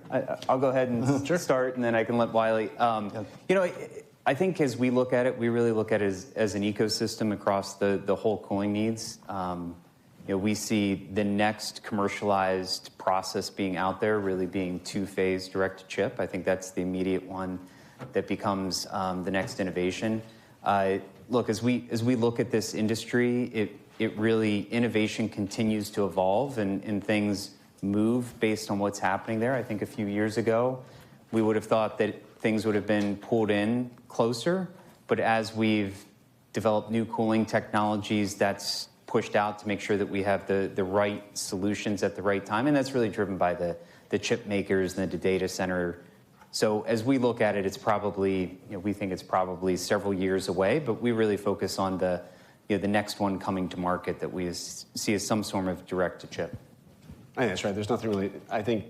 I'll go ahead and start, and then I can let Wiley. I think as we look at it, we really look at it as an ecosystem across the whole cooling needs. We see the next commercialized process being out there really being two-phase direct-to-chip. I think that's the immediate one that becomes the next innovation. Look, as we look at this industry, it really, innovation continues to evolve, and things move based on what's happening there. I think a few years ago, we would have thought that things would have been pulled in closer, but as we've developed new cooling technologies, that's pushed out to make sure that we have the right solutions at the right time, and that's really driven by the chip makers and the data center. So as we look at it, it's probably, we think it's probably several years away, but we really focus on the the next one coming to market that we see as some form of direct-to-chip. I think that's right. There's nothing really. I think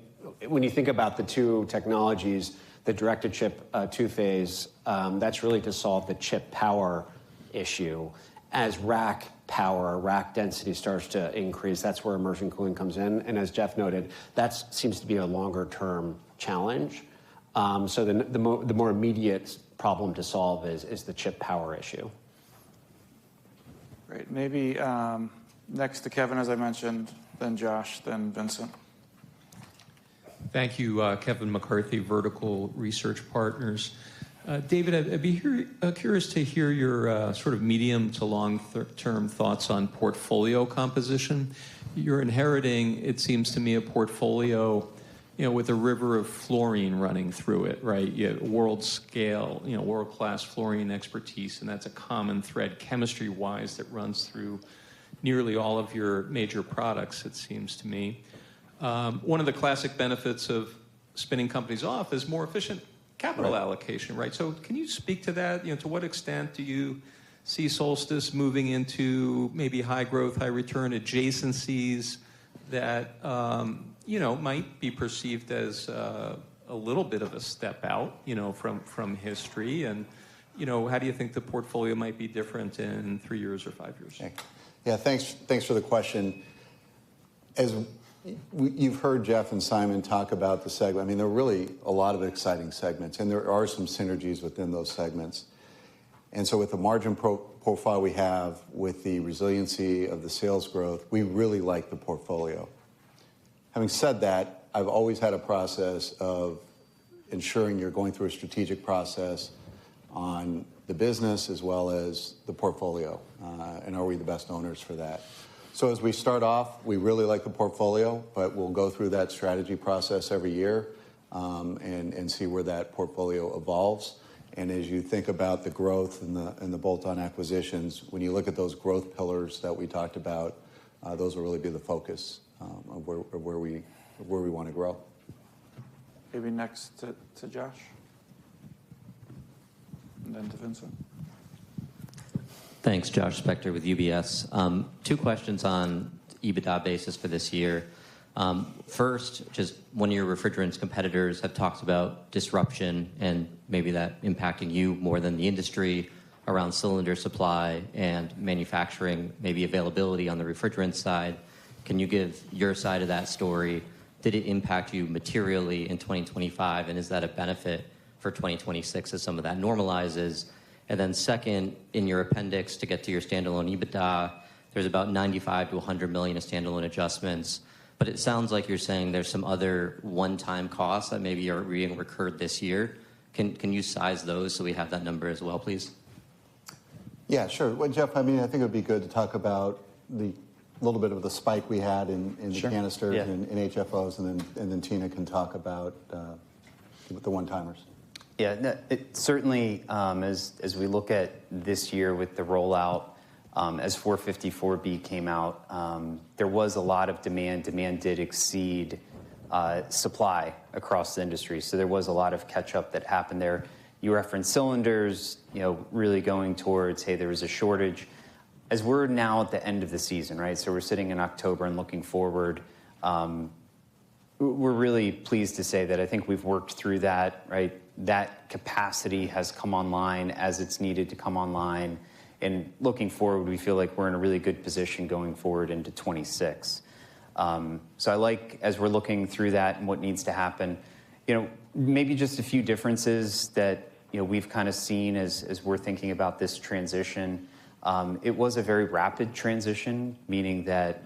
when you think about the two technologies, the direct-to-chip two-phase, that's really to solve the chip power issue. As rack power, rack density starts to increase, that's where immersion cooling comes in. And as Jeff noted, that seems to be a longer-term challenge. So the more immediate problem to solve is the chip power issue. Great. Maybe next to Kevin, as I mentioned, then Josh, then Vincent. Thank you, Kevin McCarthy, Vertical Research Partners. David, I'd be curious to hear your sort of medium to long-term thoughts on portfolio composition. You're inheriting, it seems to me, a portfolio, with a river of fluorine running through it, right? You have world scale, world-class fluorine expertise, and that's a common thread chemistry-wise that runs through nearly all of your major products, it seems to me. One of the classic benefits of spinning companies off is more efficient capital allocation, right? So can you speak to that? To what extent do you see Solstice moving into maybe high growth, high return adjacencies that, might be perceived as a little bit of a step out, from history? And, how do you think the portfolio might be different in 3 years or 5 years? Yeah, thanks for the question. As you've heard Jeff and Simon talk about the segment, I mean, there are really a lot of exciting segments, and there are some synergies within those segments. And so with the margin profile we have, with the resiliency of the sales growth, we really like the portfolio. Having said that, I've always had a process of ensuring you're going through a strategic process on the business as well as the portfolio, and are we the best owners for that? So as we start off, we really like the portfolio, but we'll go through that strategy process every year and see where that portfolio evolves. And as you think about the growth and the bolt-on acquisitions, when you look at those growth pillars that we talked about, those will really be the focus of where we want to grow. Maybe next to Josh, and then to Vincent. Thanks, Josh Spector with UBS. 2 questions on EBITDA basis for this year. First, just one of your refrigerants competitors have talked about disruption and maybe that impacting you more than the industry around cylinder supply and manufacturing, maybe availability on the refrigerant side. Can you give your side of that story? Did it impact you materially in 2025, and is that a benefit for 2026 as some of that normalizes? And then second, in your appendix to get to your standalone EBITDA, there's about 95 to 100 million of standalone adjustments. But it sounds like you're saying there's some other one-time costs that maybe are being recurred this year. Can you size those so we have that number as well, please? Yeah, sure. Well, Jeff, I mean, I think it would be good to talk about the little bit of the spike we had in the canisters and HFOs, and then Tina can talk about the one-timers. Yeah, it certainly, as we look at this year with the rollout, as 454B came out, there was a lot of demand. Demand did exceed supply across the industry. So there was a lot of catch-up that happened there. You referenced cylinders, really going towards, hey, there was a shortage. As we're now at the end of the season, right? So we're sitting in October and looking forward. We're really pleased to say that I think we've worked through that, right? That capacity has come online as it's needed to come online. And looking forward, we feel like we're in a really good position going forward into 26. So I like, as we're looking through that and what needs to happen, maybe just a few differences that, we've kind of seen as we're thinking about this transition. It was a very rapid transition, meaning that,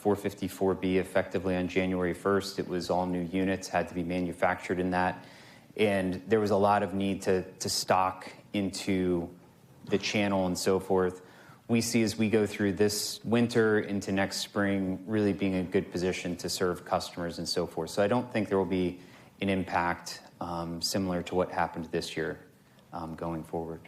454B effectively on January 1st, it was all new units had to be manufactured in that. And there was a lot of need to stock into the channel and so forth. We see as we go through this winter into next spring, really being in a good position to serve customers and so forth. So I don't think there will be an impact similar to what happened this year going forward.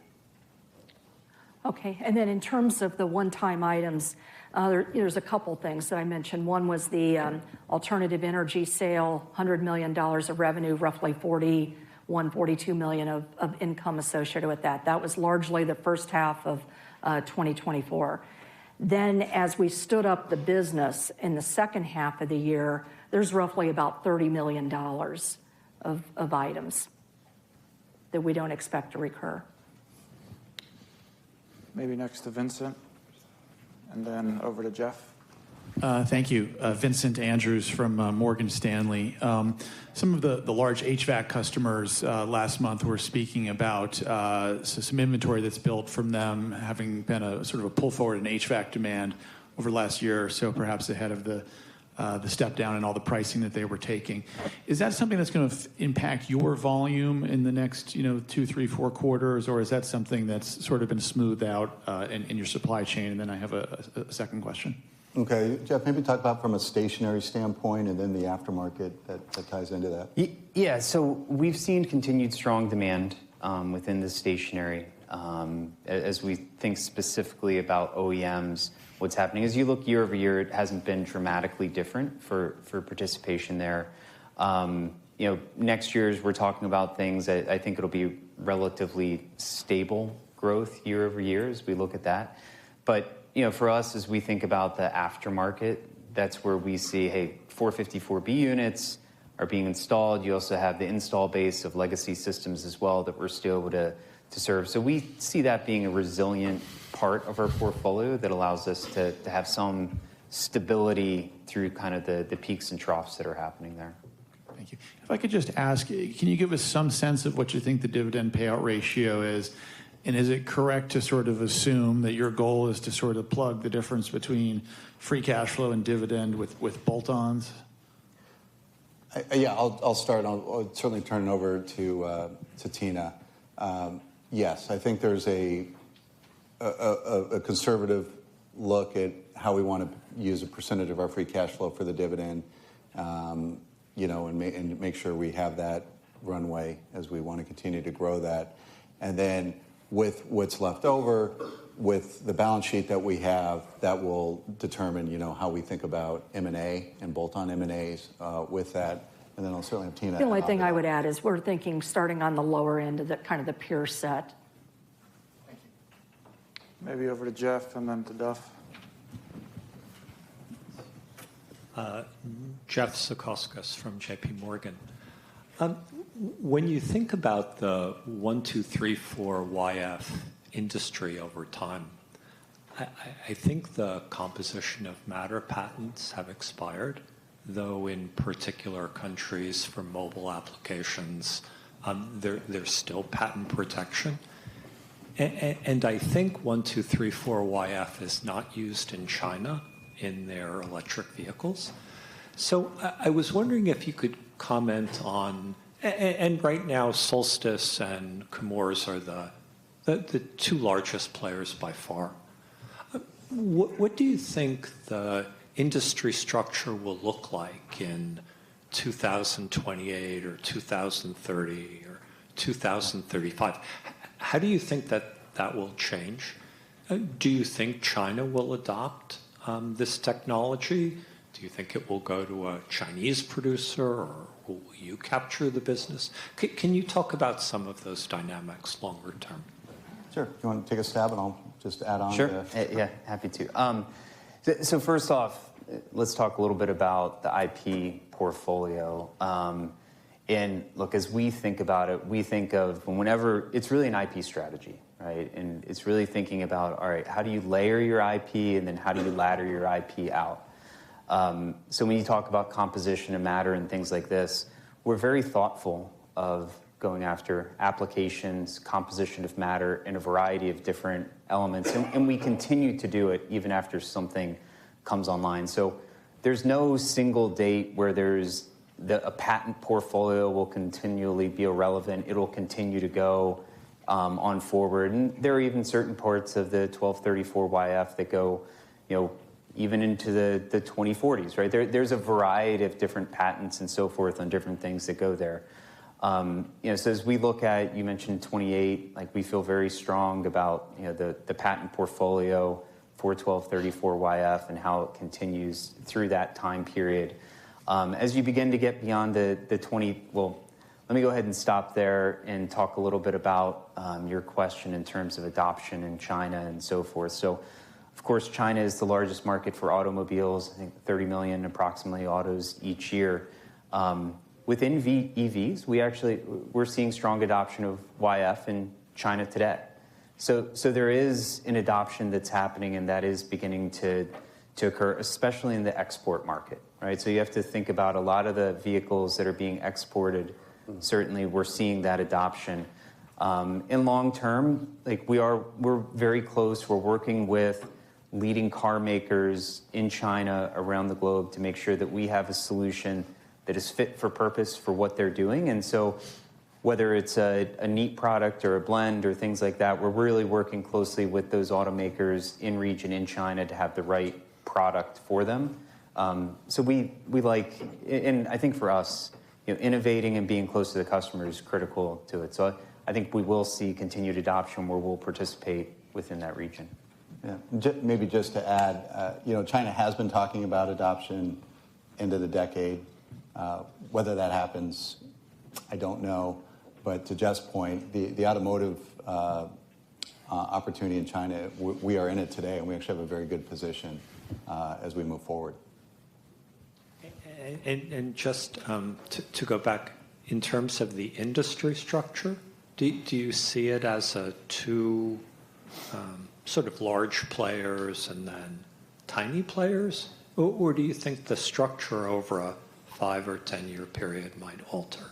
Okay, and then in terms of the one-time items, there's a couple things that I mentioned. One was the alternative energy sale, $100 million of revenue, roughly 42 million of income associated with that. That was largely the first half of 2024. Then as we stood up the business in the second half of the year, there's roughly about $30 million of items that we don't expect to recur. Maybe next to Vincent, and then over to Jeff. Thank you. Vincent Andrews from Morgan Stanley. Some of the large HVAC customers last month were speaking about some inventory that's built from them having been a sort of a pull forward in HVAC demand over the last year or so, perhaps ahead of the step down and all the pricing that they were taking. Is that something that's going to impact your volume in the next 2, 3, 4 quarters, or is that something that's sort of been smoothed out in your supply chain? And then I have a second question. Okay, Jeff, maybe talk about from a stationary standpoint and then the aftermarket that ties into that. Yeah, so we've seen continued strong demand within the stationary. As we think specifically about OEMs, what's happening is you look year over year, it hasn't been dramatically different for participation there. Next year, as we're talking about things, I think it'll be relatively stable growth year over year as we look at that. But for us, as we think about the aftermarket, that's where we see, hey, 454B units are being installed. You also have the install base of legacy systems as well that we're still able to serve. So we see that being a resilient part of our portfolio that allows us to have some stability through kind of the peaks and troughs that are happening there. Thank you. If I could just ask, can you give us some sense of what you think the dividend payout ratio is? And is it correct to sort of assume that your goal is to sort of plug the difference between free cash flow and dividend with bolt-ons? Yeah, I'll start. I'll certainly turn it over to Tina. Yes, I think there's a conservative look at how we want to use a percentage of our free cash flow for the dividend, and make sure we have that runway as we want to continue to grow that. And then with what's left over, with the balance sheet that we have, that will determine, how we think about M&A and bolt-on M&As with that. And then I'll certainly have Tina. The only thing I would add is we're thinking starting on the lower end of the kind of the peer set. Thank you. Maybe over to Jeff and then to Duff. Jeff Sikoskis from JP Morgan. When you think about the 1, 2, 3, 4 YF industry over time, I think the composition of matter patents have expired, though in particular countries for mobile applications, there's still patent protection. And I think 1, 2, 3, 4 YF is not used in China in their electric vehicles. So I was wondering if you could comment on, and right now Solstice and Chemours are the two largest players by far. What do you think the industry structure will look like in 2028 or 2030 or 2035? How do you think that will change? Do you think China will adopt this technology? Do you think it will go to a Chinese producer, or will you capture the business? Can you talk about some of those dynamics longer term? Sure. You want to take a stab and I'll just add on? Sure. Yeah, happy to. So first off, let's talk a little bit about the IP portfolio. And look, as we think about it, we think of whenever it's really an IP strategy, right? And it's really thinking about, all right, how do you layer your IP and then how do you ladder your IP out? So when you talk about composition of matter and things like this, we're very thoughtful of going after applications, composition of matter, and a variety of different elements. And we continue to do it even after something comes online. So there's no single date where there's a patent portfolio will continually be irrelevant. It'll continue to go on forward. And there are even certain parts of the 1234 YF that go, even into the 2040s, right? There's a variety of different patents and so forth on different things that go there. So as we look at, you mentioned 28, like we feel very strong about, the patent portfolio for 1234 YF and how it continues through that time period. As you begin to get beyond the 20, well, let me go ahead and stop there and talk a little bit about your question in terms of adoption in China and so forth. So, of course, China is the largest market for automobiles. I think 30 million approximately autos each year. Within EVs, we're seeing strong adoption of YF in China today. So there is an adoption that's happening, and that is beginning to occur, especially in the export market, right? So you have to think about a lot of the vehicles that are being exported. Certainly, we're seeing that adoption. In long term, like we're very close. We're working with leading car makers in China around the globe to make sure that we have a solution that is fit for purpose for what they're doing. And so whether it's a neat product or a blend or things like that, we're really working closely with those automakers in region in China to have the right product for them. So we like, and I think for us, innovating and being close to the customer is critical to it. So I think we will see continued adoption where we'll participate within that region. Yeah, maybe just to add, China has been talking about adoption into the decade. Whether that happens, I don't know. But to Jeff's point, the automotive opportunity in China, we are in it today, and we actually have a very good position as we move forward. And just to go back, in terms of the industry structure, do you see it as two sort of large players and then tiny players? Or do you think the structure over a 5 or 10 year period might alter?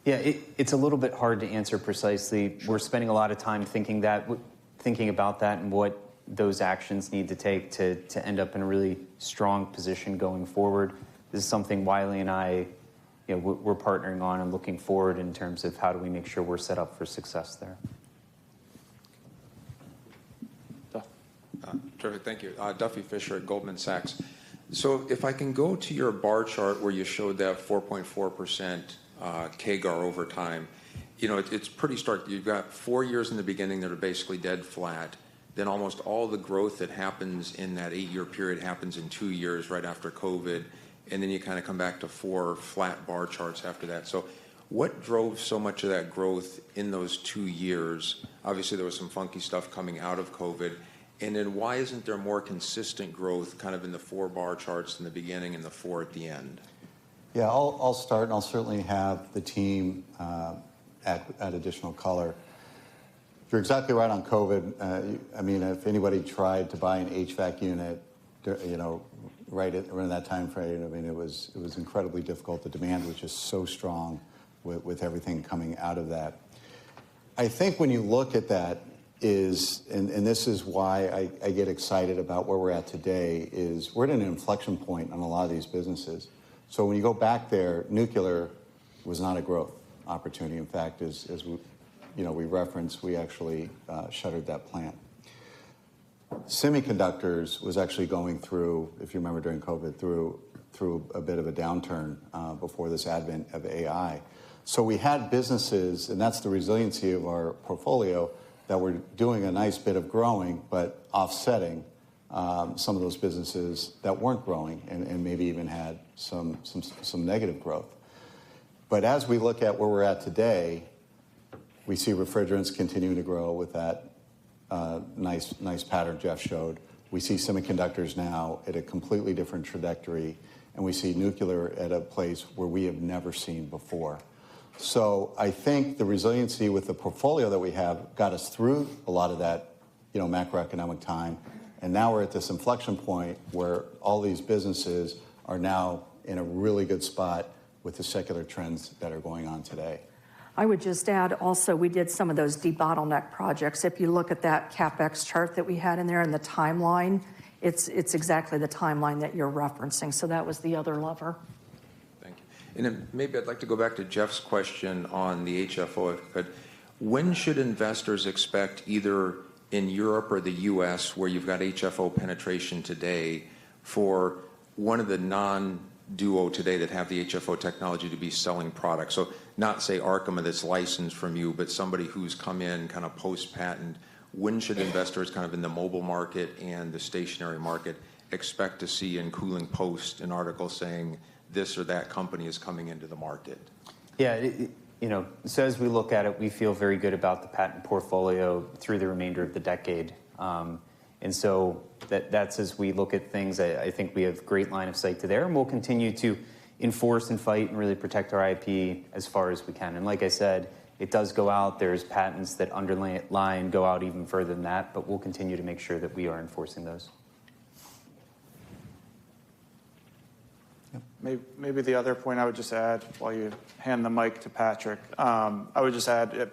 Yeah, it's a little bit hard to answer precisely. We're spending a lot of time thinking about that and what those actions need to take to end up in a really strong position going forward. This is something Wiley and I, we're partnering on and looking forward in terms of how do we make sure we're set up for success there. Terrific, thank you. Duffy Fisher at Goldman Sachs. So if I can go to your bar chart where you showed that 4.4% CAGR over time, it's pretty stark. You've got 4 years in the beginning that are basically dead flat. Then almost all the growth that happens in that 8-year period happens in 2 years right after COVID. And then you kind of come back to 4 flat bar charts after that. So what drove so much of that growth in those 2 years? Obviously, there was some funky stuff coming out of COVID. And then why isn't there more consistent growth kind of in the 4 bar charts in the beginning and the 4 at the end? Yeah, I'll start, and I'll certainly have the team add additional color. You're exactly right on COVID. I mean, if anybody tried to buy an HVAC unit, right around that time frame, I mean, it was incredibly difficult. The demand was just so strong with everything coming out of that. I think when you look at that, and this is why I get excited about where we're at today, is we're at an inflection point on a lot of these businesses. So when you go back there, nuclear was not a growth opportunity. In fact, as we referenced, we actually shuttered that plant. Semiconductors was actually going through, if you remember during COVID, through a bit of a downturn before this advent of AI. So we had businesses, and that's the resiliency of our portfolio, that were doing a nice bit of growing, but offsetting some of those businesses that weren't growing and maybe even had some negative growth. But as we look at where we're at today, we see refrigerants continuing to grow with that nice pattern Jeff showed. We see semiconductors now at a completely different trajectory, and we see nuclear at a place where we have never seen before. So I think the resiliency with the portfolio that we have got us through a lot of that, macroeconomic time. And now we're at this inflection point where all these businesses are now in a really good spot with the secular trends that are going on today. I would just add also, we did some of those debottleneck projects. If you look at that CapEx chart that we had in there and the timeline, it's exactly the timeline that you're referencing. So that was the other lever. Thank you. And then maybe I'd like to go back to Jeff's question on the HFO. If I could. When should investors expect, either in Europe or the U.S., where you've got HFO penetration today, for one of the non-duo today that have the HFO technology to be selling products? So not, say, Arkema that's licensed from you, but somebody who's come in kind of post-patent. When should investors kind of in the mobile market and the stationary market expect to see in Cooling Post an article saying this or that company is coming into the market? Yeah, so as we look at it, we feel very good about the patent portfolio through the remainder of the decade. And so that's as we look at things, I think we have great line of sight to there, and we'll continue to enforce and fight and really protect our IP as far as we can. And like I said, it does go out. There's patents that underline go out even further than that, but we'll continue to make sure that we are enforcing those. Maybe the other point I would just add while you hand the mic to Patrick, I would just add,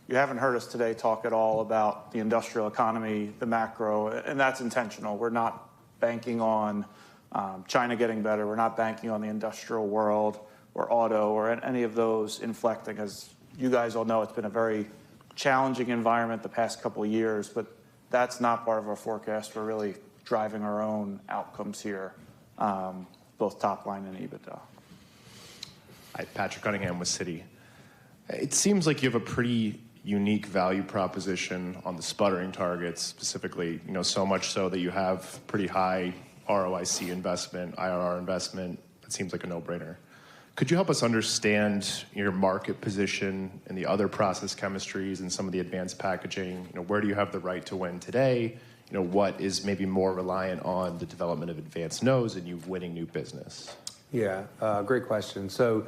you haven't heard us today talk at all about the industrial economy, the macro, and that's intentional. We're not banking on China getting better. We're not banking on the industrial world or auto or any of those inflecting. As you guys all know, it's been a very challenging environment the past couple of years, but that's not part of our forecast. We're really driving our own outcomes here, both top line and EBITDA. Hi, Patrick Cunningham with Citi. It seems like you have a pretty unique value proposition on the sputtering targets, specifically, so much so that you have pretty high ROIC investment, IRR investment. It seems like a no-brainer. Could you help us understand your market position in the other process chemistries and some of the advanced packaging? Where do you have the right to win today? What is maybe more reliant on the development of advanced nodes and you winning new business? Yeah, great question. So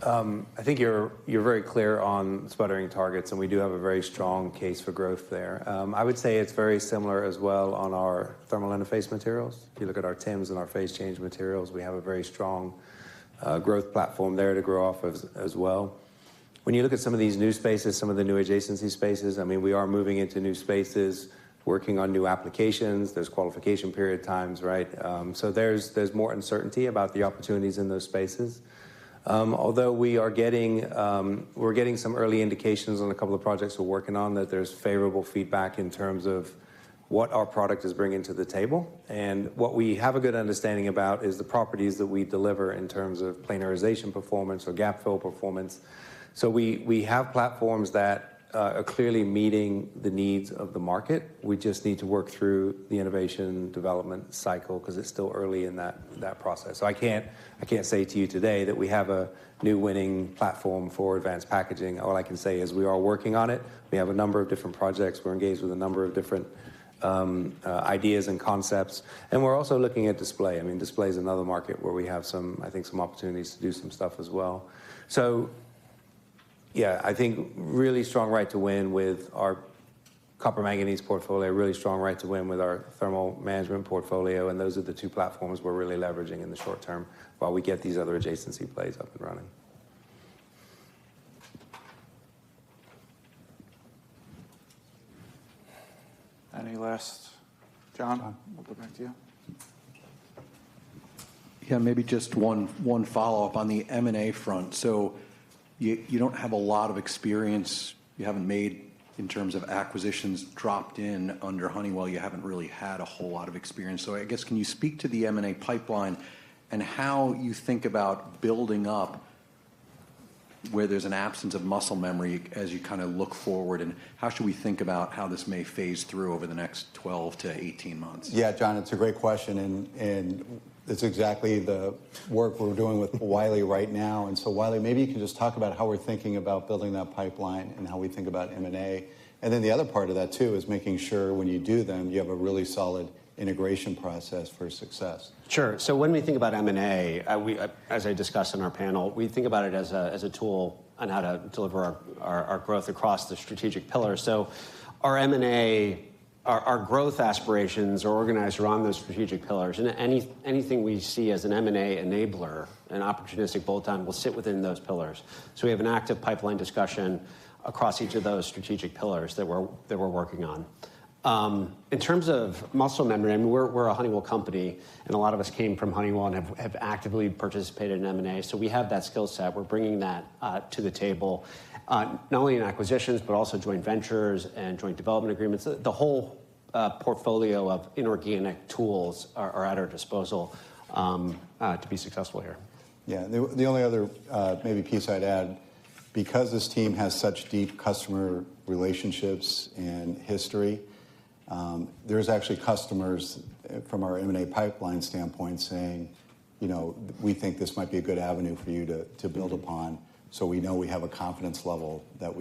I think you're very clear on sputtering targets, and we do have a very strong case for growth there. I would say it's very similar as well on our thermal interface materials. If you look at our TIMs and our phase change materials, we have a very strong growth platform there to grow off of as well. When you look at some of these new spaces, some of the new adjacency spaces, we are moving into new spaces, working on new applications. There's qualification period times, right? So there's more uncertainty about the opportunities in those spaces. Although we're getting some early indications on a couple of projects we're working on that there's favorable feedback in terms of what our product is bringing to the table. And what we have a good understanding about is the properties that we deliver in terms of planarization performance or gap fill performance. So we have platforms that are clearly meeting the needs of the market. We just need to work through the innovation development cycle because it's still early in that process. So I can't say to you today that we have a new winning platform for advanced packaging. All I can say is we are working on it. We have a number of different projects. We're engaged with a number of different ideas and concepts. And we're also looking at display. Display is another market where we have some opportunities to do some stuff as well. So yeah, I think really strong right to win with our copper manganese portfolio, really strong right to win with our thermal management portfolio, and those are the two platforms we're really leveraging in the short term while we get these other adjacency plays up and running. Any last? John, we'll go back to you. Yeah, maybe just one follow-up on the M&A front. So you don't have a lot of experience. You haven't made, in terms of acquisitions, dropped in under Honeywell. You haven't really had a whole lot of experience. So I guess, can you speak to the M&A pipeline and how you think about building up where there's an absence of muscle memory as you kind of look forward, and how should we think about how this may phase through over the next 12 to 18 months? Yeah, John, it's a great question, and it's exactly the work we're doing with Wiley right now. And so, Wiley, maybe you can just talk about how we're thinking about building that pipeline and how we think about M&A. And then the other part of that, too, is making sure when you do them, you have a really solid integration process for success. Sure. So when we think about M&A, as I discussed in our panel, we think about it as a tool on how to deliver our growth across the strategic pillars. So our M&A, our growth aspirations are organized around those strategic pillars. And anything we see as an M&A enabler, an opportunistic bolt-on, will sit within those pillars. So we have an active pipeline discussion across each of those strategic pillars that we're working on. In terms of muscle memory, we're a Honeywell company, and a lot of us came from Honeywell and have actively participated in M&A. So we have that skill set. We're bringing that to the table, not only in acquisitions, but also joint ventures and joint development agreements. The whole portfolio of inorganic tools are at our disposal to be successful here. Yeah, the only other maybe piece I'd add, because this team has such deep customer relationships and history, there's actually customers from our M&A pipeline standpoint saying, we think this might be a good avenue for you to build upon. So we know we have a confidence level that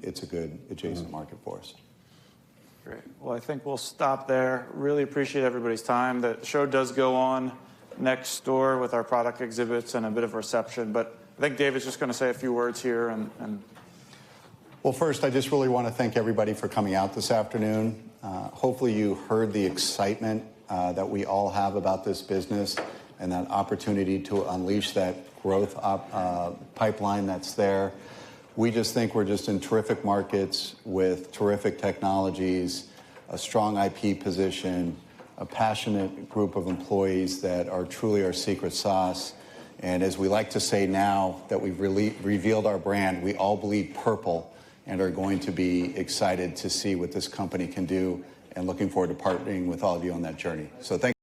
it's a good adjacent market for us. Great. Well, I think we'll stop there. Really appreciate everybody's time. The show does go on next door with our product exhibits and a bit of reception, but I think David's just going to say a few words here. Well, first, I just really want to thank everybody for coming out this afternoon. Hopefully you heard the excitement that we all have about this business and that opportunity to unleash that growth pipeline that's there. We just think we're just in terrific markets with terrific technologies, a strong IP position, a passionate group of employees that are truly our secret sauce. And as we like to say now that we've revealed our brand, we all bleed purple and are going to be excited to see what this company can do and looking forward to partnering with all of you on that journey. So thank you.